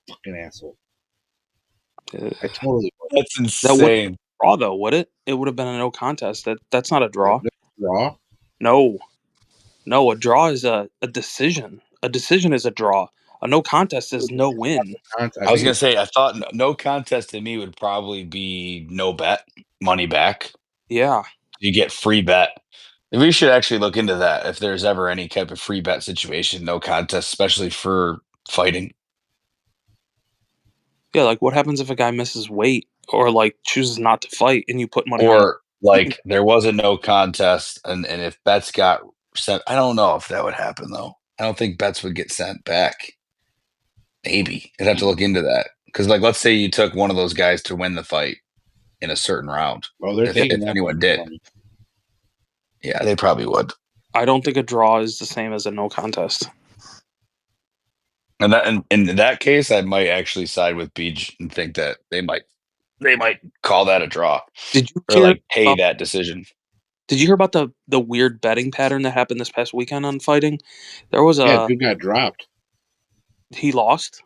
Fucking asshole. I totally would. That's insane. That wouldn't draw, though, would it? It would have been a no contest. That's not a draw. Draw? No, a draw is a decision. A decision is a draw. A no contest is no win. I was going to say, I thought no contest to me would probably be no bet, money back. Yeah. You get free bet. We should actually look into that if there's ever any type of free bet situation, no contest, especially for fighting. Yeah, like what happens if a guy misses weight or like chooses not to fight and you put money on? Or like there was a no contest and if bets got sent, I don't know if that would happen though. I don't think bets would get sent back. Maybe. I'd have to look into that. Because like let's say you took one of those guys to win the fight in a certain round. Well, they're taking if anyone did. Yeah, they probably would. I don't think a draw is the same as a no contest. And that in that case, I might actually side with Beach and think that they might call that a draw. Did you or like pay that decision? Did you hear about the weird betting pattern that happened this past weekend on fighting? There was dude got dropped. He lost.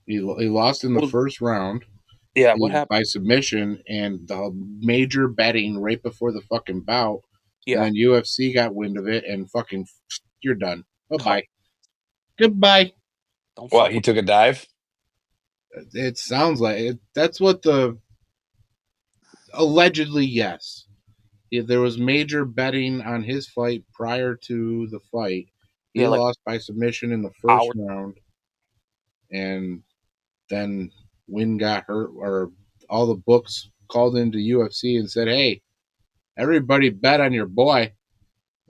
He lost in the first round. Yeah, what happened? By submission and the major betting right before the fucking bout. Yeah. And then UFC got wind of it and fucking, you're done. Bye-bye. Goodbye. What, he took a dive? It sounds like it. That's what allegedly, yes. Yeah, there was major betting on his fight prior to the fight. He lost by submission in the first round. And then Wynn got hurt, or all the books called into UFC and said, hey, everybody bet on your boy.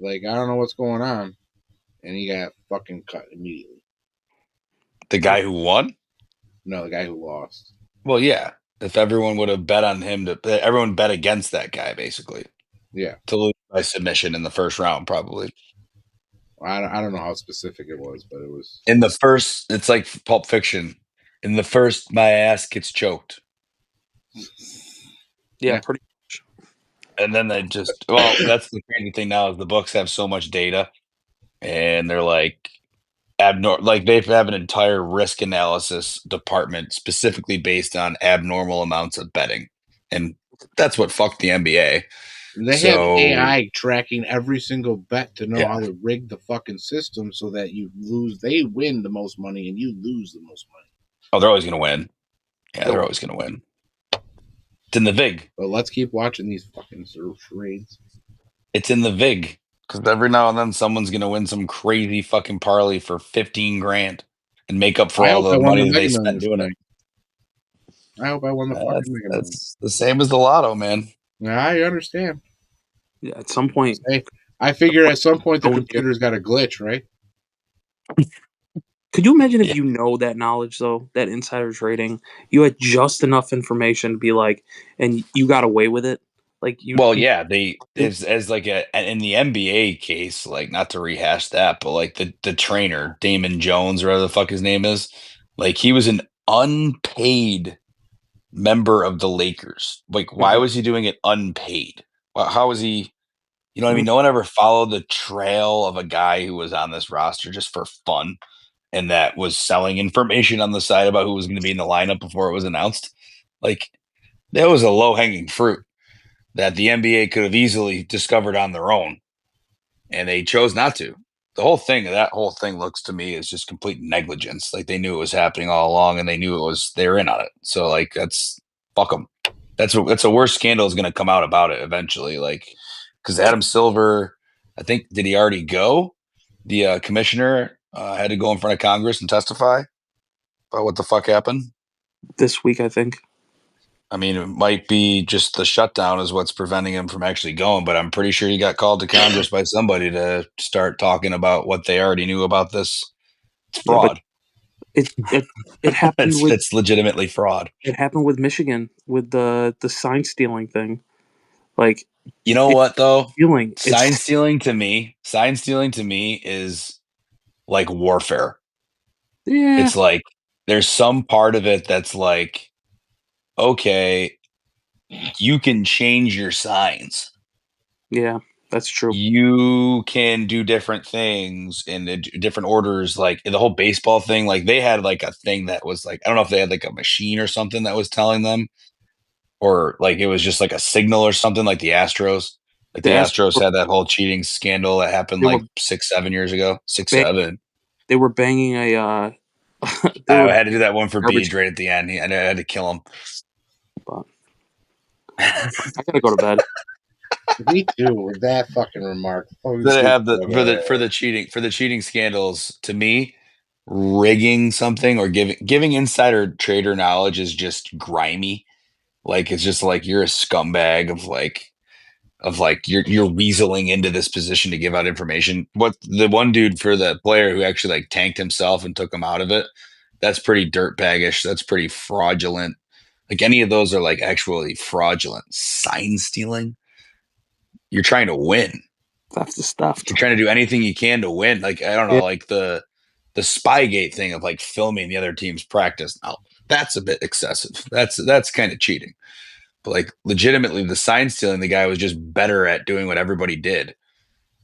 Like, I don't know what's going on. And he got fucking cut immediately. The guy who won? No, the guy who lost. Well, yeah. If everyone would have bet on him, everyone bet against that guy, basically. Yeah. To lose by submission in the first round, probably. I don't know how specific it was, but it was. In the first, it's like Pulp Fiction. In the first, my ass gets choked. Yeah, pretty much. And then they just, well, that's the crazy thing now is the books have so much data. And they're like, like they have an entire risk analysis department specifically based on abnormal amounts of betting. And that's what fucked the NBA. They have AI tracking every single bet to know how to rig the fucking system so that they win the most money and you lose the most money. Oh, they're always going to win. Yeah, they're always going to win. It's in the VIG. But let's keep watching these fucking charades. It's in the VIG. Because every now and then someone's going to win some crazy fucking parlay for 15 grand and make up for I all hope I the won money the that they Mega spent Millions doing tonight. I hope I won the fucking Mega Millions. That's the same as the lotto, man. I understand. Yeah, at some point. I figure at some point the computer's got a glitch, right? Could you imagine if you know that knowledge, though, that insider trading, you had just enough information to be like, and you got away with it? Like you. Well, yeah, they as like in the NBA case, like not to rehash that, but like the trainer Damon Jones or whatever the fuck his name is, like he was an unpaid member of the Lakers. Like, why was he doing it unpaid? How was he? You know what I mean? No one ever followed the trail of a guy who was on this roster just for fun and that was selling information on the side about who was going to be in the lineup before it was announced. Like, that was a low hanging fruit that the NBA could have easily discovered on their own, and they chose not to. That whole thing looks to me as just complete negligence. Like they knew it was happening all along, and they knew they were in on it. So like that's fuck them. That's a worse scandal is going to come out about it eventually. Like because Adam Silver, I think did he already go? The commissioner had to go in front of Congress and testify about what the fuck happened this week, I think. I mean, it might be just the shutdown is what's preventing him from actually going, but I'm pretty sure he got called to Congress by somebody to start talking about what they already knew about this. It's fraud. Yeah, it happened it's legitimately fraud. It happened with Michigan with the sign stealing thing. Like, you know what though? Sign stealing to me is like warfare. Yeah. It's like there's some part of it that's like, okay, you can change your signs. Yeah, that's true. You can do different things in different orders. Like the whole baseball thing, like they had like a thing that was like, I don't know if they had like a machine or something that was telling them, or like it was just like a signal or something like the Astros. Like the Astros had that whole cheating scandal that happened like 6-7 years ago. 6-7. They were banging a I had to do that one for Beach right at the end. I had to kill him. But I gotta go to bed. Me too. With that fucking remark, They have for the cheating scandals. To me, rigging something or giving insider trader knowledge is just grimy. Like it's just like you're a scumbag of like you're weaseling into this position to give out information. What the one dude for the player who actually like tanked himself and took him out of it, that's pretty dirtbaggish. That's pretty fraudulent. Like any of those are like actually fraudulent. Sign stealing. You're trying to win. That's the stuff. You're trying to do anything you can to win. Like I don't know, like the Spygate thing of like filming the other team's practice. Now that's a bit excessive. That's kind of cheating. But like legitimately, the sign stealing, the guy was just better at doing what everybody did,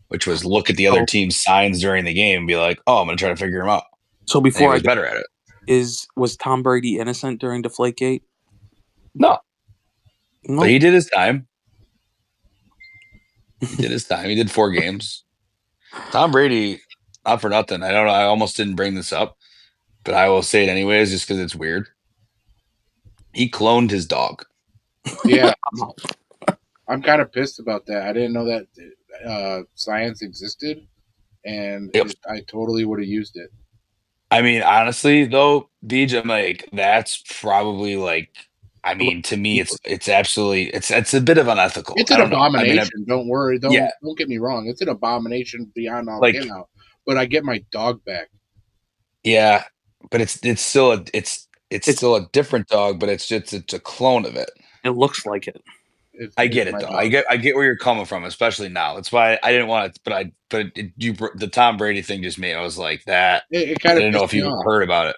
which was look at the other team's signs during the game and be like, "Oh, I'm gonna try to figure them out." So before I was better at it. Was Tom Brady innocent during Deflategate? No, but he did his time. He did his time. He did 4 games. Tom Brady, not for nothing. I don't know. I almost didn't bring this up, but I will say it anyways, just because it's weird. He cloned his dog. Yeah, I'm kind of pissed about that. I didn't know that science existed, and I totally would have used it. I mean, honestly, though, Beej, I'm like, that's probably like, I mean, to me, it's absolutely, it's a bit of unethical. It's an abomination. Don't worry. Don't get me wrong. It's an abomination beyond all like, out. But I get my dog back. Yeah, but it's still a different dog, but it's a clone of it. It looks like it. I get it though. I get where you're coming from, especially now. That's why I didn't want to, the Tom Brady thing just made. I was like that. It kind of. I didn't know if you heard about it.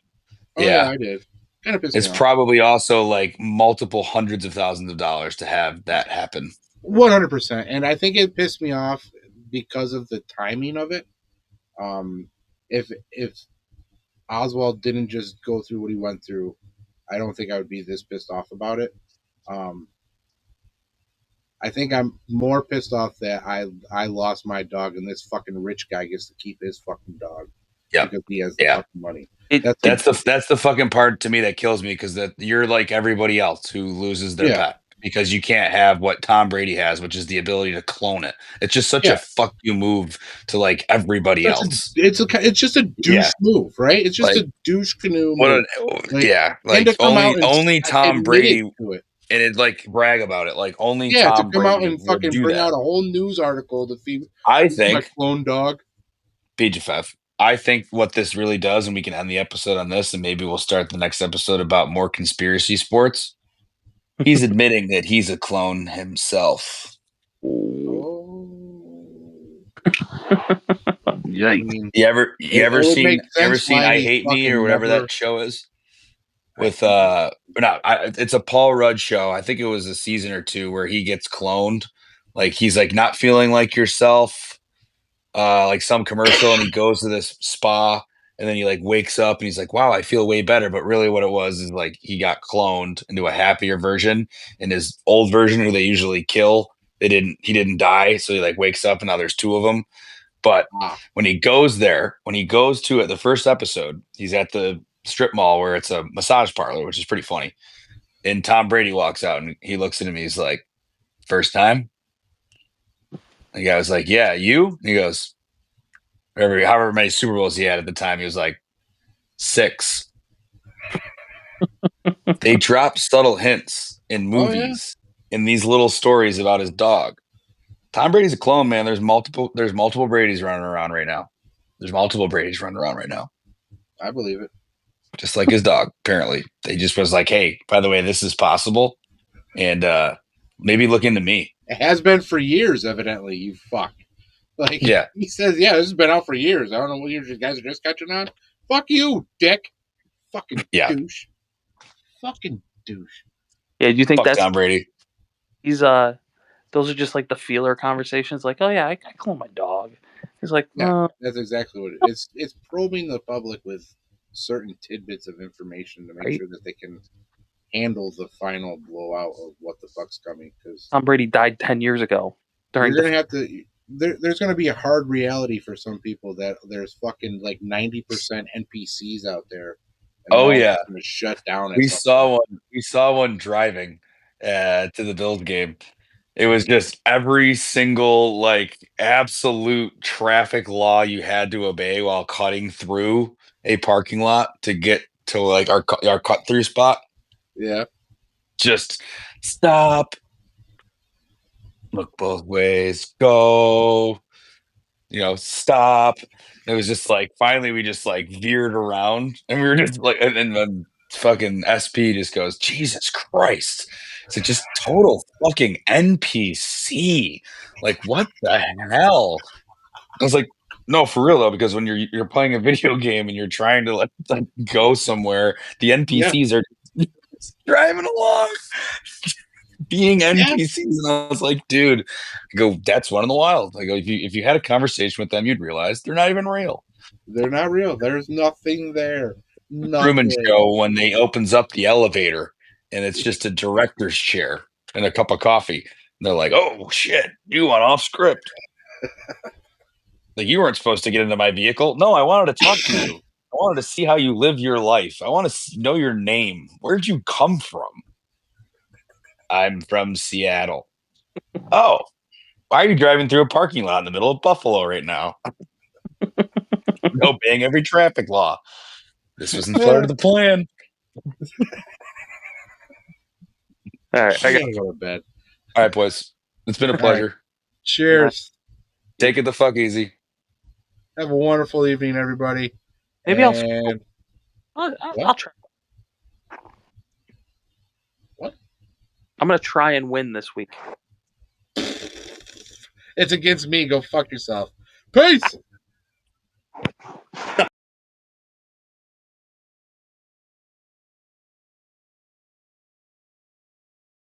Oh, yeah, I did. Kind of pissed It's probably also like multiple hundreds of thousands of dollars to have that happen. 100%, and I think it pissed me off because of the timing of it. If Oswald didn't just go through what he went through, I don't think I would be this pissed off about it. I think I'm more pissed off that I lost my dog and this fucking rich guy gets to keep his fucking dog. because he has the fucking money. That's the fucking part to me that kills me, because that you're like everybody else who loses their pet, because you can't have what Tom Brady has, which is the ability to clone it. It's just such a fuck you move to like everybody else. It's just a douche move, right? It's just a douche canoe move. Only Tom Brady and it like brag about it, like only Tom to come Brady out and fucking bring out a whole news article to feed. I think my clone dog. BGFF. I think what this really does, and we can end the episode on this, and maybe we'll start the next episode about more conspiracy sports. He's admitting that he's a clone himself. Yikes. You ever seen I Hate Me or whatever that show is? With it's a Paul Rudd show. I think it was a season or two where he gets cloned. Like he's like not feeling like yourself. Like some commercial, and he goes to this spa, and then he like wakes up and he's like, wow, I feel way better. But really what it was is like he got cloned into a happier version, and his old version, who they usually kill, he didn't die. So he like wakes up and now there's two of them. But when he goes to it, the first episode, he's at the strip mall where it's a massage parlor, which is pretty funny. And Tom Brady walks out and he looks at him. He's like, first time? The guy was like, yeah, you? And he goes, however many Super Bowls he had at the time, he was like, 6. They drop subtle hints in movies, in these little stories about his dog. Tom Brady's a clone, man. There's multiple Bradys running around right now. I believe it. Just like his dog, apparently. They just was like, hey, by the way, this is possible. And maybe look into me. It has been for years, evidently, you fuck. Like, he says, this has been out for years. I don't know what you guys are just catching on. Fuck you, dick. Fucking douche. Fucking douche. Yeah, do you think that's Tom Brady? He's those are just like the feeler conversations, like, oh yeah, I clone my dog. He's like, that's exactly what it is. It's probing the public with certain tidbits of information to make sure that they can handle the final blowout of what the fuck's coming. Because Tom Brady died 10 years ago. You're gonna have to. There's going to be a hard reality for some people that there's fucking like 90% NPCs out there. Oh yeah, going to shut down. We saw one driving to the Bills game. It was just every single like absolute traffic law you had to obey while cutting through a parking lot to get to like our cut through spot. Yeah, just stop. Look both ways, go, stop. It was just like, finally we just like veered around and we were just like, and then fucking SP just goes, Jesus Christ. It's just total fucking NPC. Like, what the hell? I was like, no, for real though, because when you're playing a video game and you're trying to like go somewhere, the NPCs are driving along. Being NPCs, and I was like, dude, I go, that's one in the wild. I go, if you had a conversation with them, you'd realize they're not even real. They're not real. There's nothing there. Truman Show, when they opens up the elevator and it's just a director's chair and a cup of coffee. And they're like, oh shit, you went off script. Like, you weren't supposed to get into my vehicle. No, I wanted to talk to you. I wanted to see how you live your life. I want to know your name. Where'd you come from? I'm from Seattle. Oh, why are you driving through a parking lot in the middle of Buffalo right now? Obeying every traffic law. This wasn't part of the plan. All right, I gotta go to bed. All right, boys. It's been a pleasure. Right. Cheers. Take it the fuck easy. Have a wonderful evening, everybody. Maybe I'll try. What? I'm gonna try and win this week. It's against me. Go fuck yourself. Peace.